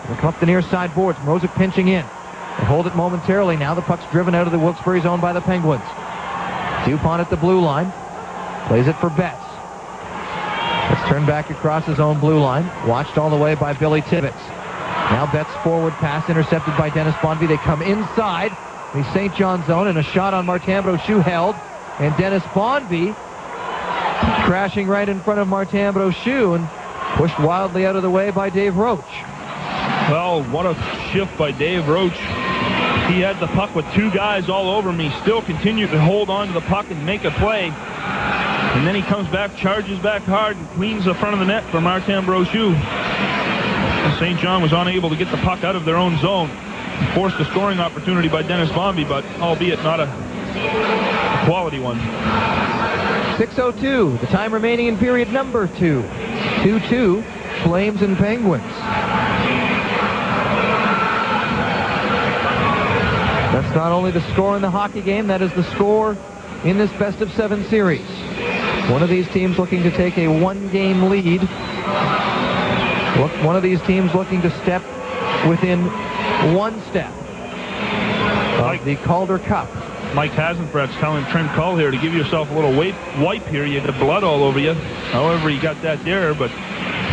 They'll come up the near side boards. Mrozic pinching in. They hold it momentarily. Now the puck's driven out of the Wilkes-Barre zone by the Penguins. Dupont at the blue line. Plays it for Betts. Let's turn back across his own blue line. Watched all the way by Billy Tibbetts. Now Betts forward pass intercepted by Dennis Bonvie. They come inside the St. John zone, and a shot on Martin Brochu held. And Dennis Bonvie Crashing right in front of Martin Brochu and pushed wildly out of the way by Dave Roach. Well, what a shift by Dave Roach. He had the puck with two guys all over him. He still continued to hold on to the puck and make a play. And then he comes back, charges back hard, and cleans the front of the net for Martin Brochu. St. John was unable to get the puck out of their own zone. Forced a scoring opportunity by Dennis Bombi, but albeit not a quality one. 6:02, the time remaining in period number 2. 2-2, Flames and Penguins. That's not only the score in the hockey game, that is the score in this best-of-7 series. One of these teams looking to take a one-game lead. One of these teams looking to step within one step of the Calder Cup. Mike Hasenfrat's telling Trent Cull here to give yourself a little wipe here. You had blood all over you. However, he got that there, but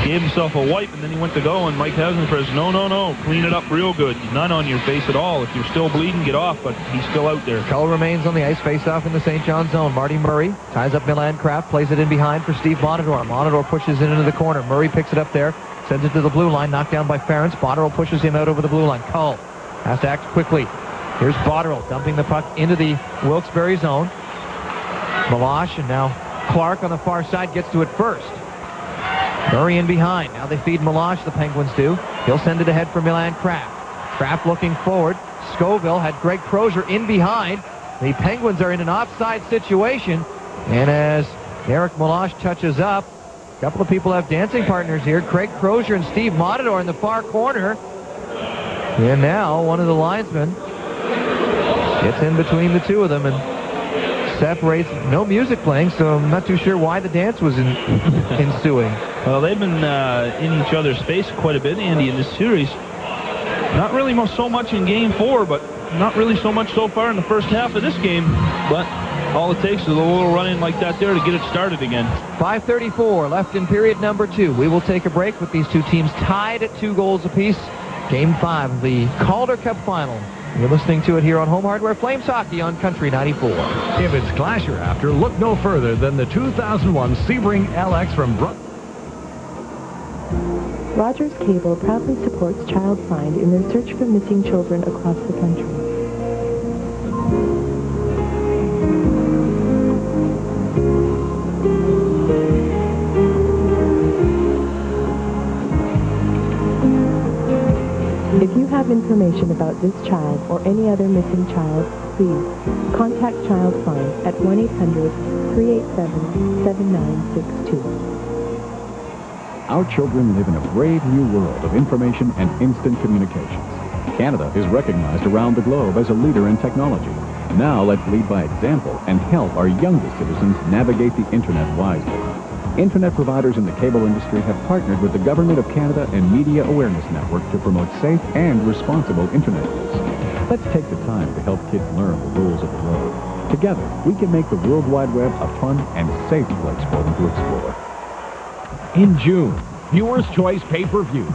gave himself a wipe, and then he went to go, and Mike Hasenfrat says, no, clean it up real good. None on your face at all. If you're still bleeding, get off, but he's still out there. Cull remains on the ice, face-off in the St. John zone. Marty Murray ties up Milan Kraft, plays it in behind for Steve Monador. Monador pushes it into the corner. Murray picks it up there, sends it to the blue line, knocked down by Ferentz. Botterill pushes him out over the blue line. Cull has to act quickly. Here's Botterill dumping the puck into the Wilkes-Barre zone. Meloche and now Clark on the far side gets to it first. Murray in behind. Now they feed Meloche, the Penguins do. He'll send it ahead for Milan Kraft. Kraft looking forward. Scoville had Greg Crozier in behind. The Penguins are in an offside situation. And as Eric Meloche touches up, a couple of people have dancing partners here. Craig Crozier and Steve Matador in the far corner. And now one of the linesmen gets in between the two of them and separates. No music playing, so I'm not too sure why the dance was ensuing. Well, they've been in each other's face quite a bit, Andy, in this series. Not really so much in Game 4, but not really so much so far in the first half of this game. But all it takes is a little run-in like that there to get it started again. 5:34 left in period number 2. We will take a break with these two teams tied at 2 goals apiece. Game 5 of the Calder Cup Final. You're listening to it here on Home Hardware Flames Hockey on Country 94. If it's Clash you're after, look no further than the 2001 Sebring LX from Rogers Cable proudly supports Child Find in their search for missing children across the country. If you have information about this child or any other missing child, please contact Child Find at 1-800-387-7962. Our children live in a brave new world of information and instant communications. Canada is recognized around the globe as a leader in technology. Now let's lead by example and help our youngest citizens navigate the Internet wisely. Internet providers in the cable industry have partnered with the Government of Canada and Media Awareness Network to promote safe and responsible Internet use. Let's take the time to help kids learn the rules of the road. Together, we can make the World Wide Web a fun and safe place for them to explore. In June, Viewers' Choice Pay-Per-View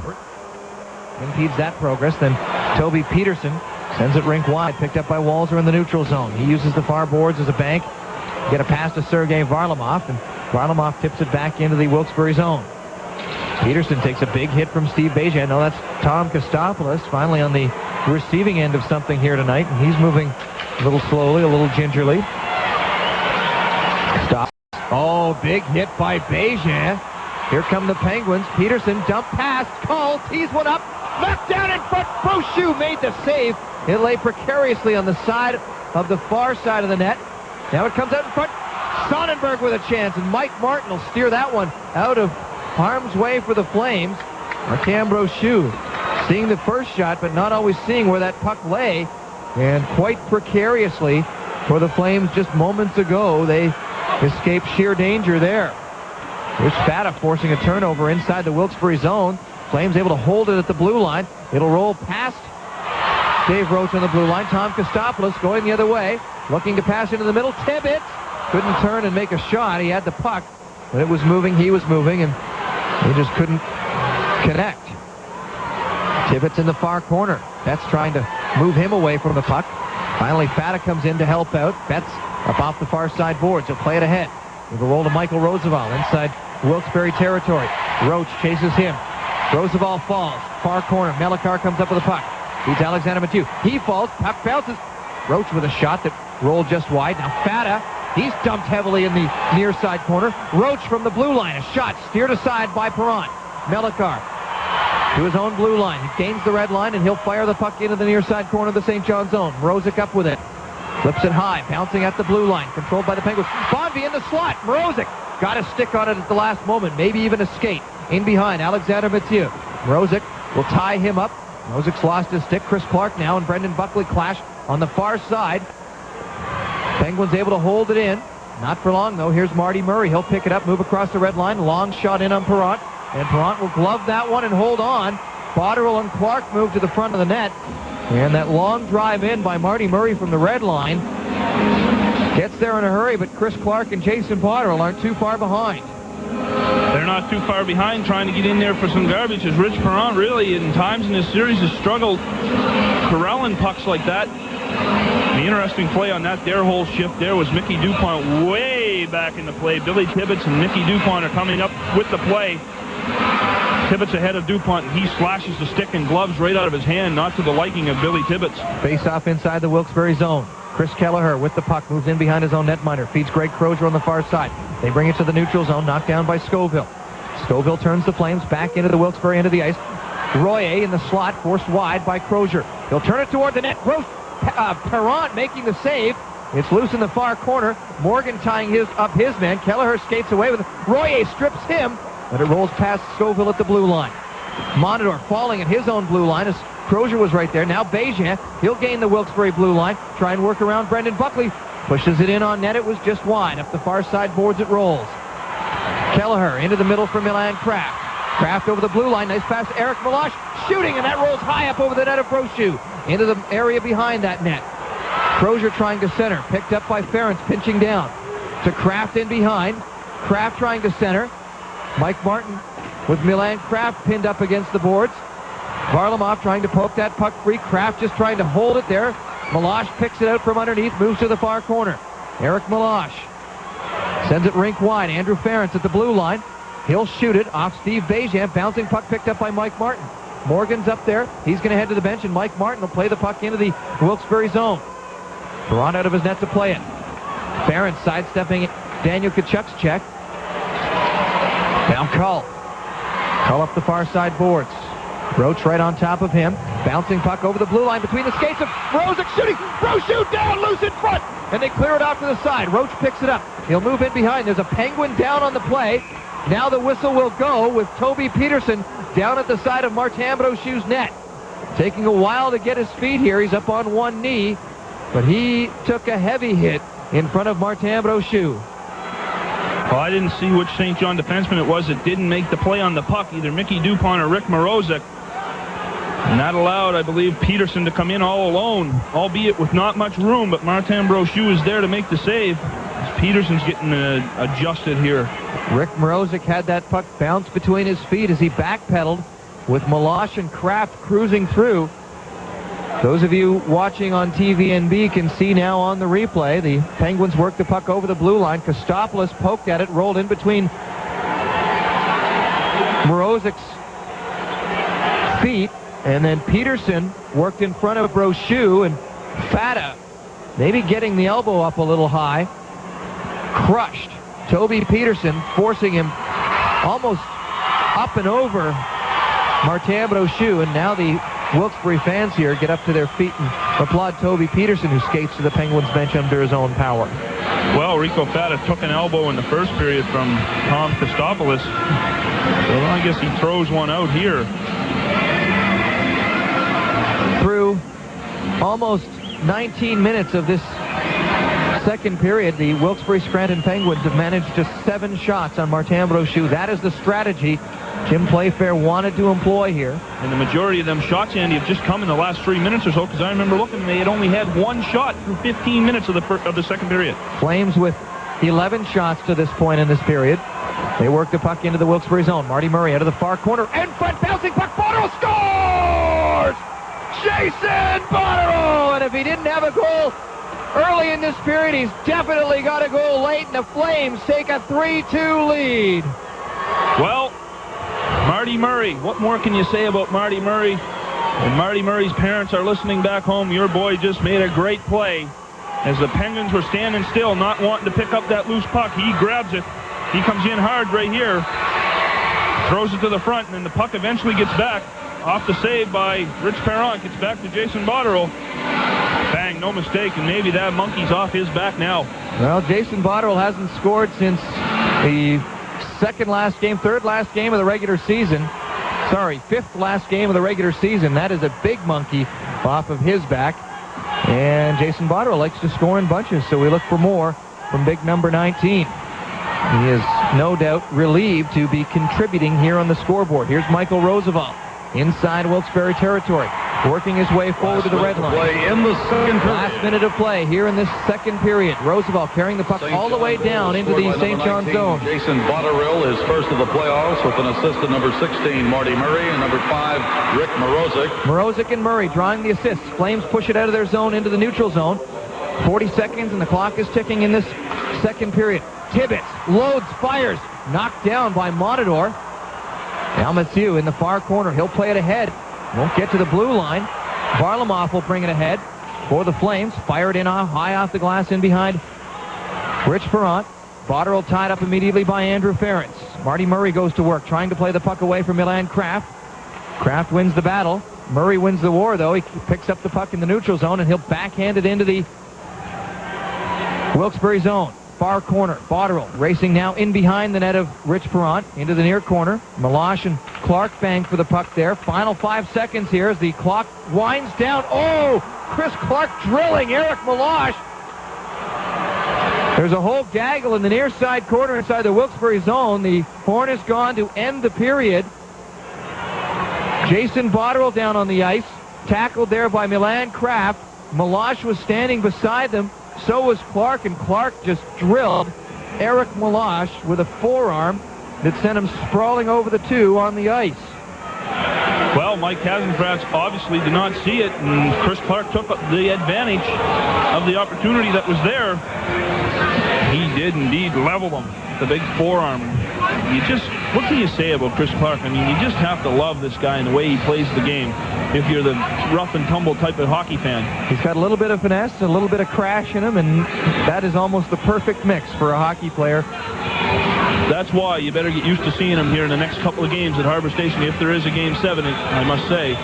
impedes that progress. Then Toby Peterson sends it rink wide, picked up by Walzer in the neutral zone. He uses the far boards as a bank. Get a pass to Sergei Varlamov, and Varlamov tips it back into the Wilkes-Barre zone. Peterson takes a big hit from Steve Bejan. No, that's Tom Kostopoulos, finally on the receiving end of something here tonight, and he's moving a little slowly, a little gingerly. Stop. Oh, big hit by Bejan. Here come the Penguins. Peterson dump pass. Call. Tees one up. Left down in front. Brochu made the save. It lay precariously on the side of the far side of the net. Now it comes out in front. Sonnenberg with a chance, and Mike Martin will steer that one out of harm's way for the Flames. Martin Brochu seeing the first shot, but not always seeing where that puck lay. And quite precariously for the Flames just moments ago, they escaped sheer danger there. Here's Fata forcing a turnover inside the Wilkes-Barre zone. Flames able to hold it at the blue line. It'll roll past Dave Roach on the blue line. Tom Kostopoulos going the other way, looking to pass into the middle. Tibbetts couldn't turn and make a shot. He had the puck, but it was moving, he was moving, and he just couldn't connect. Tibbetts in the far corner. Betts trying to move him away from the puck. Finally, Fata comes in to help out. Betts up off the far side boards. He'll play it ahead. With a roll to Michael Roosevelt inside Wilkes-Barre territory. Roach chases him. Roosevelt falls. Far corner. Melikar comes up with a puck. Beats Alexander Mathieu. He falls. Puck bounces. Roach with a shot that rolled just wide. Now Fata, he's dumped heavily in the near side corner. Roach from the blue line. A shot steered aside by Perron. Melikar to his own blue line. He gains the red line, and he'll fire the puck into the near side corner of the St. John's zone. Mrozik up with it. Flips it high, bouncing at the blue line. Controlled by the Penguins. Bonvie in the slot. Mrozik got a stick on it at the last moment. Maybe even a skate. In behind, Alexander Mathieu. Mrozik will tie him up. Mrozik's lost his stick. Chris Clark now and Brendan Buckley clash on the far side. Penguins able to hold it in. Not for long, though. Here's Marty Murray. He'll pick it up, move across the red line. Long shot in on Perron. And Perron will glove that one and hold on. Botterill and Clark move to the front of the net. And that long drive in by Marty Murray from the red line gets there in a hurry, but Chris Clark and Jason Botterill aren't too far behind. They're not too far behind trying to get in there for some garbage, as Rich Perron really in times in this series has struggled corralling pucks like that. The interesting play on that hole shift there was Mickey Dupont way back in the play. Billy Tibbetts and Mickey Dupont are coming up with the play. Tibbetts ahead of Dupont, and he slashes the stick and gloves right out of his hand, not to the liking of Billy Tibbetts. Face off inside the Wilkes-Barre zone. Chris Kelleher with the puck, moves in behind his own netminder, feeds Greg Crozier on the far side. They bring it to the neutral zone, knocked down by Scoville. Scoville turns the Flames back into the Wilkes-Barre end of the ice. Royer in the slot, forced wide by Crozier. He'll turn it toward the net. Perron making the save. It's loose in the far corner. Morgan tying his man. Kelleher skates away with it. Royer strips him, but it rolls past Scoville at the blue line. Monador falling at his own blue line as Crozier was right there. Now Bejan, he'll gain the Wilkes-Barre blue line. Try and work around Brendan Buckley. Pushes it in on net. It was just wide. Up the far side boards it rolls. Kelleher into the middle for Milan Kraft. Kraft over the blue line. Nice pass to Eric Meloche. Shooting, and that rolls high up over the net of Brochu. Into the area behind that net. Crozier trying to center. Picked up by Ferentz, pinching down. To Kraft in behind. Kraft trying to center. Mike Martin with Milan Kraft pinned up against the boards. Varlamov trying to poke that puck free. Kraft just trying to hold it there. Meloche picks it out from underneath, moves to the far corner. Eric Meloche sends it rink wide. Andrew Ferentz at the blue line. He'll shoot it off Steve Bejan. Bouncing puck picked up by Mike Martin. Morgan's up there. He's going to head to the bench, and Mike Martin will play the puck into the Wilkes-Barre zone. Perron out of his net to play it. Ferentz sidestepping Daniel Tkachuk's check. Down Cull. Cull up the far side boards. Roach right on top of him. Bouncing puck over the blue line between the skates of Mrozik shooting. Brochu down, loose in front. And they clear it off to the side. Roach picks it up. He'll move in behind. There's a Penguin down on the play. Now the whistle will go with Toby Peterson down at the side of Martin Brochu's net. Taking a while to get his feet here. He's up on one knee. But he took a heavy hit in front of Martin Brochu. Well, I didn't see which St. John defenseman it was that didn't make the play on the puck, either Mickey Dupont or Rick Mrozik. And that allowed, I believe, Peterson to come in all alone, albeit with not much room, but Martin Brochu is there to make the save. Peterson's getting adjusted here. Rick Mrozik had that puck bounce between his feet as he backpedaled with Meloche and Kraft cruising through. Those of you watching on TVNB can see now on the replay, the Penguins worked the puck over the blue line. Kostopoulos poked at it, rolled in between Mrozik's feet, and then Peterson worked in front of Brochu, and Fata, maybe getting the elbow up a little high, crushed Toby Peterson, forcing him almost up and over Martin Brochu, and now the Wilkes-Barre fans here get up to their feet and applaud Toby Peterson, who skates to the Penguins bench under his own power. Well, Rico Fata took an elbow in the first period from Tom Kostopoulos. So I guess he throws one out here. Through almost 19 minutes of this second period, the Wilkes-Barre Scranton Penguins have managed just 7 shots on Martin Brochu. That is the strategy Jim Playfair wanted to employ here. And the majority of them shots, Andy, have just come in the last 3 minutes or so, because I remember looking, they had only had 1 shot through 15 minutes of the second period. Flames with 11 shots to this point in this period. They work the puck into the Wilkes-Barre zone. Marty Murray out of the far corner. And front bouncing puck. Botterill scores! Jason Botterill! And if he didn't have a goal, early in this period. He's definitely got to go late, and the Flames take a 3-2 lead. Well, Marty Murray, what more can you say about Marty Murray? And Marty Murray's parents are listening back home. Your boy just made a great play. As the Penguins were standing still, not wanting to pick up that loose puck, he grabs it. He comes in hard right here, throws it to the front, and then the puck eventually gets back. Off the save by Rich Perron, gets back to Jason Botterill. Bang, no mistake, and maybe that monkey's off his back now. Well, Jason Botterill hasn't scored since the third last game of the regular season. Sorry, fifth last game of the regular season. That is a big monkey off of his back. And Jason Botterill likes to score in bunches, so we look for more from big number 19. He is no doubt relieved to be contributing here on the scoreboard. Here's Michael Roosevelt inside Wilkes-Barre territory, working his way forward to the red line. Last minute of play here in this second period. Roosevelt carrying the puck all the way down into the St. John zone. Jason Botterill is first of the playoffs with an assist to number 16, Marty Murray, and number 5, Rick Morozic. Morozic and Murray drawing the assists. Flames push it out of their zone into the neutral zone. 40 seconds and the clock is ticking in this second period. Tibbetts loads, fires, knocked down by Matador. Now Mathieu in the far corner. He'll play it ahead. Won't get to the blue line. Varlamov will bring it ahead for the Flames. Fire it in high off the glass in behind Rich Perron. Botterill tied up immediately by Andrew Ferentz. Marty Murray goes to work, trying to play the puck away from Milan Kraft. Kraft wins the battle. Murray wins the war, though. He picks up the puck in the neutral zone, and he'll backhand it into the Wilkes-Barre zone. Far corner, Botterill racing now in behind the net of Rich Perron into the near corner. Meloche and Clark bang for the puck there. Final 5 seconds here as the clock winds down. Oh, Chris Clark drilling Eric Meloche. There's a whole gaggle in the near side corner inside the Wilkes-Barre zone. The horn is gone to end the period. Jason Botterill down on the ice, tackled there by Milan Kraft. Meloche was standing beside them. So was Clark, and Clark just drilled Eric Meloche with a forearm that sent him sprawling over the two on the ice. Well, Mike Hasenfratz obviously did not see it, and Chris Clark took the advantage of the opportunity that was there. He did indeed level them, the big forearm. What can you say about Chris Clark? I mean, you just have to love this guy and the way he plays the game if you're the rough and tumble type of hockey fan. He's got a little bit of finesse and a little bit of crash in him, and that is almost the perfect mix for a hockey player. That's why you better get used to seeing him here in the next couple of games at Harbor Station. If there is a Game 7, I must say,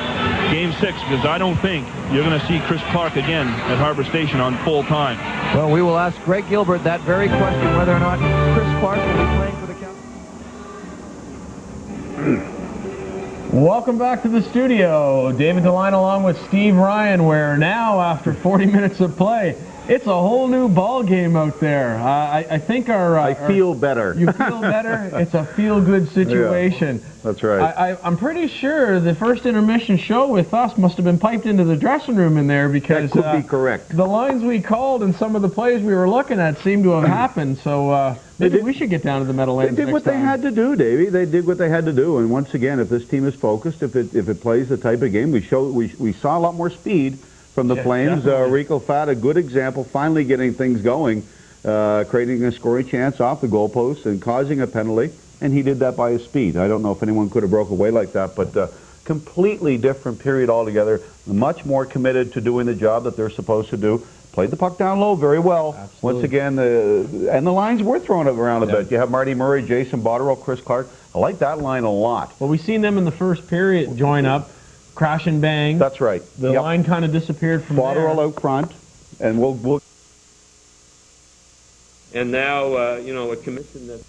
Game 6, because I don't think you're going to see Chris Clark again at Harbor Station on full time. Well, we will ask Greg Gilbert that very question, whether or not Chris Clark will be playing for the Capitals. Welcome back to the studio. David DeLine along with Steve Ryan, where now, after 40 minutes of play, it's a whole new ball game out there. I think I feel better. You feel better? It's a feel-good situation. Yeah, that's right. I'm pretty sure the first intermission show with us must have been piped into the dressing room in there, because that could be correct. The lines we called and some of the plays we were looking at seemed to have happened. So maybe we should get down to the Meadowlands. They did what they had to do, Davey. They did what they had to do. And once again, if this team is focused, if it plays the type of game, we saw a lot more speed from the Flames. Rico Fat, a good example, finally getting things going, creating a scoring chance off the goalpost and causing a penalty, and he did that by his speed. I don't know if anyone could have broke away like that, but completely different period altogether, much more committed to doing the job that they're supposed to do. Played the puck down low very well. Absolutely. Once again, and the lines were thrown around a bit. You have Marty Murray, Jason Botterill, Chris Clark. I like that line a lot. Well, we've seen them in the first period join up. Crash and bang. That's right. The line kind of disappeared from Botterill out front, and we'll. And now, a commission that.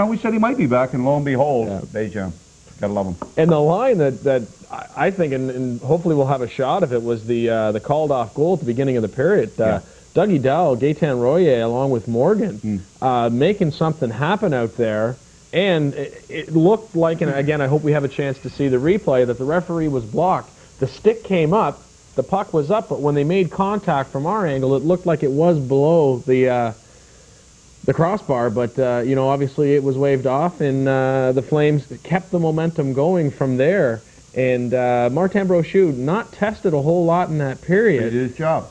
We said he might be back, and lo and behold, Beijing. Gotta love him. And the line that I think, and hopefully we'll have a shot of it, was the called-off goal at the beginning of the period. Dougie Dowell, Gaetan Royer, along with Morgan, making something happen out there. And it looked like, and again, I hope we have a chance to see the replay, that the referee was blocked. The stick came up, the puck was up, but when they made contact from our angle, it looked like it was below the crossbar. But, obviously it was waved off, and the Flames kept the momentum going from there. And Martin Brochu not tested a whole lot in that period. He did his job.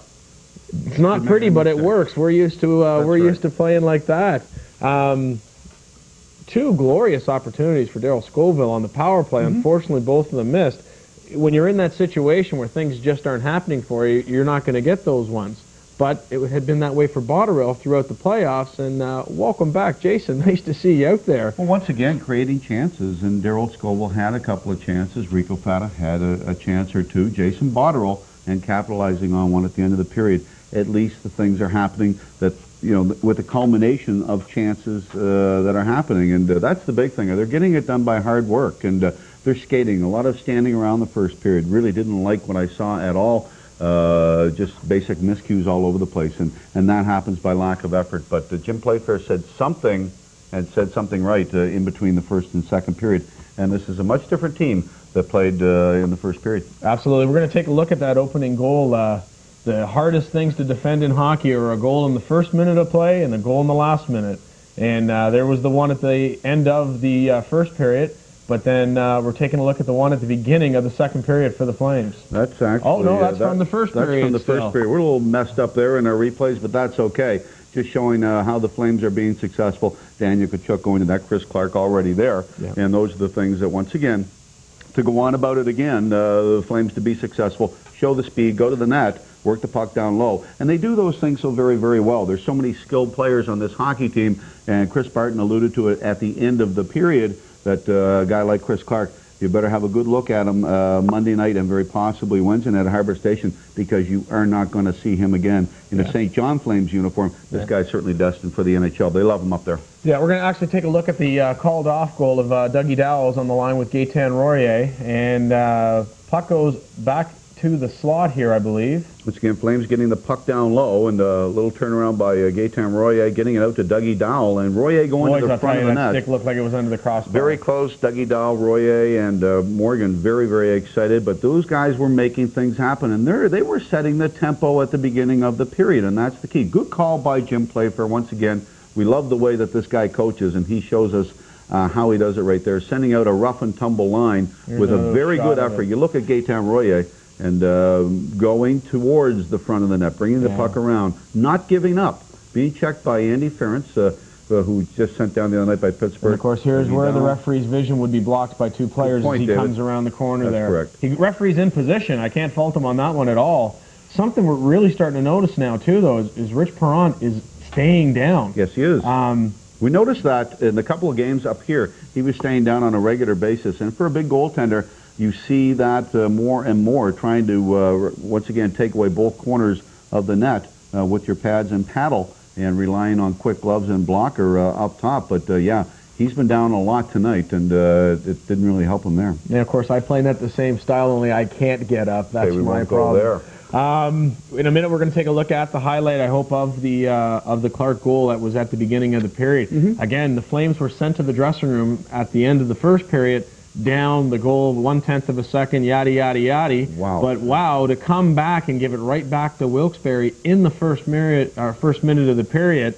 It's not pretty, but it works. We're used to used to playing like that. Two glorious opportunities for Darryl Scoville on the power play. Unfortunately, both of them missed. When you're in that situation where things just aren't happening for you, you're not going to get those ones. But it had been that way for Botterill throughout the playoffs, and welcome back, Jason. Nice to see you out there. Well, once again, creating chances, and Darryl Scoville had a couple of chances. Rico Fata had a chance or two. Jason Botterill, and capitalizing on one at the end of the period. At least the things are happening that, with the culmination of chances that are happening, and that's the big thing. They're getting it done by hard work, and they're skating. A lot of standing around the first period. Really didn't like what I saw at all. Just basic miscues all over the place, and that happens by lack of effort. But Jim Playfair said something right in between the first and second period, and this is a much different team that played in the first period. Absolutely. We're going to take a look at that opening goal. The hardest things to defend in hockey are a goal in the first minute of play and a goal in the last minute. And there was the one at the end of the first period, but then we're taking a look at the one at the beginning of the second period for the Flames. That's actually... Oh, no, that's from the first period. That's from the first period. We're a little messed up there in our replays, but that's okay. Just showing how the Flames are being successful. Daniel Tkachuk going to that, Chris Clark already there. Yeah. And those are the things that, once again, to go on about it again, the Flames to be successful, show the speed, go to the net, work the puck down low. And they do those things so very, very well. There's so many skilled players on this hockey team, and Chris Barton alluded to it at the end of the period, that a guy like Chris Clark, you better have a good look at him Monday night and very possibly Wednesday night at Harbor Station, because you are not going to see him again in a St. John Flames uniform. This guy's certainly destined for the NHL. They love him up there. Yeah, we're going to actually take a look at the called off goal of Dougie Dowell's on the line with Gaetan Royer, and puck goes back to the slot here, I believe. Once again, Flames getting the puck down low, and a little turnaround by Gaetan Royer, getting it out to Dougie Dowell, and Royer going to the front of the net. That stick looked like it was under the crossbar. Very close, Dougie Dowell, Royer, and Morgan very, very excited, but those guys were making things happen, and they were setting the tempo at the beginning of the period, and that's the key. Good call by Jim Playfair. Once again, we love the way that this guy coaches, and he shows us how he does it right there, sending out a rough and tumble line with a very good effort. You look at Gaetan Royer, and going towards the front of the net, bringing the puck around, not giving up, being checked by Andy Ferentz, who just sent down the other night by Pittsburgh. And of course, here's where the referee's vision would be blocked by two players as he comes around the corner there. Correct. Referee's in position. I can't fault him on that one at all. Something we're really starting to notice now, too, though, is Rich Perron is staying down. Yes, he is. We noticed that in a couple of games up here, he was staying down on a regular basis, and for a big goaltender, you see that more and more, trying to, once again, take away both corners of the net with your pads and paddle, and relying on quick gloves and blocker up top. But, yeah, he's been down a lot tonight, and it didn't really help him there. Yeah, of course, I play net the same style, only I can't get up. That's my problem. There. In a minute, we're going to take a look at the highlight, I hope, of the Clark goal that was at the beginning of the period. Again, the Flames were sent to the dressing room at the end of the first period, down the goal 1/10 of a second, yada, yada, yada. Wow. But wow, to come back and give it right back to Wilkes-Barre in the first minute of the period,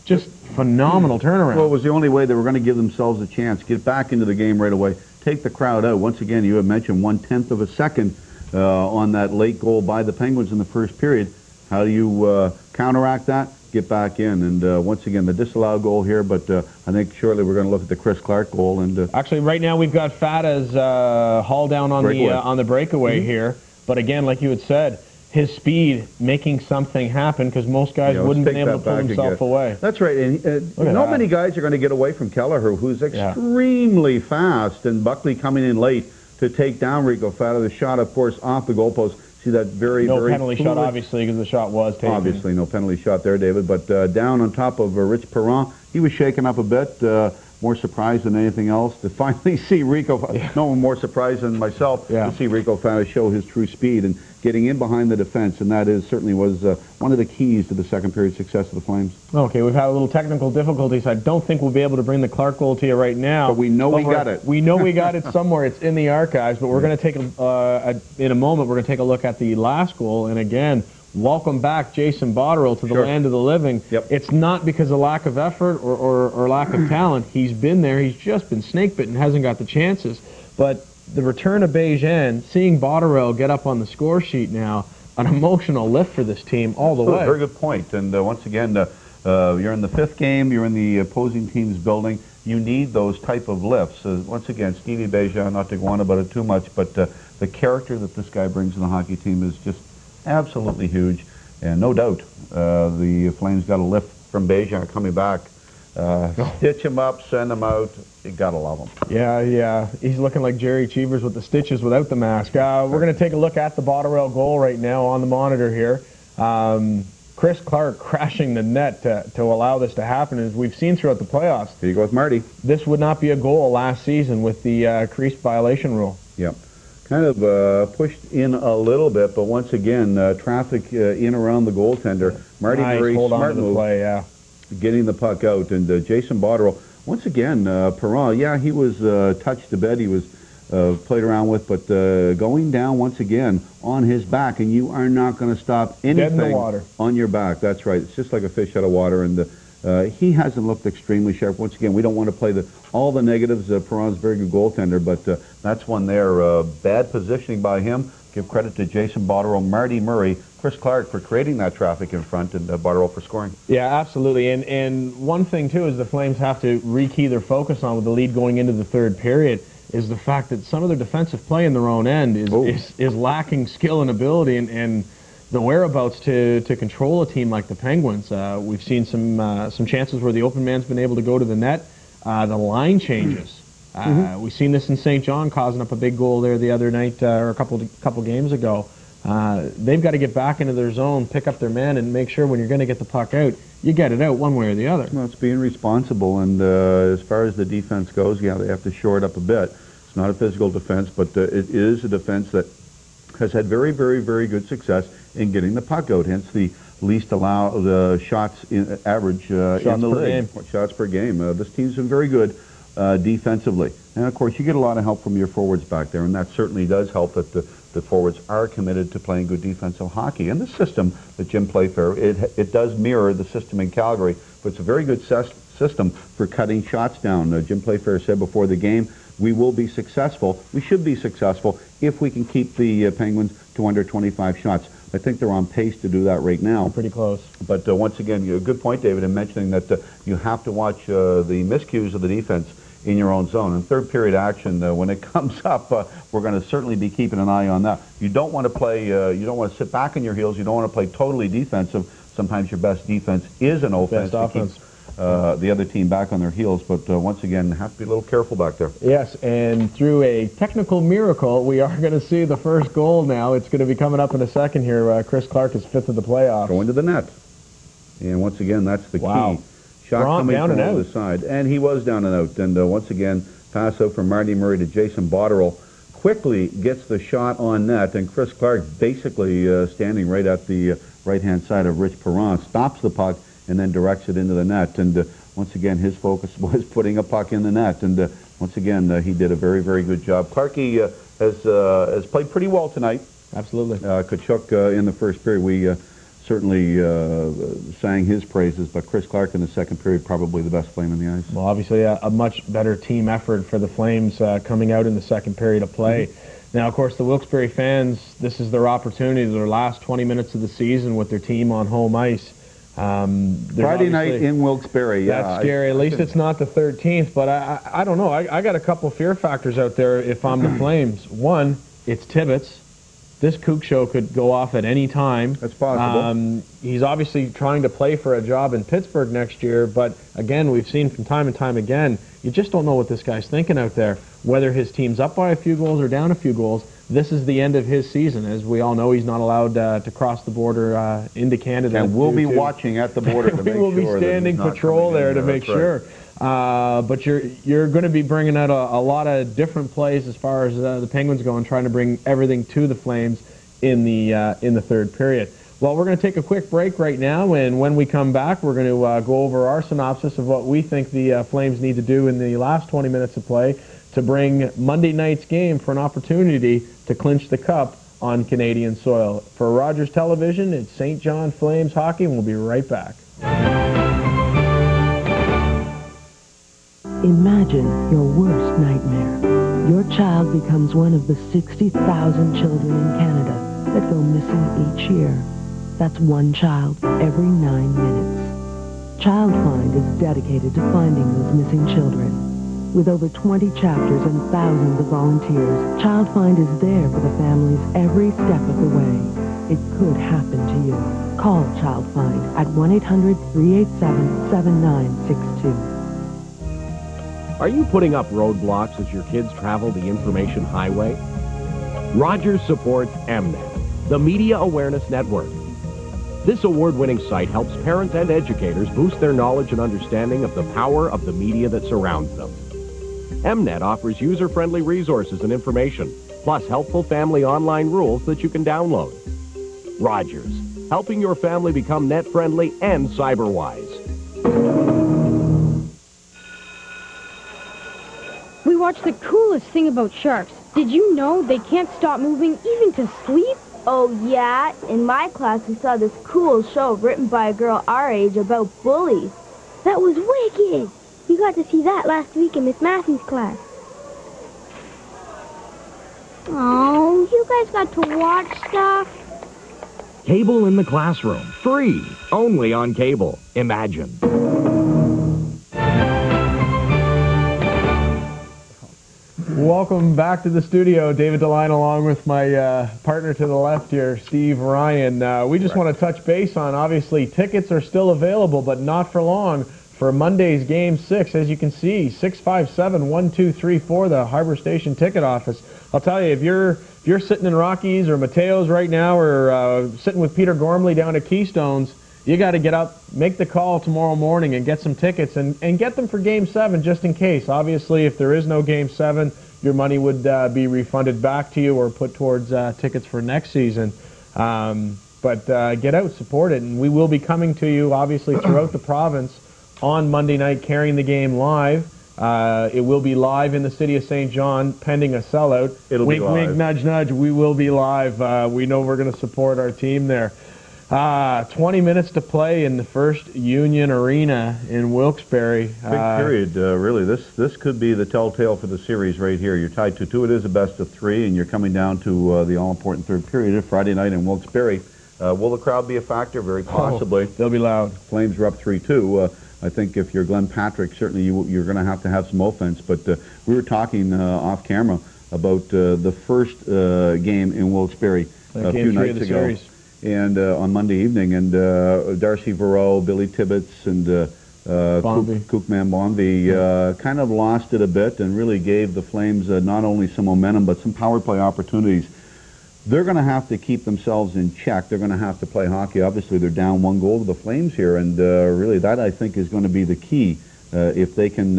just phenomenal turnaround. Well, it was the only way they were going to give themselves a chance, get back into the game right away, take the crowd out. Once again, you have mentioned 1/10 of a second on that late goal by the Penguins in the first period. How do you counteract that? Get back in, and once again, the disallowed goal here, but I think shortly we're going to look at the Chris Clark goal. And actually, right now we've got Fata's haul down on the breakaway here, but again, like you had said, his speed making something happen, because most guys wouldn't be able to pull himself away. That's right, and not many guys are going to get away from Kelleher, who's extremely fast, and Buckley coming in late to take down Rico Fata. The shot, of course, off the goalpost. See that very penalty shot, obviously, because the shot was taken. Obviously, no penalty shot there, David. But down on top of Rich Perron, he was shaken up a bit. More surprised than anything else to finally see Rico. No one more surprised than myself to see Rico Fata show his true speed and getting in behind the defense, and that certainly was one of the keys to the second period success of the Flames. Okay, we've had a little technical difficulties. I don't think we'll be able to bring the Clark goal to you right now. But we know we got it. We know we got it somewhere. It's in the archives, but we're going to take, in a moment, we're going to take a look at the last goal, and again, welcome back Jason Botterill to the land of the living. It's not because of lack of effort or lack of talent. He's been there. He's just been snake-bitten, hasn't got the chances. But the return of Bejan, seeing Botterill get up on the score sheet now, an emotional lift for this team all the way. Very good point. And once again, you're in the 5th game, you're in the opposing team's building. You need those type of lifts. Once again, Stevie Bejan, not to go on about it too much, but the character that this guy brings in the hockey team is just absolutely huge. And no doubt, the Flames got a lift from Bejan coming back. Stitch him up, send him out. You gotta love him. Yeah. He's looking like Jerry Cheevers with the stitches without the mask. We're going to take a look at the Botterill goal right now on the monitor here. Chris Clark crashing the net to allow this to happen, as we've seen throughout the playoffs. Here you go with Marty. This would not be a goal last season with the crease violation rule. Yep. Kind of pushed in a little bit, but once again, traffic in around the goaltender. Marty Murray, smart move. Play, yeah. Getting the puck out, and Jason Botterill, once again, Perron, yeah, he was touched a bit, he was played around with, but going down once again on his back, and you are not going to stop anything Dead in the water. On your back. That's right. It's just like a fish out of water, and he hasn't looked extremely sharp. Once again, we don't want to play all the negatives. Perron's a very good goaltender, but that's one there. Bad positioning by him. Give credit to Jason Botterill, Marty Murray, Chris Clark for creating that traffic in front, and Botterill for scoring. Yeah, absolutely. And one thing, too, is the Flames have to rekey their focus on with the lead going into the 3rd period is the fact that some of their defensive play in their own end is lacking skill and ability and the whereabouts to control a team like the Penguins. We've seen some chances where the open man's been able to go to the net. The line changes. We've seen this in St. John, causing up a big goal there the other night or a couple games ago. They've got to get back into their zone, pick up their men, and make sure when you're going to get the puck out, you get it out one way or the other. Well, it's being responsible, and as far as the defense goes, yeah, they have to shore it up a bit. It's not a physical defense, but it is a defense that has had very, very, very good success in getting the puck out, hence the least allowed shots average in the league. Shots per game. This team's been very good defensively. And, of course, you get a lot of help from your forwards back there, and that certainly does help that the forwards are committed to playing good defensive hockey. And the system that Jim Playfair, it does mirror the system in Calgary, but it's a very good system for cutting shots down. Jim Playfair said before the game, we will be successful. We should be successful if we can keep the Penguins to under 25 shots. I think they're on pace to do that right now. Pretty close. But once again, good point, David, in mentioning that you have to watch the miscues of the defense in your own zone. And 3rd period action, when it comes up, we're going to certainly be keeping an eye on that. You don't want to play, you don't want to sit back on your heels. You don't want to play totally defensive. Sometimes your best defense is an offense. Best offense. To keep the other team back on their heels, but once again, have to be a little careful back there. Yes, and through a technical miracle, we are going to see the first goal now. It's going to be coming up in a second here. Chris Clark is 5th of the playoffs. Going to the net. And once again, that's the key. Shot coming from the other side. And he was down and out. And once again, pass out from Marty Murray to Jason Botterill. Quickly gets the shot on net, and Chris Clark basically standing right at the right-hand side of Rich Perron, stops the puck and then directs it into the net. And once again, his focus was putting a puck in the net. And once again, he did a very, very good job. Clarkie has played pretty well tonight. Absolutely. Kachuk in the first period, we certainly sang his praises, but Chris Clark in the second period probably the best Flame on the ice. Well, obviously a much better team effort for the Flames coming out in the second period of play. Now, of course, the Wilkes-Barre fans, this is their opportunity, their last 20 minutes of the season with their team on home ice. Friday night in Wilkes-Barre, yeah. That's scary. At least it's not the 13th, but I don't know. I got a couple fear factors out there if I'm the Flames. One, it's Tibbetts. This kook show could go off at any time. That's possible. He's obviously trying to play for a job in Pittsburgh next year, but again, we've seen from time and time again, you just don't know what this guy's thinking out there. Whether his team's up by a few goals or down a few goals, this is the end of his season. As we all know, he's not allowed to cross the border into Canada. And we'll be watching at the border to make sure. We will be standing patrol there to make sure. But you're going to be bringing out a lot of different plays as far as the Penguins go and trying to bring everything to the Flames in the third period. Well, we're going to take a quick break right now, and when we come back, we're going to go over our synopsis of what we think the Flames need to do in the last 20 minutes of play to bring Monday night's game for an opportunity to clinch the cup on Canadian soil. For Rogers Television, it's St. John Flames Hockey, and we'll be right back. Imagine your worst nightmare. Your child becomes one of the 60,000 children in Canada that go missing each year. That's one child every 9 minutes. Child Find is dedicated to finding those missing children. With over 20 chapters and thousands of volunteers, Child Find is there for the families every step of the way. It could happen to you. Call Child Find at 1-800-387-7962. Are you putting up roadblocks as your kids travel the information highway? Rogers supports MNET, the Media Awareness Network. This award-winning site helps parents and educators boost their knowledge and understanding of the power of the media that surrounds them. MNET offers user-friendly resources and information, plus helpful family online rules that you can download. Rogers, helping your family become net-friendly and cyber-wise. We watched the coolest thing about sharks. Did you know they can't stop moving even to sleep? Oh, yeah? In my class, we saw this cool show written by a girl our age about bullies. That was wicked! We got to see that last week in Miss Matthew's class. Oh, you guys got to watch stuff? Cable in the classroom. Free. Only on cable. Imagine. Welcome back to the studio. David DeLine along with my partner to the left here, Steve Ryan. We just want to touch base on, obviously, tickets are still available, but not for long for Monday's Game 6. As you can see, 657-1234, the Harbor Station ticket office. I'll tell you, if you're sitting in Rockies or Mateo's right now or sitting with Peter Gormley down at Keystones, you got to get up, make the call tomorrow morning and get some tickets and get them for Game 7 just in case. Obviously, if there is no Game 7, your money would be refunded back to you or put towards tickets for next season. But get out, support it, and we will be coming to you, obviously, throughout the province on Monday night, carrying the game live. It will be live in the city of St. John, pending a sellout. Wink, wink, nudge, nudge. We will be live. We know we're going to support our team there. 20 minutes to play in the first Union Arena in Wilkes-Barre. Big period, really. This could be the telltale for the series right here. You're tied to 2. It is a best of 3, and you're coming down to the all-important third period Friday night in Wilkes-Barre. Will the crowd be a factor? Very possibly. They'll be loud. Flames are up 3-2. I think if you're Glenn Patrick, certainly you're going to have some offense. But we were talking off camera about the first game in Wilkes-Barre a few nights ago. Series. And on Monday evening, and Darcy Verreau, Billy Tibbetts, and Kookman Bonvie kind of lost it a bit and really gave the Flames not only some momentum but some power play opportunities. They're going to have to keep themselves in check. They're going to have to play hockey. Obviously, they're down 1 goal to the Flames here, and really that, I think, is going to be the key. If they can,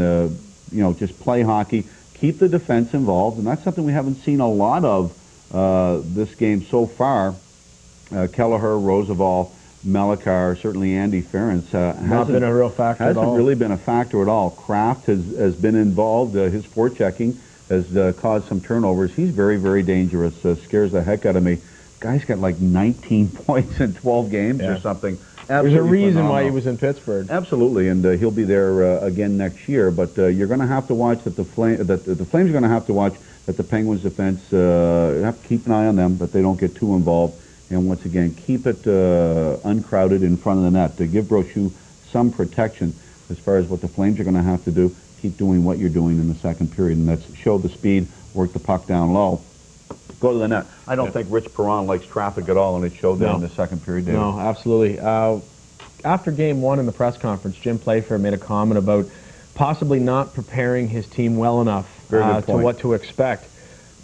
just play hockey, keep the defense involved, and that's something we haven't seen a lot of this game so far. Kelleher, Roosevelt, Melikar, certainly Andy Ferentz not been a real factor at all. Hasn't really been a factor at all. Kraft has been involved. His forechecking has caused some turnovers. He's very, very dangerous. Scares the heck out of me. Guy's got like 19 points in 12 games or something. There's a reason why he was in Pittsburgh. Absolutely, and he'll be there again next year. But you're going to have to watch that the Flames are going to have to watch that the Penguins' defense have to keep an eye on them, that they don't get too involved. And once again, keep it uncrowded in front of the net to give Brochu some protection as far as what the Flames are going to have to do. Keep doing what you're doing in the second period, and that's show the speed, work the puck down low, go to the net. I don't think Rich Perron likes traffic at all, and it showed that in the second period, David. No, absolutely. After Game 1 in the press conference, Jim Playfair made a comment about possibly not preparing his team well enough to what to expect.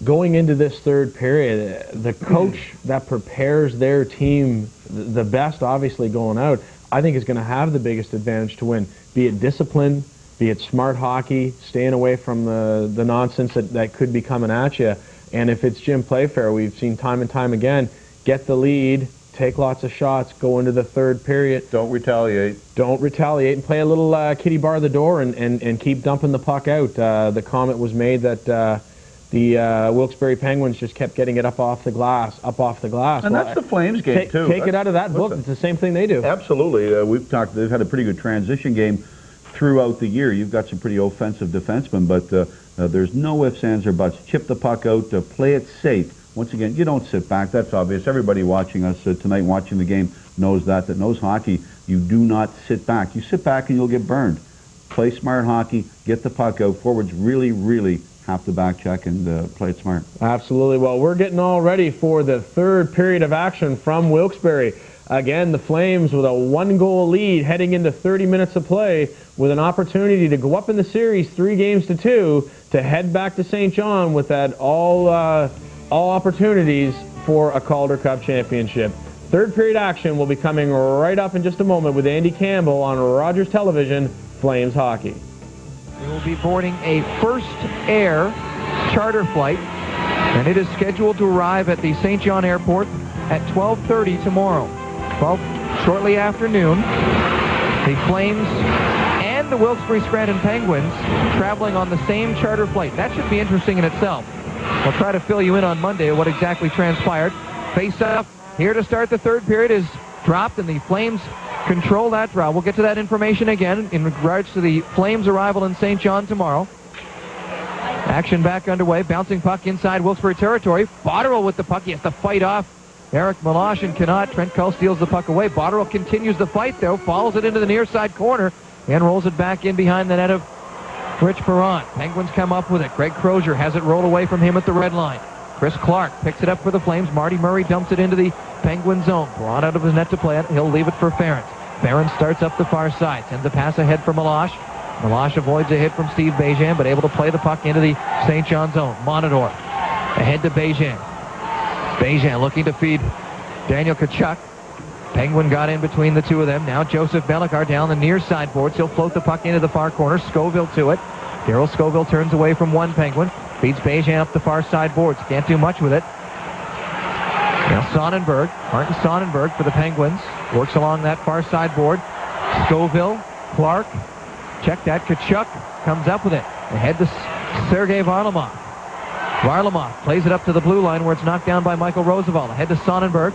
Going into this third period, the coach that prepares their team the best, obviously, going out, I think is going to have the biggest advantage to win, be it discipline, be it smart hockey, staying away from the nonsense that could be coming at you. And if it's Jim Playfair, we've seen time and time again, get the lead, take lots of shots, go into the third period. Don't retaliate. Don't retaliate, and play a little kitty bar the door and keep dumping the puck out. The comment was made that the Wilkes-Barre Penguins just kept getting it up off the glass. And that's the Flames game, too. Take it out of that book. It's the same thing they do. Absolutely. They've had a pretty good transition game throughout the year. You've got some pretty offensive defensemen, but There's no ifs, ands, or buts. Chip the puck out, play it safe. Once again, you don't sit back. That's obvious. Everybody watching us tonight, watching the game, knows that knows hockey. You do not sit back. You sit back and you'll get burned. Play smart hockey. Get the puck out. Forwards really, really have to back check and play it smart. Absolutely. Well, we're getting all ready for the third period of action from Wilkes-Barre. Again, the Flames with a 1-goal lead heading into 30 minutes of play with an opportunity to go up in the series 3-2 to head back to St. John with that all opportunities for a Calder Cup championship. Third period action will be coming right up in just a moment with Andy Campbell on Rogers Television, Flames Hockey. They will be boarding a first air charter flight, and it is scheduled to arrive at the St. John Airport at 12:30 tomorrow. Shortly after noon, the Flames and the Wilkes-Barre Scranton Penguins traveling on the same charter flight. That should be interesting in itself. We'll try to fill you in on Monday what exactly transpired. Face-off here to start the third period is dropped, and the Flames control that draw. We'll get to that information again in regards to the Flames' arrival in St. John tomorrow. Action back underway. Bouncing puck inside Wilkes-Barre territory. Botterill with the puck. He has to fight off Eric Meloche and cannot. Trent Cull steals the puck away. Botterill continues the fight, though. Follows it into the near side corner and rolls it back in behind the net of Rich Perron. Penguins come up with it. Greg Crozier has it rolled away from him at the red line. Chris Clark picks it up for the Flames. Marty Murray dumps it into the Penguin zone. Perron out of his net to play it. He'll leave it for Ferentz. Ferentz starts up the far side. Sends a pass ahead for Meloche. Meloche avoids a hit from Steve Bejan, but able to play the puck into the St. John zone. Monador ahead to Bejan. Bejan looking to feed Daniel Tkachuk. Penguin got in between the two of them. Now Joseph Belicar down the near side boards. He'll float the puck into the far corner. Scoville to it. Darryl Scoville turns away from one Penguin. Feeds Bejan up the far side boards. Can't do much with it. Now Sonnenberg. Martin Sonnenberg for the Penguins. Works along that far side board. Scoville. Clark. Check that. Tkachuk comes up with it. Ahead to Sergei Varlamov. Varlamov plays it up to the blue line where it's knocked down by Michael Roosevelt. Ahead to Sonnenberg.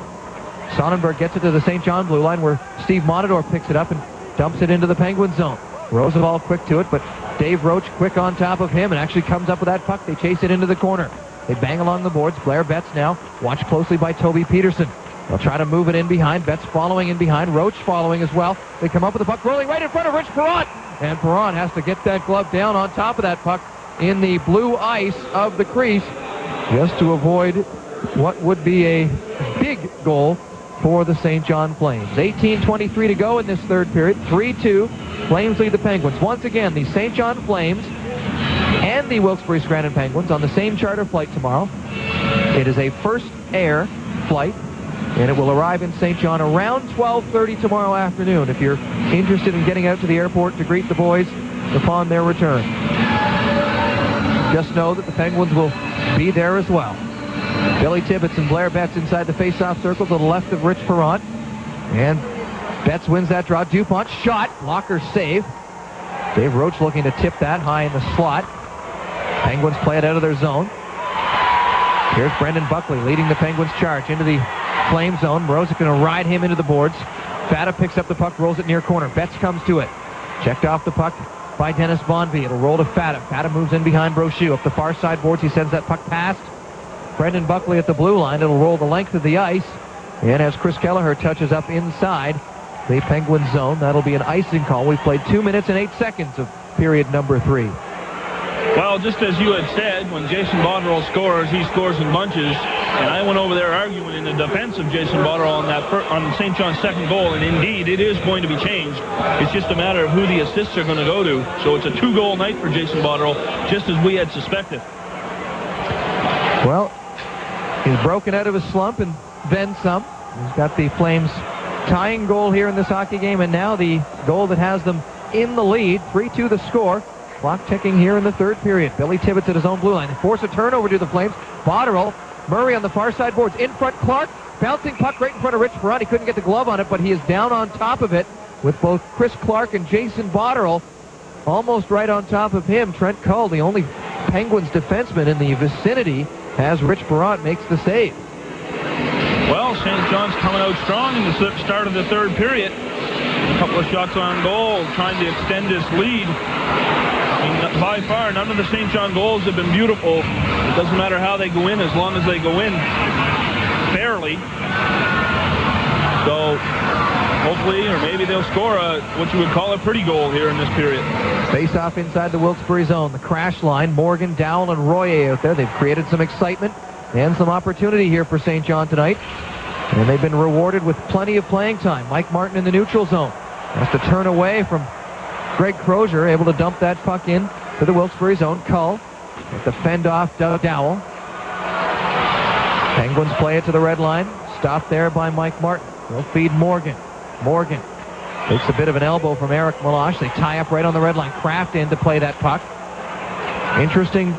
Sonnenberg gets it to the St. John blue line where Steve Monador picks it up and dumps it into the Penguin zone. Roosevelt quick to it, but Dave Roach quick on top of him and actually comes up with that puck. They chase it into the corner. They bang along the boards. Blair Betts now watched closely by Toby Peterson. They'll try to move it in behind. Betts following in behind. Roach following as well. They come up with the puck rolling right in front of Rich Perron. And Perron has to get that glove down on top of that puck in the blue ice of the crease just to avoid what would be a big goal for the St. John Flames. 18:23 to go in this third period. 3-2. Flames lead the Penguins. Once again, the St. John Flames and the Wilkes-Barre Scranton Penguins on the same charter flight tomorrow. It is a first air flight, and it will arrive in St. John around 12:30 tomorrow afternoon if you're interested in getting out to the airport to greet the boys upon their return. Just know that the Penguins will be there as well. Billy Tibbetts and Blair Betts inside the face-off circle to the left of Rich Perron. And Betts wins that draw. DuPont shot. Blocker save. Dave Roach looking to tip that high in the slot. Penguins play it out of their zone. Here's Brendan Buckley leading the Penguins charge into the Flame zone. Mrozic going to ride him into the boards. Fata picks up the puck, rolls it near corner. Betts comes to it. Checked off the puck by Dennis Bonvie. It'll roll to Fata. Fata moves in behind Brochu. Up the far side boards, he sends that puck past Brendan Buckley at the blue line. It'll roll the length of the ice. And as Chris Kelleher touches up inside the Penguin zone, that'll be an icing call. We've played 2 minutes and 8 seconds of period number 3. Well, just as you had said, when Jason Botterill scores, he scores in bunches. And I went over there arguing in the defense of Jason Botterill on St. John's second goal, and indeed, it is going to be changed. It's just a matter of who the assists are going to go to. So it's a 2-goal night for Jason Botterill, just as we had suspected. Well, he's broken out of his slump and then some. He's got the Flames tying goal here in this hockey game, and now the goal that has them in the lead. 3-2 the score. Clock ticking here in the third period. Billy Tibbetts at his own blue line. They force a turnover to the Flames. Botterill, Murray on the far side boards. In front, Clark. Bouncing puck right in front of Rich Perron. He couldn't get the glove on it, but he is down on top of it with both Chris Clark and Jason Botterill almost right on top of him. Trent Cull, the only Penguins defenseman in the vicinity, as Rich Perron makes the save. Well, St. John's coming out strong in the start of the third period. A couple of shots on goal, trying to extend this lead. I mean, by far, none of the St. John goals have been beautiful. It doesn't matter how they go in as long as they go in fairly. So hopefully, or maybe they'll score what you would call a pretty goal here in this period. Face-off inside the Wilkes-Barre zone. The crash line. Morgan, Dowell, and Royer out there. They've created some excitement and some opportunity here for St. John tonight. And they've been rewarded with plenty of playing time. Mike Martin in the neutral zone. Has to turn away from Greg Crozier, able to dump that puck in to the Wilkes-Barre zone. Cull with the fend-off Dowell. Penguins play it to the red line. Stopped there by Mike Martin. They'll feed Morgan. Morgan takes a bit of an elbow from Eric Meloche. They tie up right on the red line. Kraft in to play that puck. Interesting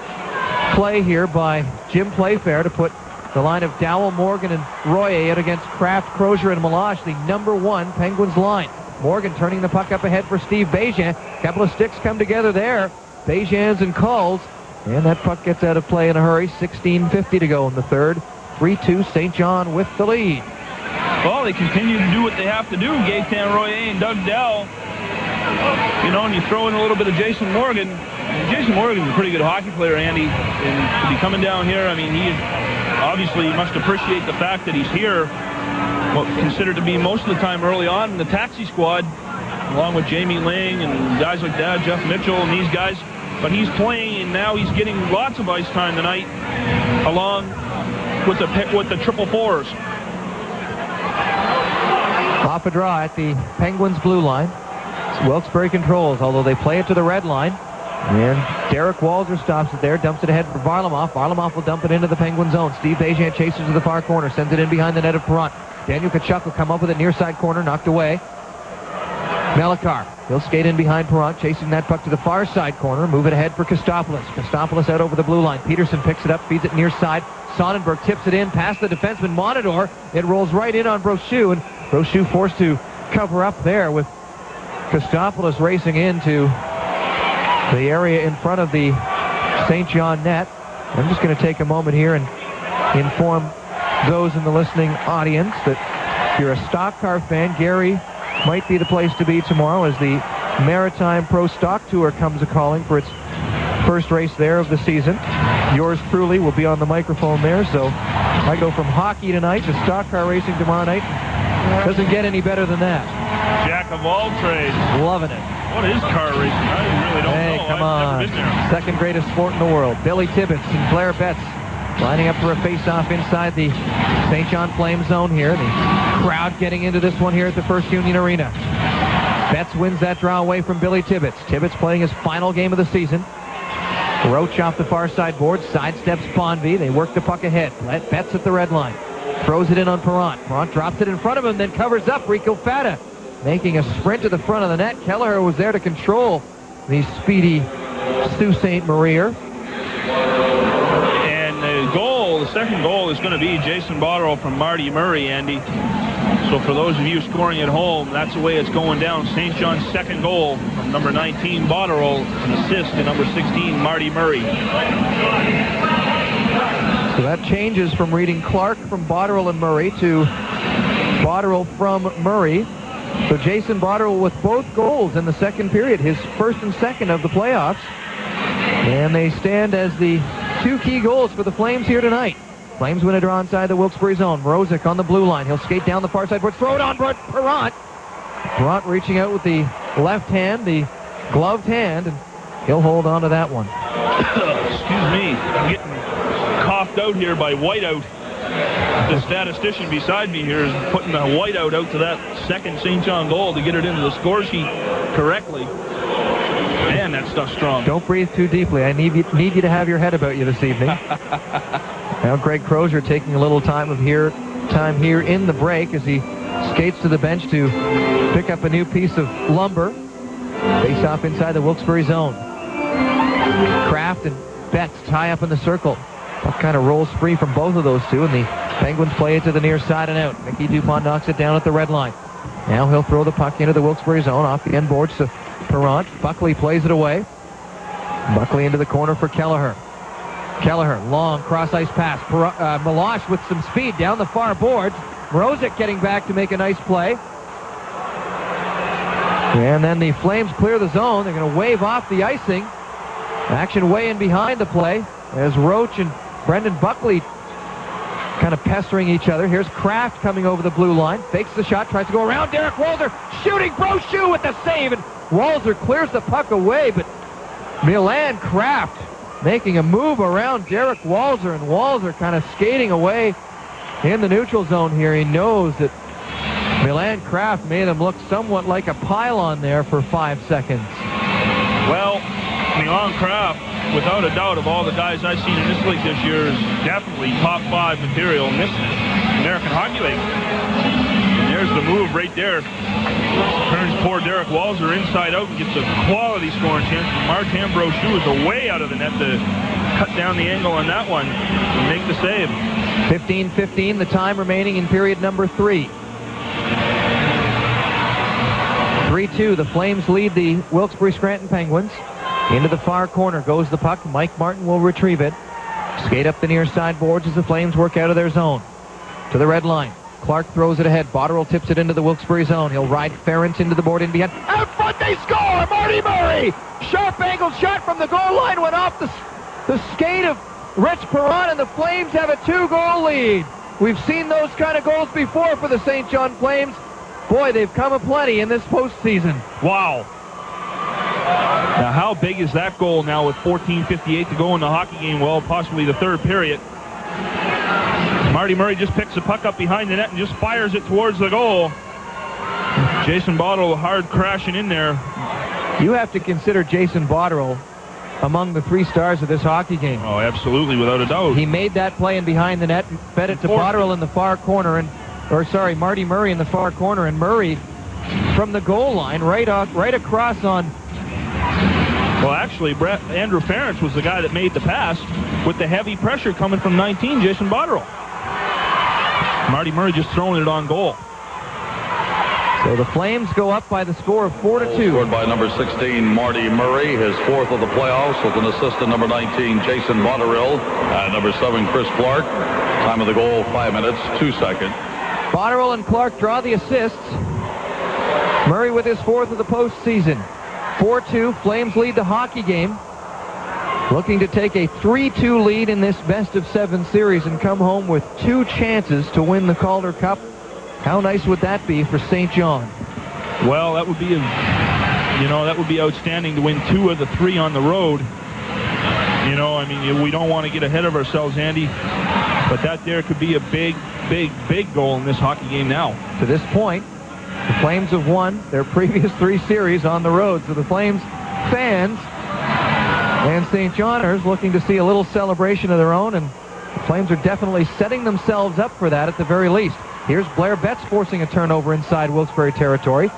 play here by Jim Playfair to put the line of Dowell, Morgan, and Royer out against Kraft, Crozier, and Meloche, the #1 Penguins line. Morgan turning the puck up ahead for Steve Bégin. A couple of sticks come together there. Béjans and Culls. And that puck gets out of play in a hurry. 16:50 to go in the third. 3-2 St. John with the lead. Well, they continue to do what they have to do. Gaetan Royer and Doug Dowell. You know, and you throw in a little bit of Jason Morgan. Jason Morgan's a pretty good hockey player, Andy. And to be coming down here, I mean, he obviously must appreciate the fact that he's here. What considered to be most of the time early on in the taxi squad, along with Jamie Ling and guys like that, Jeff Mitchell and these guys. But he's playing, and now he's getting lots of ice time tonight, along with the triple fours. Off a draw at the Penguins blue line. Wilkes-Barre controls, although they play it to the red line. And Derek Walzer stops it there, dumps it ahead for Varlamov. Varlamov will dump it into the Penguin zone. Steve Bégin chases to the far corner, sends it in behind the net of Perrant. Daniel Tkachuk will come up with it near side corner, knocked away. Melikar, he'll skate in behind Perrant, chasing that puck to the far side corner, move it ahead for Kostopoulos. Kostopoulos out over the blue line. Peterson picks it up, feeds it near side. Sonnenberg tips it in past the defenseman Monador. It rolls right in on Brochu, and Brochu forced to cover up there with Kostopoulos racing into the area in front of the St. John net. I'm just going to take a moment here and inform those in the listening audience that if you're a stock car fan, Gary might be the place to be tomorrow as the Maritime Pro Stock Tour comes a-calling for its first race there of the season. Yours truly will be on the microphone there, so I go from hockey tonight to stock car racing tomorrow night. Doesn't get any better than that. Jack of all trades. Loving it. What is car racing? I really don't know. Hey, come on. Never been there. Second greatest sport in the world. Billy Tibbetts and Blair Betts lining up for a face-off inside the St. John Flame zone here. The crowd getting into this one here at the First Union Arena. Betts wins that draw away from Billy Tibbetts. Tibbetts playing his final game of the season. Roach off the far side board, sidesteps Bonvie. They work the puck ahead. Betts at the red line. Throws it in on Perrant. Perrant drops it in front of him, then covers up Rico Fata, making a sprint to the front of the net. Kelleher was there to control the speedy Sault Ste. Marie. And the second goal is going to be Jason Botterill from Marty Murray, Andy. So for those of you scoring at home, that's the way it's going down. St. John's second goal from number 19, Botterill, an assist to number 16, Marty Murray. So that changes from reading Clark from Botterill and Murray to Botterill from Murray. So Jason Botterill with both goals in the second period, his first and second of the playoffs. And they stand as the two key goals for the Flames here tonight. Flames win a draw inside the Wilkes-Barre zone. Mrozik on the blue line. He'll skate down the far side board. Throw it on Perrant. Perrant reaching out with the left hand, the gloved hand, and he'll hold on to that one. Excuse me. I'm getting coughed out here by Whiteout. The statistician beside me here is putting the Whiteout out to that second St. John goal to get it into the score sheet correctly. Man, that stuff's strong. Don't breathe too deeply. I need you to have your head about you this evening. Now Greg Crozier taking a little time here in the break as he skates to the bench to pick up a new piece of lumber. Face off inside the Wilkes-Barre zone. Kraft and Betts tie up in the circle. Puck kind of rolls free from both of those two, and the Penguins play it to the near side and out. Mickey Dupont knocks it down at the red line. Now he'll throw the puck into the Wilkes-Barre zone off the end boards to Perrant. Buckley plays it away. Buckley into the corner for Kelleher. Kelleher, long cross-ice pass. Meloche with some speed down the far boards. Mrozik getting back to make a nice play. And then the Flames clear the zone. They're going to wave off the icing. Action way in behind the play as Roach and Brendan Buckley kind of pestering each other. Here's Kraft coming over the blue line. Fakes the shot, tries to go around Derek Walzer. Shooting Brochu with the save, and Walzer clears the puck away, but Milan Kraft making a move around Derek Walzer, and Walzer kind of skating away in the neutral zone here. He knows that Milan Kraft made him look somewhat like a pylon there for 5 seconds. Well, Milan Kraft, without a doubt, of all the guys I've seen in this league this year, is definitely top 5 material in this American Hockey League. And there's the move right there. Turns poor Derek Walzer inside out and gets a quality scoring chance. Martin Brochu is away out of the net to cut down the angle on that one and make the save. 15-15, the time remaining in period number 3. 3-2, the Flames lead the Wilkes-Barre Scranton Penguins. Into the far corner goes the puck. Mike Martin will retrieve it. Skate up the near side boards as the Flames work out of their zone. To the red line. Clark throws it ahead. Botterill tips it into the Wilkes-Barre zone. He'll ride Ferentz into the board in behind. Out front they score! Marty Murray! Sharp angled shot from the goal line went off the skate of Rich Perron, and the Flames have a 2-goal lead. We've seen those kind of goals before for the St. John Flames. Boy, they've come aplenty in this postseason. Wow. Now, how big is that goal now with 14:58 to go in the hockey game? Well, possibly the third period. Marty Murray just picks the puck up behind the net and just fires it towards the goal. Jason Botterill hard crashing in there. You have to consider Jason Botterill among the 3 stars of this hockey game. Oh, absolutely, without a doubt. He made that play in behind the net, fed it to Botterill in the far corner, Marty Murray in the far corner, and Murray from the goal line right across on. Well, actually, Andrew Ferentz was the guy that made the pass with the heavy pressure coming from 19, Jason Botterill. Marty Murray just throwing it on goal. So the Flames go up by the score of 4-2. Scored by number 16, Marty Murray, his 4th of the playoffs, with an assist to number 19, Jason Botterill, and number 7, Chris Clark. Time of the goal, 5 minutes, 2 seconds. Botterill and Clark draw the assists. Murray with his 4th of the postseason. 4-2, Flames lead the hockey game. Looking to take a 3-2 lead in this best-of-7 series and come home with 2 chances to win the Calder Cup. How nice would that be for St. John? Well, that would be outstanding to win 2 of the 3 on the road. We don't want to get ahead of ourselves, Andy, but that there could be a big goal in this hockey game now. To this point, the Flames have won their previous 3 series on the road, so the Flames fans and St. Johners looking to see a little celebration of their own, and the Flames are definitely setting themselves up for that at the very least. Here's Blair Betts forcing a turnover inside Wilkes-Barre territory.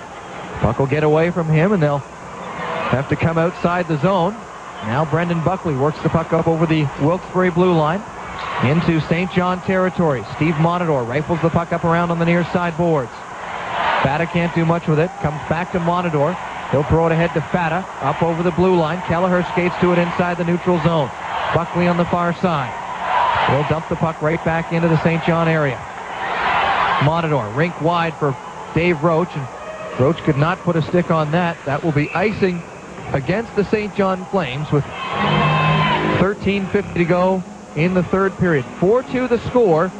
Puck will get away from him, and they'll have to come outside the zone. Now Brendan Buckley works the puck up over the Wilkes-Barre blue line into St. John territory. Steve Monador rifles the puck up around on the near side boards. Fata can't do much with it. Comes back to Monador. He'll throw it ahead to Fata up over the blue line. Kelleher skates to it inside the neutral zone. Buckley on the far side. He'll dump the puck right back into the St. John area. Monador, rink wide for Dave Roach, and Roach could not put a stick on that. That will be icing against the St. John Flames with 13:50 to go in the third period. 4-2 the score.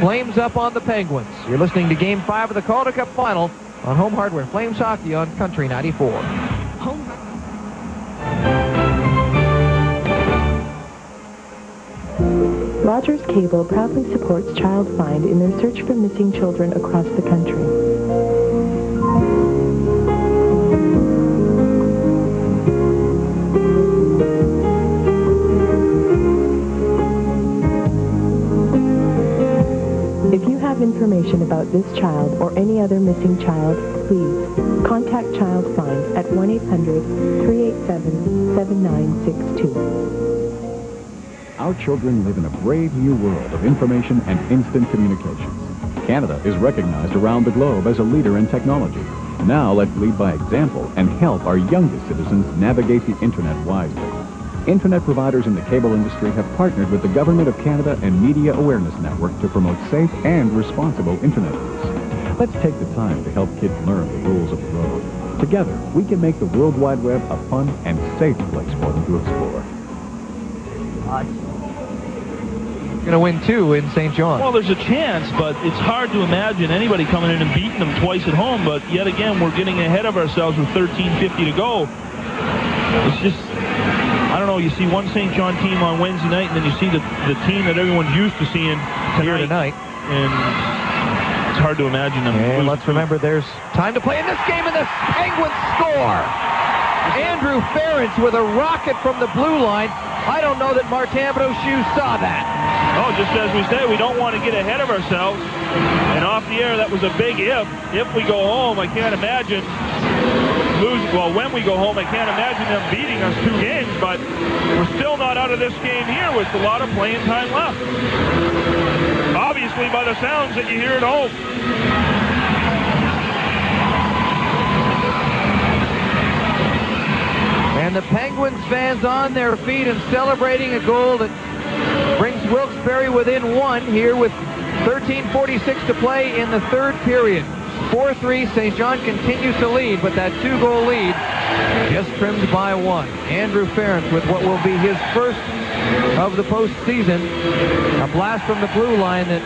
Flames up on the Penguins. You're listening to Game 5 of the Calder Cup Final on Home Hardware. Flames Hockey on Country 94. Rogers Cable proudly supports Child Find in their search for missing children across the country. If you have information about this child or any other missing child, please contact Child Find at 1-800-387-7962. Our children live in a brave new world of information and instant communications. Canada is recognized around the globe as a leader in technology. Now let's lead by example and help our youngest citizens navigate the Internet wisely. Internet providers in the cable industry have partnered with the Government of Canada and Media Awareness Network to promote safe and responsible Internet use. Let's take the time to help kids learn the rules of the road. Together, we can make the World Wide Web a fun and safe place for them to explore. Going to win 2 in St. John. Well, there's a chance, but it's hard to imagine anybody coming in and beating them twice at home. But yet again, we're getting ahead of ourselves with 13:50 to go. It's just, I don't know, you see one St. John team on Wednesday night, and then you see the team that everyone's used to seeing tonight. And it's hard to imagine them. And let's remember there's time to play in this game, and the Penguins score. Andrew Ference with a rocket from the blue line. I don't know that Martin Brochu saw that. Oh, just as we say, we don't want to get ahead of ourselves. And off the air, that was a big if. If we go home, I can't imagine well, when we go home, I can't imagine them beating us 2 games, but we're still not out of this game here with a lot of playing time left. Obviously, by the sounds that you hear at home. And the Penguins fans on their feet and celebrating a goal that brings Wilkes-Barre within 1 here with 13:46 to play in the 3rd period. 4-3, St. John continues to lead, but that 2-goal lead just trimmed by 1. Andrew Ference with what will be his first of the postseason. A blast from the blue line that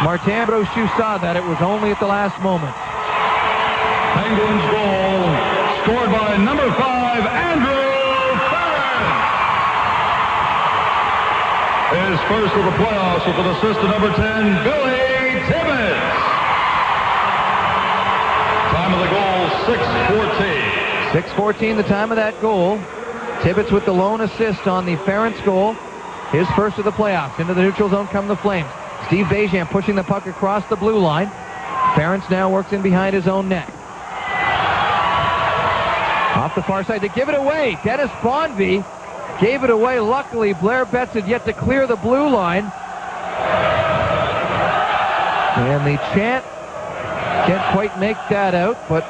Martin Brochu saw that it was only at the last moment. Penguins goal scored by number 5, Andrew Ference. His first of the playoffs with an assist to number 10, Billy Tibbetts. Time of the goal, 6:14. 6:14, the time of that goal. Tibbetts with the lone assist on the Ference goal. His first of the playoffs. Into the neutral zone come the Flames. Steve Bejam pushing the puck across the blue line. Ference now works in behind his own net. Off the far side to give it away. Dennis Bonvie gave it away. Luckily, Blair Betts had yet to clear the blue line. And the chant can't quite make that out, but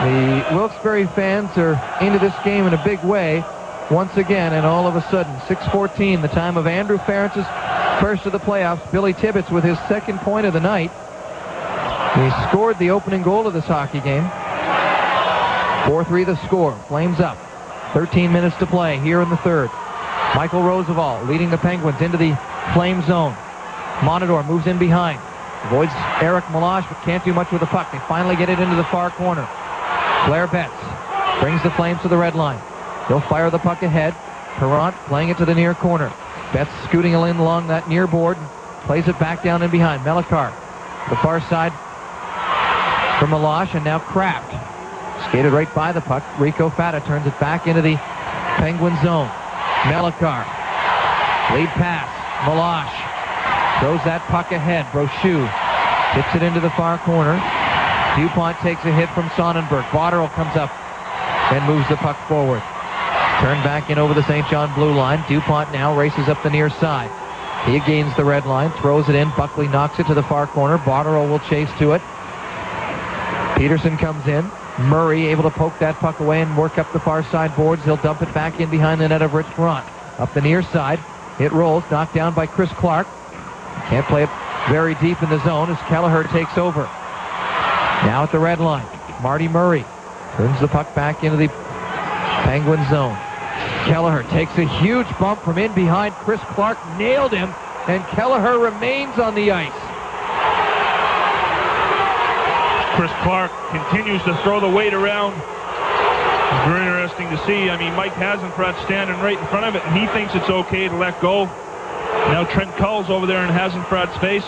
the Wilkes-Barre fans are into this game in a big way once again, and all of a sudden, 6:14, the time of Andrew Ference's first of the playoffs. Billy Tibbetts with his 2nd point of the night. He scored the opening goal of this hockey game. 4-3 the score. Flames up. 13 minutes to play here in the 3rd. Michael Roosevelt leading the Penguins into the Flame zone. Monador moves in behind. Avoids Eric Meloche, but can't do much with the puck. They finally get it into the far corner. Blair Betts brings the Flames to the red line. He'll fire the puck ahead. Perrant playing it to the near corner. Betts scooting in along that near board and plays it back down in behind. Melikar, the far side for Meloche, and now Kraft. Skated right by the puck. Rico Fata turns it back into the Penguin zone. Melikar, lead pass. Meloche throws that puck ahead. Brochu tips it into the far corner. DuPont takes a hit from Sonnenberg. Botterill comes up and moves the puck forward. Turned back in over the St. John blue line. DuPont now races up the near side. He gains the red line, throws it in. Buckley knocks it to the far corner. Botterill will chase to it. Peterson comes in. Murray able to poke that puck away and work up the far side boards. He'll dump it back in behind the net of Rich Perrant. Up the near side. It rolls, knocked down by Chris Clark. Can't play it very deep in the zone as Kelleher takes over. Now at the red line, Marty Murray turns the puck back into the Penguin zone. Kelleher takes a huge bump from in behind. Chris Clark nailed him, and Kelleher remains on the ice. Chris Clark continues to throw the weight around. It's very interesting to see. I mean, Mike Hasenfrat's standing right in front of it, and he thinks it's okay to let go. Now Trent Cull's over there in Hasenfrat's face.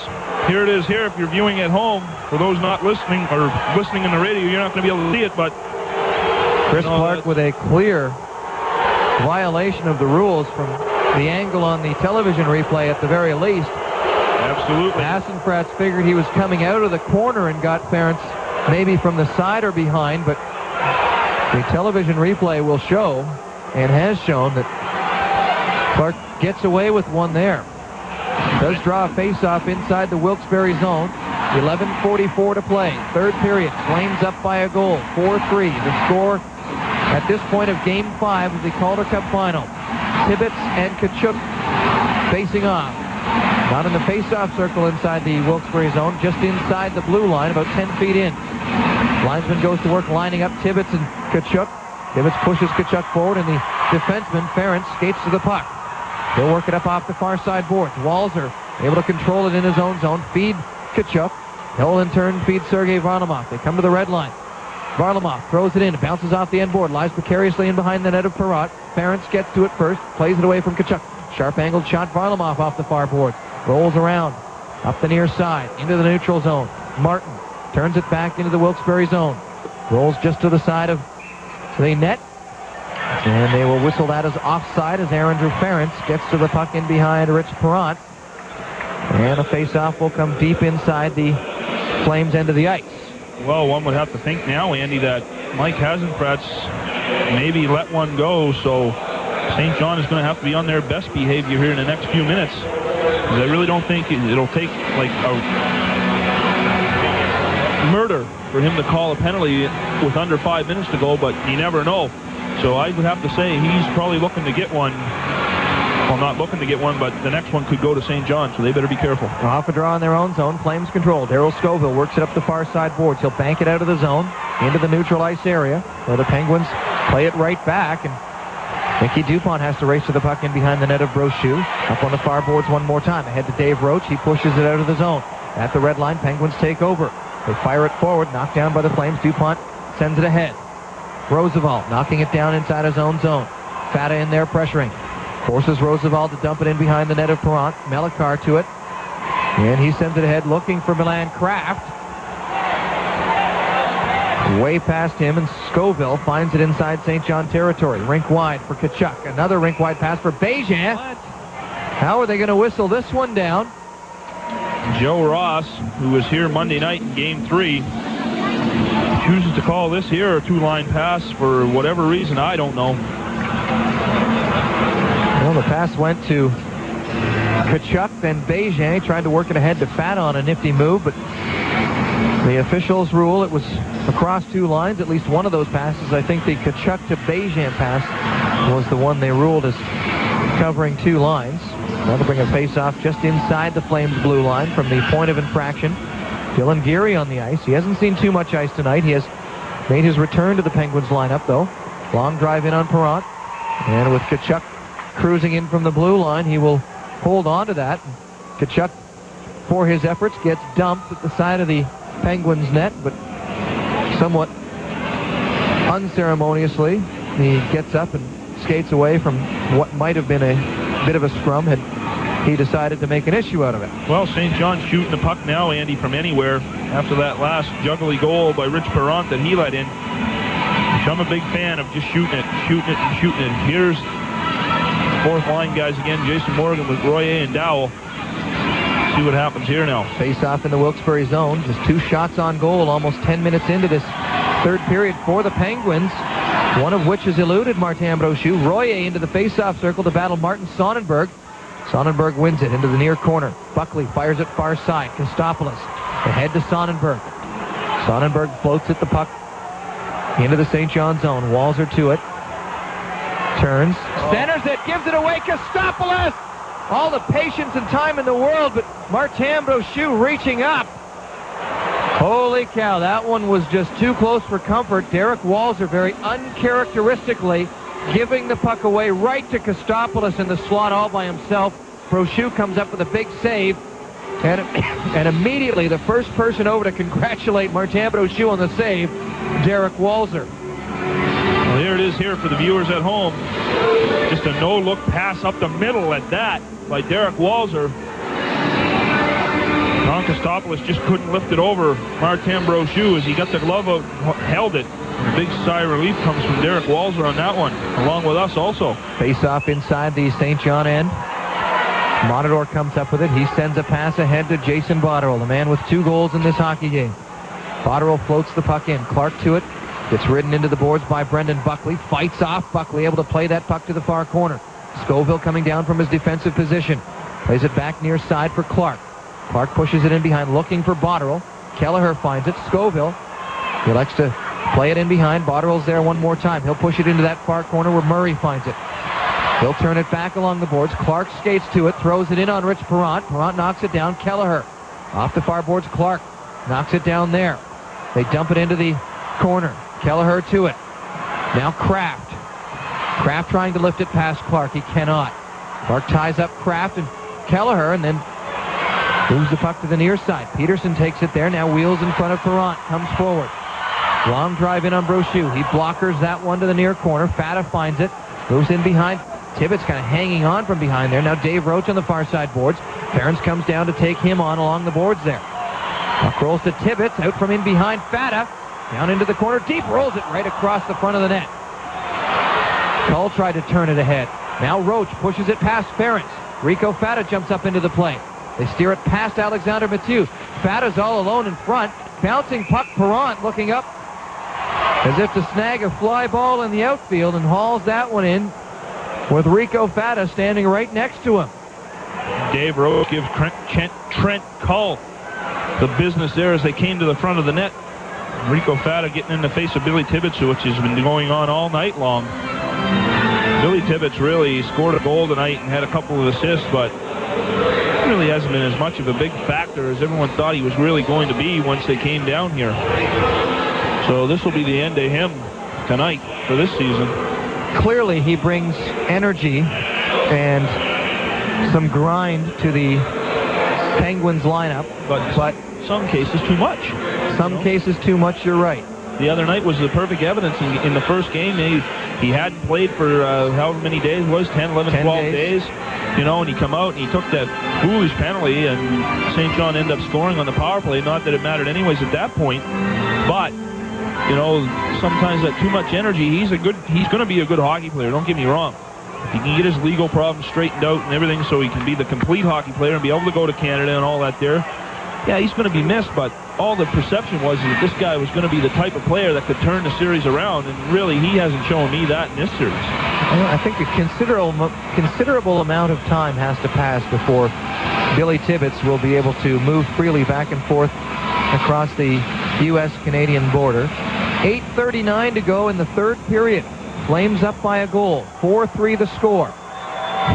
Here it is here. If you're viewing at home, for those not listening or listening in the radio, you're not going to be able to see it, but Chris Clark with a clear violation of the rules from the angle on the television replay at the very least. Absolutely. Hasenfratz figured he was coming out of the corner and got Ference maybe from the side or behind, but the television replay will show and has shown that Clark gets away with one there. Does draw a face-off inside the Wilkes-Barre zone. 11:44 to play. 3rd period. Flames up by a goal. 4-3. The score at this point of Game 5 of the Calder Cup Final. Tibbetts and Tkachuk facing off. Not in the face-off circle inside the Wilkes-Barre zone, just inside the blue line, about 10 feet in. Linesman goes to work lining up Tibbetts and Tkachuk. Tibbetts pushes Tkachuk forward, and the defenseman, Ference, skates to the puck. He'll work it up off the far side boards. Walzer able to control it in his own zone. Feed Tkachuk. He'll in turn feed Sergei Varlamov. They come to the red line. Varlamov throws it in. It bounces off the end board. Lies precariously in behind the net of Perrott. Ference gets to it first. Plays it away from Tkachuk. Sharp angled shot. Varlamov off the far boards. Rolls around. Up the near side. Into the neutral zone. Martin turns it back into the Wilkes-Barre zone. Rolls just to the side of the net. And they will whistle that as offside as Andrew Ference gets to the puck in behind Rich Perrott. And a face-off will come deep inside the Flames' end of the ice. Well, one would have to think now, Andy, that Mike Hasenpratz maybe let one go, so St. John is going to have to be on their best behavior here in the next few minutes. I really don't think it'll take like a murder for him to call a penalty with under 5 minutes to go, but you never know. So I would have to say he's probably looking to get one. Well, not looking to get one, but the next one could go to St. John, so they better be careful. Off a draw in their own zone. Flames control. Darryl Scoville works it up the far side boards. He'll bank it out of the zone into the neutral ice area where the Penguins play it right back. And Mickey Dupont has to race to the puck in behind the net of Brochu. Up on the far boards one more time. Ahead to Dave Roach. He pushes it out of the zone. At the red line, Penguins take over. They fire it forward. Knocked down by the Flames. Dupont sends it ahead. Roosevelt knocking it down inside his own zone. Fata in there pressuring. Forces Roosevelt to dump it in behind the net of Perrott. Melikar to it. And he sends it ahead looking for Milan Kraft. Way past him, and Scoville finds it inside St. John territory. Rink wide for Tkachuk. Another rink wide pass for Bégin. How are they going to whistle this one down? Joe Ross, who was here Monday night in Game 3, chooses to call this here a two-line pass for whatever reason. I don't know. Well, the pass went to Tkachuk, then Bégin tried to work it ahead to Fat on a nifty move, but the officials rule it was across two lines. At least one of those passes, I think the Tkachuk to Bégin pass was the one they ruled as covering two lines. That'll bring a face-off just inside the Flames' blue line from the point of infraction. Dylan Geary on the ice. He hasn't seen too much ice tonight. He has made his return to the Penguins lineup, though. Long drive in on Perrott. And with Tkachuk cruising in from the blue line, he will hold on to that. Tkachuk, for his efforts, gets dumped at the side of the Penguins' net, but somewhat unceremoniously, he gets up and skates away from what might have been a bit of a scrum had he decided to make an issue out of it. Well, St. John's shooting the puck now, Andy, from anywhere after that last juggly goal by Rich Perrott that he let in. Which I'm a big fan of, just shooting it, and shooting it. Here's fourth line guys again, Jason Morgan with Royer and Dowell. See what happens here now. Face off in the Wilkes-Barre zone. Just 2 shots on goal almost 10 minutes into this third period for the Penguins, one of which has eluded Martin Brochu. Royer into the face-off circle to battle Martin Sonnenberg. Sonnenberg wins it into the near corner. Buckley fires it far side. Kostopoulos ahead to Sonnenberg. Sonnenberg floats at the puck into the St. John zone. Walzer to it. Turns. Centers it. Gives it away. Kostopoulos! All the patience and time in the world, but Martin Brochu reaching up. Holy cow, that one was just too close for comfort. Derek Walzer very uncharacteristically giving the puck away right to Kostopoulos in the slot all by himself. Brochu comes up with a big save, and immediately the first person over to congratulate Martin Brochu on the save, Derek Walzer. Well, here it is here for the viewers at home. Just a no-look pass up the middle at that by Derek Walzer. John Kostopoulos just couldn't lift it over Martin Brochu as he got the glove out, held it. A big sigh of relief comes from Derek Walzer on that one, along with us also. Face-off inside the St. John end. Monador comes up with it. He sends a pass ahead to Jason Botterill, the man with 2 goals in this hockey game. Botterill floats the puck in. Clark to it. Gets ridden into the boards by Brendan Buckley. Fights off. Buckley able to play that puck to the far corner. Scoville coming down from his defensive position. Plays it back near side for Clark. Clark pushes it in behind, looking for Botterill. Kelleher finds it. Scoville. He likes to play it in behind. Botterill's there one more time. He'll push it into that far corner where Murray finds it. He'll turn it back along the boards. Clark skates to it, throws it in on Rich Perrott. Perrott knocks it down. Kelleher off the far boards. Clark knocks it down there. They dump it into the corner. Kelleher to it. Now Kraft. Kraft trying to lift it past Clark. He cannot. Clark ties up Kraft and Kelleher and then moves the puck to the near side. Peterson takes it there. Now wheels in front of Perrant. Comes forward. Long drive in on Brochu. He blockers that one to the near corner. Fata finds it. Moves in behind. Tibbetts kind of hanging on from behind there. Now Dave Roach on the far side boards. Ferentz comes down to take him on along the boards there. Puck rolls to Tibbetts. Out from in behind Fata. Down into the corner. Deep rolls it right across the front of the net. Cull tried to turn it ahead. Now Roach pushes it past Ferentz. Rico Fata jumps up into the play. They steer it past Alexander Mathieu. Fata's all alone in front. Bouncing puck. Perrant looking up as if to snag a fly ball in the outfield and hauls that one in with Rico Fata standing right next to him. Dave Roach gives Trent Cull the business there as they came to the front of the net. Rico Fata getting in the face of Billy Tibbetts, which has been going on all night long. Billy Tibbetts really scored a goal tonight and had a couple of assists, but really hasn't been as much of a big factor as everyone thought he was really going to be once they came down here. So this will be the end of him tonight for this season. Clearly he brings energy and some grind to the Penguins lineup, but some cases too much. Some cases too much, you're right. The other night was the perfect evidence. In the first game, he hadn't played for however many days it was, 10, 11, 12 days. You know, and he come out and he took that foolish penalty, and St. John ended up scoring on the power play. Not that it mattered anyways at that point, but you know, sometimes that too much energy. He's going to be a good hockey player. Don't get me wrong. If he can get his legal problems straightened out and everything, so he can be the complete hockey player and be able to go to Canada and all that there, yeah, he's going to be missed. But all the perception was that this guy was going to be the type of player that could turn the series around, and really he hasn't shown me that in this series. I think a considerable amount of time has to pass before Billy Tibbetts will be able to move freely back and forth across the U.S.-Canadian border. 8:39 to go in the third period. Flames up by a goal. 4-3 the score.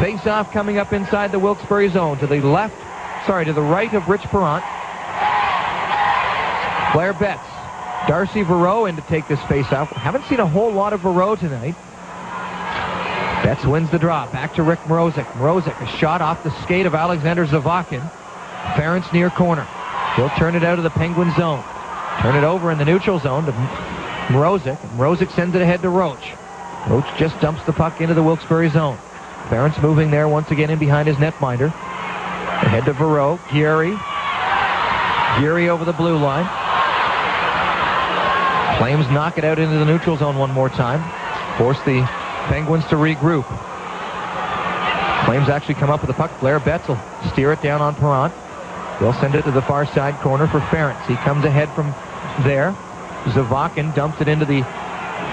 Face-off coming up inside the Wilkes-Barre zone to the right of Rich Perrant. Blair Betts. Darcy Verreau in to take this face-off. Haven't seen a whole lot of Verreau tonight. Betts wins the draw. Back to Rick Mrozek. Mrozek, a shot off the skate of Alexander Zavakin. Ferentz near corner. He'll turn it out of the Penguin zone. Turn it over in the neutral zone to Mrozek. Mrozek sends it ahead to Roach. Roach just dumps the puck into the Wilkes-Barre zone. Ferentz moving there once again in behind his netminder. Ahead to Verreau. Geary over the blue line. Flames knock it out into the neutral zone one more time. Force the Penguins to regroup. Flames actually come up with the puck. Blair Betts will steer it down on Perrant. They'll send it to the far side corner for Ferentz. He comes ahead from there. Zavakin dumps it into the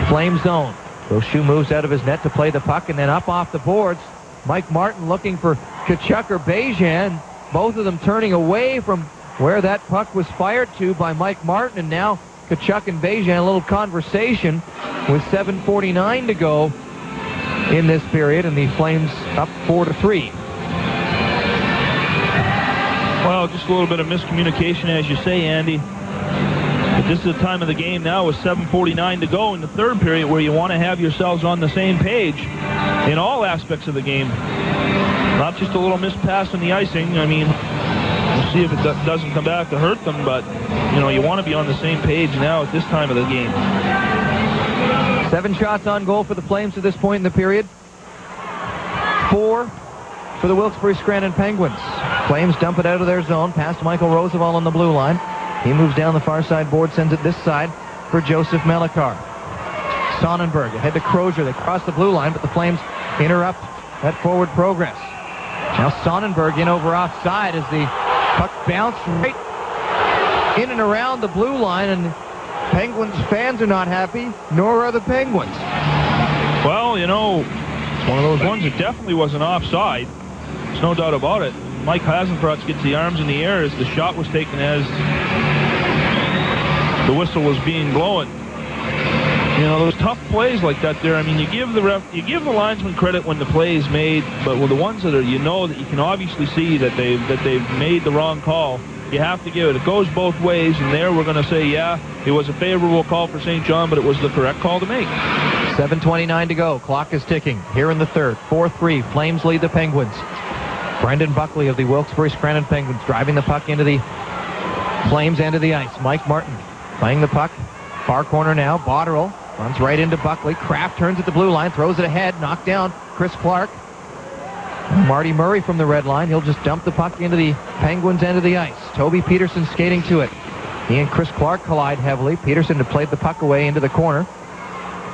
Flame zone. Brochu moves out of his net to play the puck, and then up off the boards. Mike Martin looking for Tkachuk or Bejan. Both of them turning away from where that puck was fired to by Mike Martin, and now Tkachuk and Bejan, a little conversation with 7:49 to go in this period, and the Flames up 4-3. Well, just a little bit of miscommunication, as you say, Andy. But this is the time of the game now with 7:49 to go in the third period where you want to have yourselves on the same page in all aspects of the game. Not just a little mispass in the icing. I mean, we'll see if it doesn't come back to hurt them, but, you know, you want to be on the same page now at this time of the game. 7 shots on goal for the Flames at this point in the period. 4 for the Wilkes-Barre Scranton Penguins. Flames dump it out of their zone past Michael Roosevelt on the blue line. He moves down the far side board, sends it this side for Joseph Melikar. Sonnenberg ahead to Crozier. They cross the blue line, but the Flames interrupt that forward progress. Now Sonnenberg in over offside as the puck bounced right in and around the blue line, and Penguins fans are not happy, nor are the Penguins. Well, you know, it's one of those ones that definitely wasn't offside. There's no doubt about it. Mike Hasenfratz gets the arms in the air as the shot was taken, as the whistle was being blown. You know, those tough plays like that there, I mean, you give the linesman credit when the play is made, but with the ones that are, you know, that you can obviously see that they've made the wrong call, You have to give it. It goes both ways, and there we're going to say, yeah, it was a favorable call for St. John, but it was the correct call to make. 7:29 to go. Clock is ticking here in the third. 4-3. Flames lead the Penguins. Brendan Buckley of the Wilkes-Barre Scranton Penguins driving the puck into the Flames end of the ice. Mike Martin playing the puck. Far corner now. Botterill runs right into Buckley. Kraft turns at the blue line, throws it ahead, knocked down Chris Clark. Marty Murray from the red line. He'll just dump the puck into the Penguins end of the ice. Toby Peterson skating to it. He and Chris Clark collide heavily. Peterson had played the puck away into the corner.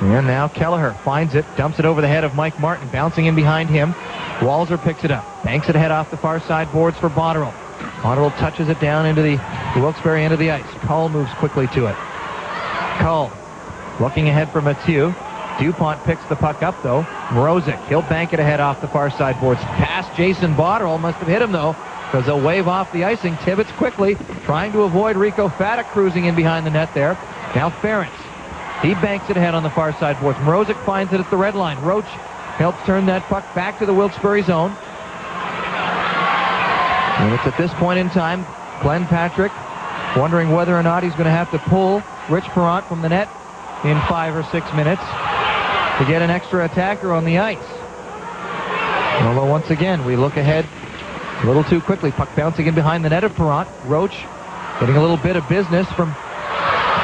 And now Kelleher finds it, dumps it over the head of Mike Martin, bouncing in behind him. Walser picks it up, banks it ahead off the far side boards for Botterill. Botterill touches it down into the Wilkes-Barre end of the ice. Cull moves quickly to it. Cull looking ahead for Mathieu. DuPont picks the puck up, though. Mrozik, he'll bank it ahead off the far side boards. Past Jason Botterill, must have hit him, though, because they'll wave off the icing. Tibbetts quickly trying to avoid Rico Fata cruising in behind the net there. Now Ferentz. He banks it ahead on the far side boards. Mrozik finds it at the red line. Roach helps turn that puck back to the Wilkes-Barre zone. And it's at this point in time, Glenn Patrick wondering whether or not he's going to have to pull Rich Perrant from the net in 5 or 6 minutes to get an extra attacker on the ice. Although once again, we look ahead a little too quickly. Puck bouncing in behind the net of Perrant. Roach getting a little bit of business from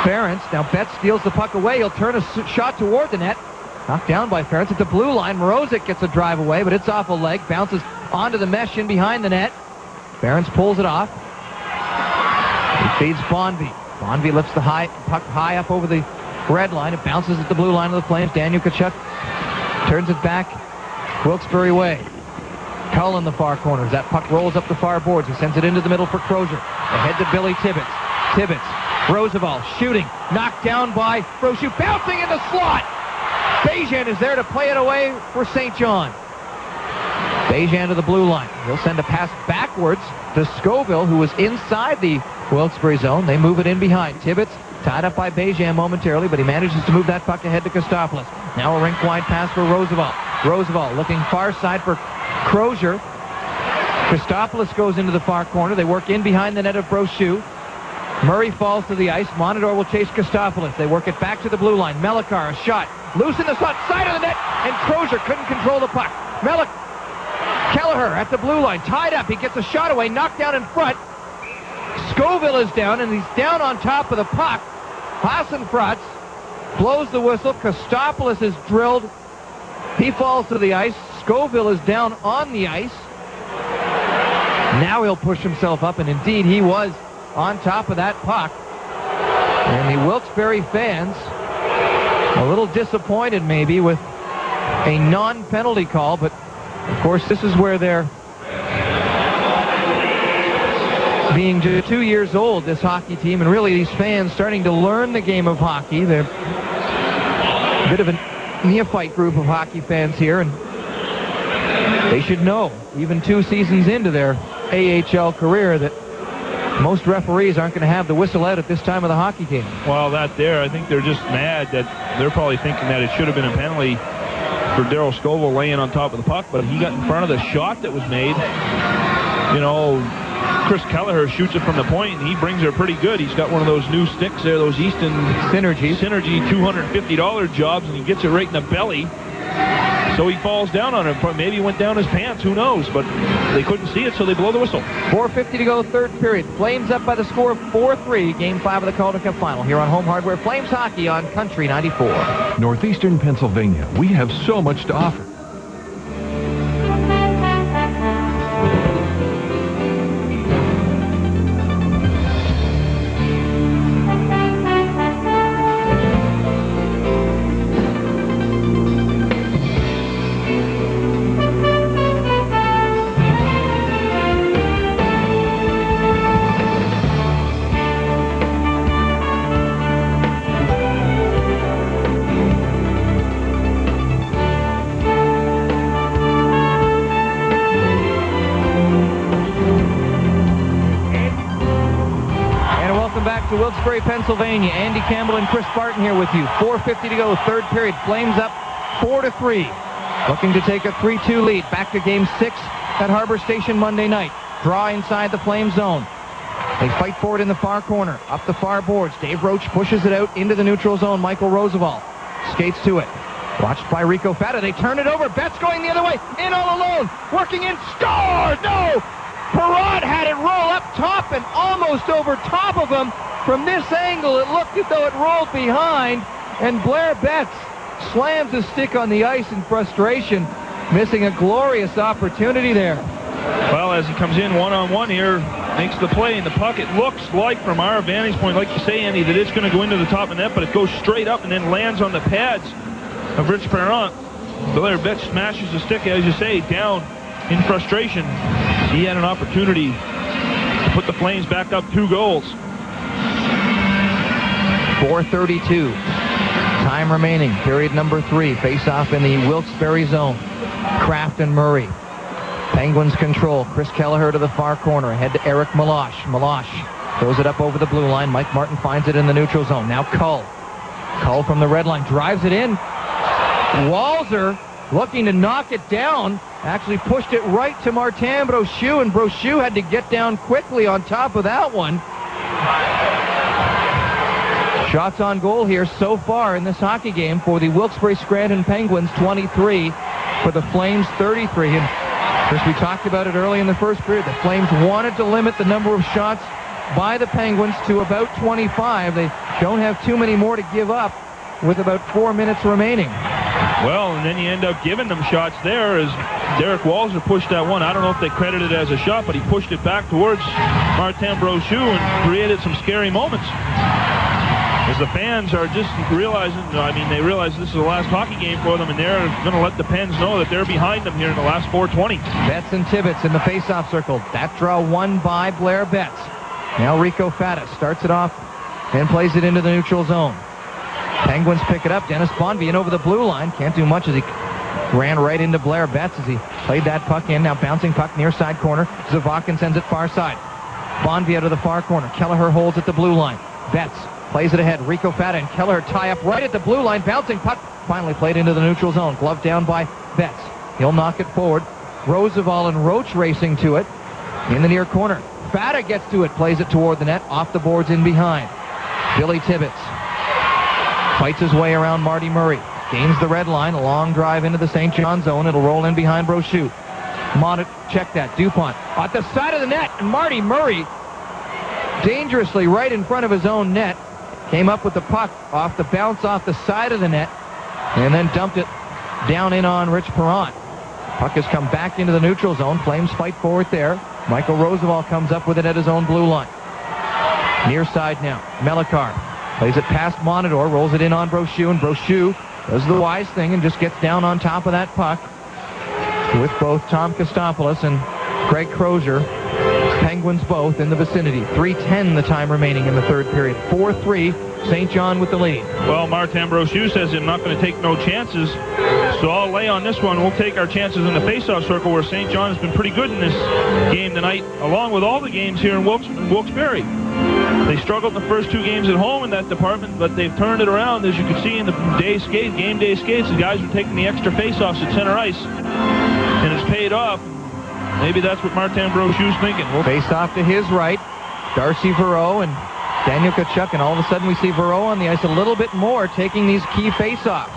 Ferentz. Now Betts steals the puck away. He'll turn a shot toward the net. Knocked down by Ferentz at the blue line. Mrozik gets a drive away, but it's off a leg. Bounces onto the mesh in behind the net. Ferentz pulls it off. He feeds Bonvie. Bonvie lifts the puck high up over the red line. It bounces at the blue line of the Flames. Daniel Tkachuk turns it back Wilkes-Barre way. Cull in the far corner. As that puck rolls up the far boards, he sends it into the middle for Crozier. Ahead to Billy Tibbetts. Tibbetts, Roosevelt shooting, knocked down by Brochu, bouncing in the slot. Bejan is there to play it away for St. John. Bejan to the blue line. He'll send a pass backwards to Scoville, who was inside the Wilkes-Barre zone. They move it in behind. Tibbetts tied up by Bejan momentarily, but he manages to move that puck ahead to Kostopoulos. Now a rink-wide pass for Roosevelt. Roosevelt looking far side for Crozier. Kostopoulos goes into the far corner. They work in behind the net of Brochu. Murray falls to the ice. Monador will chase Kostopoulos. They work it back to the blue line. Melikar, a shot. Loose in the slot, side of the net, and Crozier couldn't control the puck. Kelleher at the blue line, tied up. He gets a shot away, knocked down in front. Scoville is down, and he's down on top of the puck. Hassenfratz blows the whistle. Kostopoulos is drilled. He falls to the ice. Scoville is down on the ice. Now he'll push himself up, and indeed he was on top of that puck. And the Wilkes-Barre fans a little disappointed maybe with a non-penalty call, but of course this is where they're being 2 years old, this hockey team, and really these fans starting to learn the game of hockey. They're a bit of a neophyte group of hockey fans here, and they should know, even 2 seasons into their AHL career, that most referees aren't going to have the whistle out at this time of the hockey game. Well, that there, I think they're just mad that they're probably thinking that it should have been a penalty for Darryl Scoville laying on top of the puck, but he got in front of the shot that was made. You know, Chris Kelleher shoots it from the point, and he brings her pretty good. He's got one of those new sticks there, those Easton Synergy $250 jobs, and he gets it right in the belly. So he falls down on it. Maybe he went down his pants, who knows, but they couldn't see it, so they blow the whistle. 4:50 to go, third period. Flames up by the score of 4-3, Game 5 of the Calder Cup Final here on Home Hardware. Flames hockey on Country 94. Northeastern Pennsylvania, we have so much to offer. Wilkes-Barre, Pennsylvania. Andy Campbell and Chris Barton here with you. 4:50 to go, third period. Flames up 4-3. Looking to take a 3-2 lead. Back to Game 6 at Harbor Station Monday night. Draw inside the Flame zone. They fight for it in the far corner, up the far boards. Dave Roach pushes it out into the neutral zone. Michael Roosevelt skates to it. Watched by Rico Fata. They turn it over. Betts going the other way. In all alone. Working in. Score! No! Perrott had it roll up top and almost over top of him. From this angle, it looked as though it rolled behind. And Blair Betts slams his stick on the ice in frustration, missing a glorious opportunity there. Well, as he comes in one-on-one here, makes the play in the puck. It looks like, from our vantage point, like you say, Andy, that it's going to go into the top of the net, but it goes straight up and then lands on the pads of Rich Perrott. Blair Betts smashes the stick, as you say, down in frustration. He had an opportunity to put the Flames back up 2 goals. 4:32. Time remaining. Period number 3. Face-off in the Wilkes-Barre zone. Kraft and Murray. Penguins control. Chris Kelleher to the far corner. Ahead to Eric Meloche. Meloche throws it up over the blue line. Mike Martin finds it in the neutral zone. Now Cull. Cull from the red line drives it in. Walzer looking to knock it down. Actually pushed it right to Martin Brochu, and Brochu had to get down quickly on top of that one. Shots on goal here so far in this hockey game for the Wilkes-Barre Scranton Penguins, 23. For the Flames, 33. And Chris, we talked about it early in the first period. The Flames wanted to limit the number of shots by the Penguins to about 25. They don't have too many more to give up with about 4 minutes remaining. Well, and then you end up giving them shots there as Derek Walzer pushed that one. I don't know if they credit it as a shot, but he pushed it back towards Martin Brochu and created some scary moments. As the fans are just realizing, they realize this is the last hockey game for them, and they're going to let the Pens know that they're behind them here in the last 4:20. Betts and Tibbetts in the face-off circle. That draw won by Blair Betts. Now Rico Fata starts it off and plays it into the neutral zone. Penguins pick it up. Dennis Bonvian over the blue line. Can't do much as he ran right into Blair Betts as he played that puck in. Now bouncing puck near side corner. Zavakin sends it far side. Bonvian to the far corner. Kelleher holds at the blue line. Betts plays it ahead. Rico Fata and Kelleher tie up right at the blue line. Bouncing puck finally played into the neutral zone. Glove down by Betts. He'll knock it forward. Roosevelt and Roach racing to it in the near corner. Fata gets to it. Plays it toward the net. Off the boards in behind. Billy Tibbetts fights his way around Marty Murray. Gains the red line. A long drive into the St. John zone. It'll roll in behind Brochu. Check that. DuPont at the side of the net. And Marty Murray dangerously right in front of his own net. Came up with the puck off the bounce off the side of the net and then dumped it down in on Rich Perrott. Puck has come back into the neutral zone. Flames fight for it there. Michael Roosevelt comes up with it at his own blue line. Near side now. Melikar plays it past Monador, rolls it in on Brochu, and Brochu does the wise thing and just gets down on top of that puck with both Tom Kostopoulos and Craig Crozier. Penguins both in the vicinity. 3:10 the time remaining in the third period. 4-3, St. John with the lead. Well, Martin Brochu says I'm not going to take no chances, so I'll lay on this one. We'll take our chances in the face-off circle, where St. John has been pretty good in this game tonight, along with all the games here in Wilkes-Barre. They struggled in the first 2 games at home in that department, but they've turned it around. As you can see in the game day skates, the guys are taking the extra face-offs at center ice, and it's paid off. Maybe that's what Martin Brochu's thinking. Face off to his right. Darcy Verreau and Daniel Tkachuk, and all of a sudden we see Verreau on the ice a little bit more, taking these key face-offs.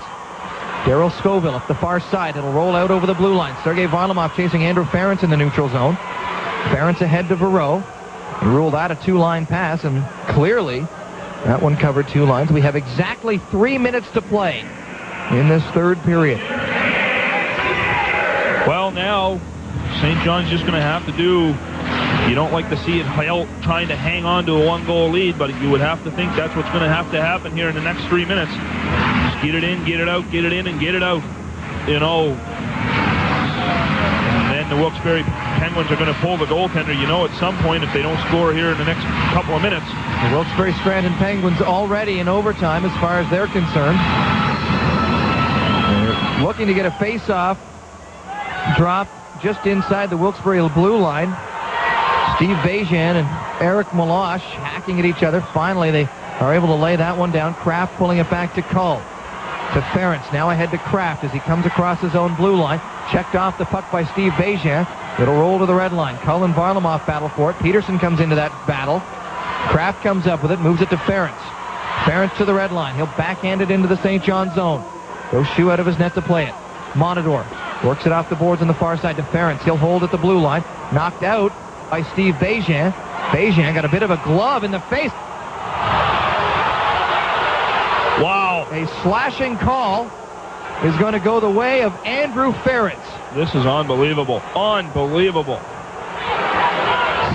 Darryl Scoville up the far side. It'll roll out over the blue line. Sergei Varlamov chasing Andrew Ferentz in the neutral zone. Ferentz ahead to Verreau. He ruled out a 2-line pass, and clearly that one covered 2 lines. We have exactly 3 minutes to play in this third period. Well, now St. John's just going to have to do, you don't like to see it trying to hang on to a 1-goal lead, but you would have to think that's what's going to have to happen here in the next 3 minutes. Just get it in, get it out, get it in, and get it out. And then the Wilkes-Barre Penguins are going to pull the goaltender, at some point, if they don't score here in the next couple of minutes. The Wilkes-Barre Scranton Penguins already in overtime as far as they're concerned. They're looking to get a face-off drop just inside the Wilkes-Barre blue line. Steve Bejan and Eric Meloche hacking at each other. Finally, they are able to lay that one down. Kraft pulling it back to Cull. To Ferentz, now ahead to Kraft as he comes across his own blue line. Checked off the puck by Steve Bejan. It'll roll to the red line. Cullen Varlamov battle for it. Peterson comes into that battle. Kraft comes up with it, moves it to Ferentz. Ferentz to the red line. He'll backhand it into the St. John zone. Goes Shoe out of his net to play it. Monador works it off the boards on the far side to Ferentz. He'll hold at the blue line. Knocked out by Steve Bejan. Bejan got a bit of a glove in the face. Wow. A slashing call is going to go the way of Andrew Ferentz. This is unbelievable. Unbelievable.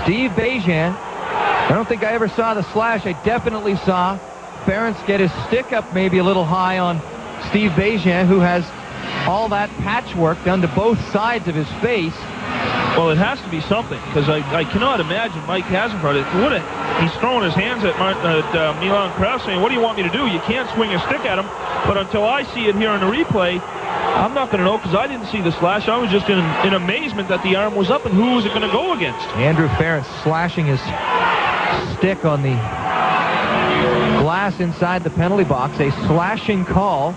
Steve Bejan. I don't think I ever saw the slash. I definitely saw Ferentz get his stick up maybe a little high on Steve Bejan, who has all that patchwork done to both sides of his face. Well, it has to be something, because I cannot imagine Mike Hasenfront. He's throwing his hands at Milan Kraft saying, what do you want me to do? You can't swing a stick at him. But until I see it here in the replay, I'm not going to know, because I didn't see the slash. I was just in amazement that the arm was up, and who was it going to go against? Andrew Ferentz slashing his stick on the glass inside the penalty box. A slashing call.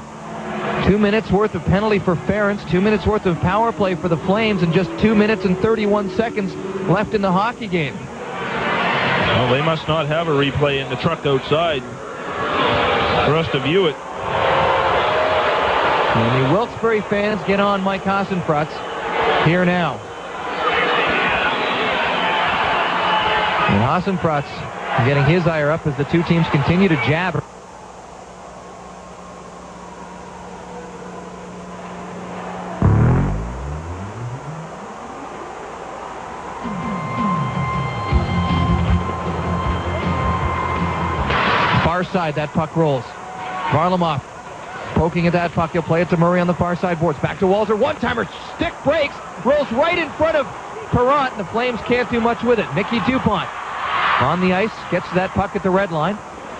2 minutes worth of penalty for Ferentz, 2 minutes worth of power play for the Flames, and just 2 minutes and 31 seconds left in the hockey game. Well, they must not have a replay in the truck outside for us to view it. And the Wilkes-Barre fans get on Mike Hasenfront here now. And Hasenfront getting his ire up as the two teams continue to jabber. Far side, that puck rolls. Varlamov poking at that puck. He'll play it to Murray on the far side boards. Back to Walzer. One-timer. Stick breaks. Rolls right in front of Perrant. And the Flames can't do much with it. Mickey Dupont on the ice. Gets that puck at the red line.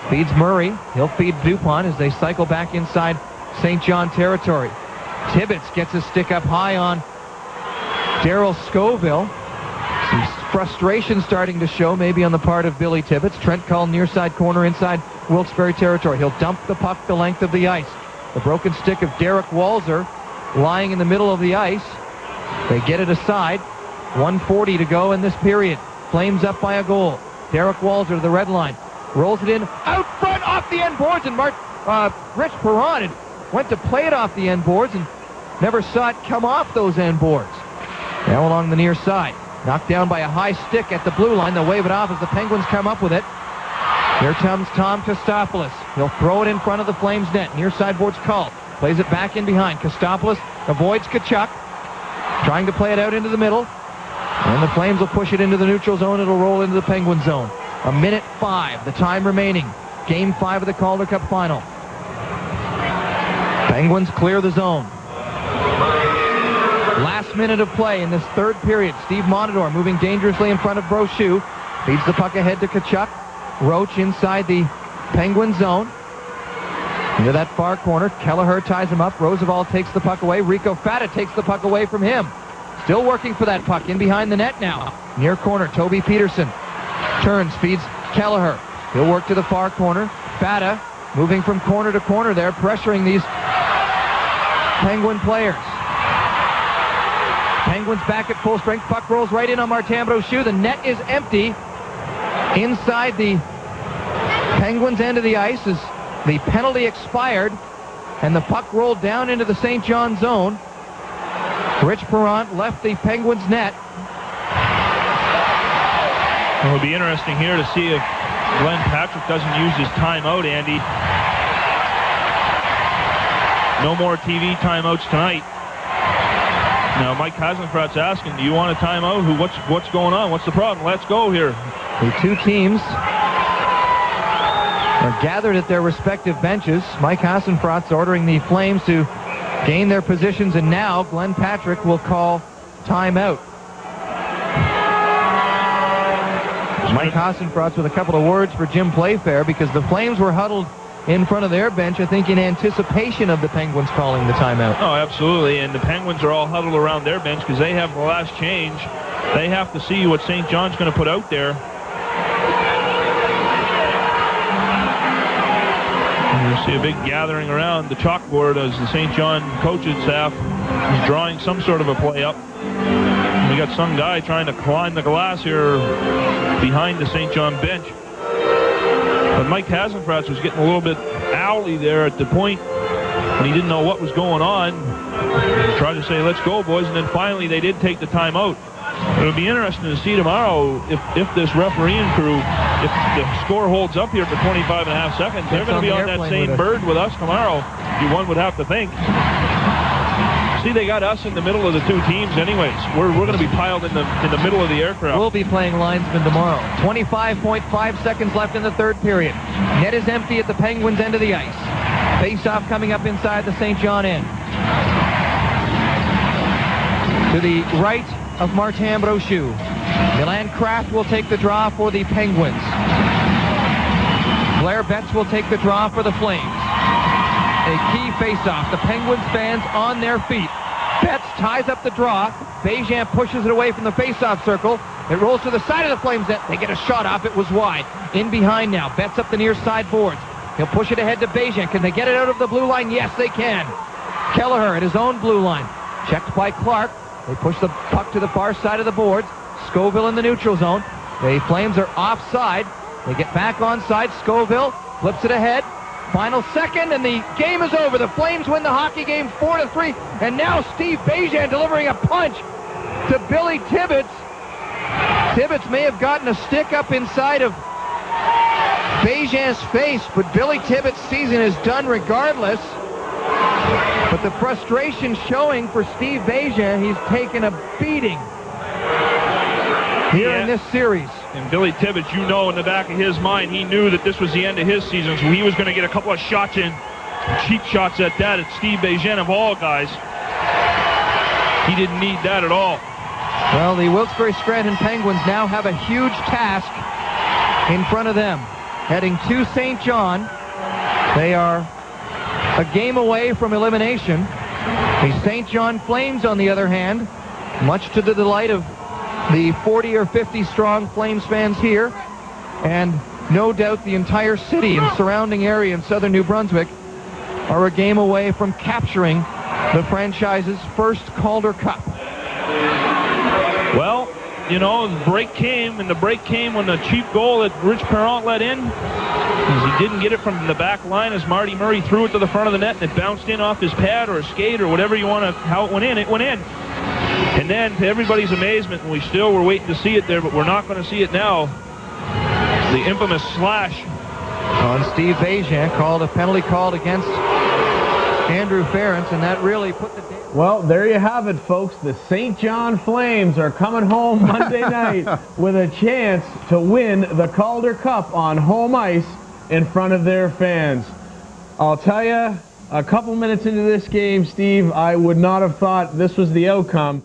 Feeds Murray. He'll feed Dupont as they cycle back inside St. John territory. Tibbetts gets his stick up high on Darryl Scoville. Some frustration starting to show maybe on the part of Billy Tibbetts. Trent Cull near side corner inside Wilkes-Barre territory. He'll dump the puck the length of the ice. The broken stick of Derek Walzer lying in the middle of the ice. They get it aside. 1:40 to go in this period. Flames up by a goal. Derek Walzer to the red line. Rolls it in out front off the end boards, and Rich Perrant went to play it off the end boards and never saw it come off those end boards. Now along the near side. Knocked down by a high stick at the blue line. They'll wave it off as the Penguins come up with it. Here comes Tom Kostopoulos. He'll throw it in front of the Flames net. Near sideboard's Cull. Plays it back in behind. Kostopoulos avoids Tkachuk. Trying to play it out into the middle. And the Flames will push it into the neutral zone. It'll roll into the Penguin zone. 1:05, the time remaining. Game 5 of the Calder Cup Final. Penguins clear the zone. Last minute of play in this third period. Steve Monador moving dangerously in front of Brochu. Feeds the puck ahead to Tkachuk. Roach inside the Penguin zone. Into that far corner. Kelleher ties him up. Roosevelt takes the puck away. Rico Fata takes the puck away from him. Still working for that puck in behind the net now. Near corner, Toby Peterson. Turns, feeds Kelleher. He'll work to the far corner. Fata moving from corner to corner there, pressuring these Penguin players. Penguins back at full strength. Puck rolls right in on Martin Brochu. The net is empty. Inside the Penguins' end of the ice as the penalty expired, and the puck rolled down into the St. John zone. Rich Perrant left the Penguins' net. It'll be interesting here to see if Glenn Patrick doesn't use his timeout, Andy. No more TV timeouts tonight. Now, Mike Hasenfront's asking, do you want a timeout? What's going on? What's the problem? Let's go here. The two teams are gathered at their respective benches. Mike Hasenfront's ordering the Flames to gain their positions, and now Glenn Patrick will call timeout. Mike Hasenfront's with a couple of words for Jim Playfair, because the Flames were huddled in front of their bench, I think in anticipation of the Penguins calling the timeout. Oh, absolutely, and the Penguins are all huddled around their bench because they have the last change. They have to see what St. John's going to put out there. And you'll see a big gathering around the chalkboard as the St. John coaching staff is drawing some sort of a play up. We got some guy trying to climb the glass here behind the St. John bench. But Mike Hasenfratz was getting a little bit owly there at the point when he didn't know what was going on. Tried to say, let's go, boys, and then finally they did take the timeout. It'll be interesting to see tomorrow if this refereeing crew, if the score holds up here for 25.5 seconds, they're going to be on that same bird with us tomorrow, one would have to think. See, they got us in the middle of the two teams anyways. We're going to be piled in the middle of the aircraft. We'll be playing linesman tomorrow. 25.5 seconds left in the third period. Net is empty at the Penguins' end of the ice. Face-off coming up inside the St. John end. To the right of Martin Brochu. Milan Kraft will take the draw for the Penguins. Blair Betts will take the draw for the Flames. A key face-off. The Penguins fans on their feet. Betts ties up the draw. Bejan pushes it away from the face-off circle. It rolls to the side of the Flames net. They get a shot off. It was wide. In behind now. Betts up the near side boards. He'll push it ahead to Bejan. Can they get it out of the blue line? Yes, they can. Kelleher at his own blue line. Checked by Clark. They push the puck to the far side of the boards. Scoville in the neutral zone. The Flames are offside. They get back onside. Scoville flips it ahead. Final second, and the game is over. The Flames win the hockey game 4-3. And now Steve Bejan delivering a punch to Billy Tibbets. Tibbets may have gotten a stick up inside of Bejan's face, but Billy Tibbets' season is done regardless. But the frustration showing for Steve Bejan. He's taken a beating here in this series. And Billy Tibbets, you know, in the back of his mind, he knew that this was the end of his season, so he was going to get a couple of shots in, cheap shots at that, at Steve Bejan of all guys. He didn't need that at all. Well, the Wilkes-Barre Scranton Penguins now have a huge task in front of them. Heading to St. John, they are a game away from elimination. The St. John Flames, on the other hand, much to the delight of the 40 or 50 strong Flames fans here, and no doubt the entire city and surrounding area in southern New Brunswick, are a game away from capturing the franchise's first Calder Cup. Well, you know, the break came, and the break came when the cheap goal that Rich Perrant let in, because he didn't get it from the back line as Marty Murray threw it to the front of the net, and it bounced in off his pad or a skate or whatever you want to, how it went in, And then, to everybody's amazement, and we still were waiting to see it there, but we're not going to see it now, the infamous slash on Steve Bejan, called a penalty called against Andrew Ferentz, and that really put the... Well, there you have it, folks. The St. John Flames are coming home Monday night with a chance to win the Calder Cup on home ice in front of their fans. I'll tell you, a couple minutes into this game, Steve, I would not have thought this was the outcome.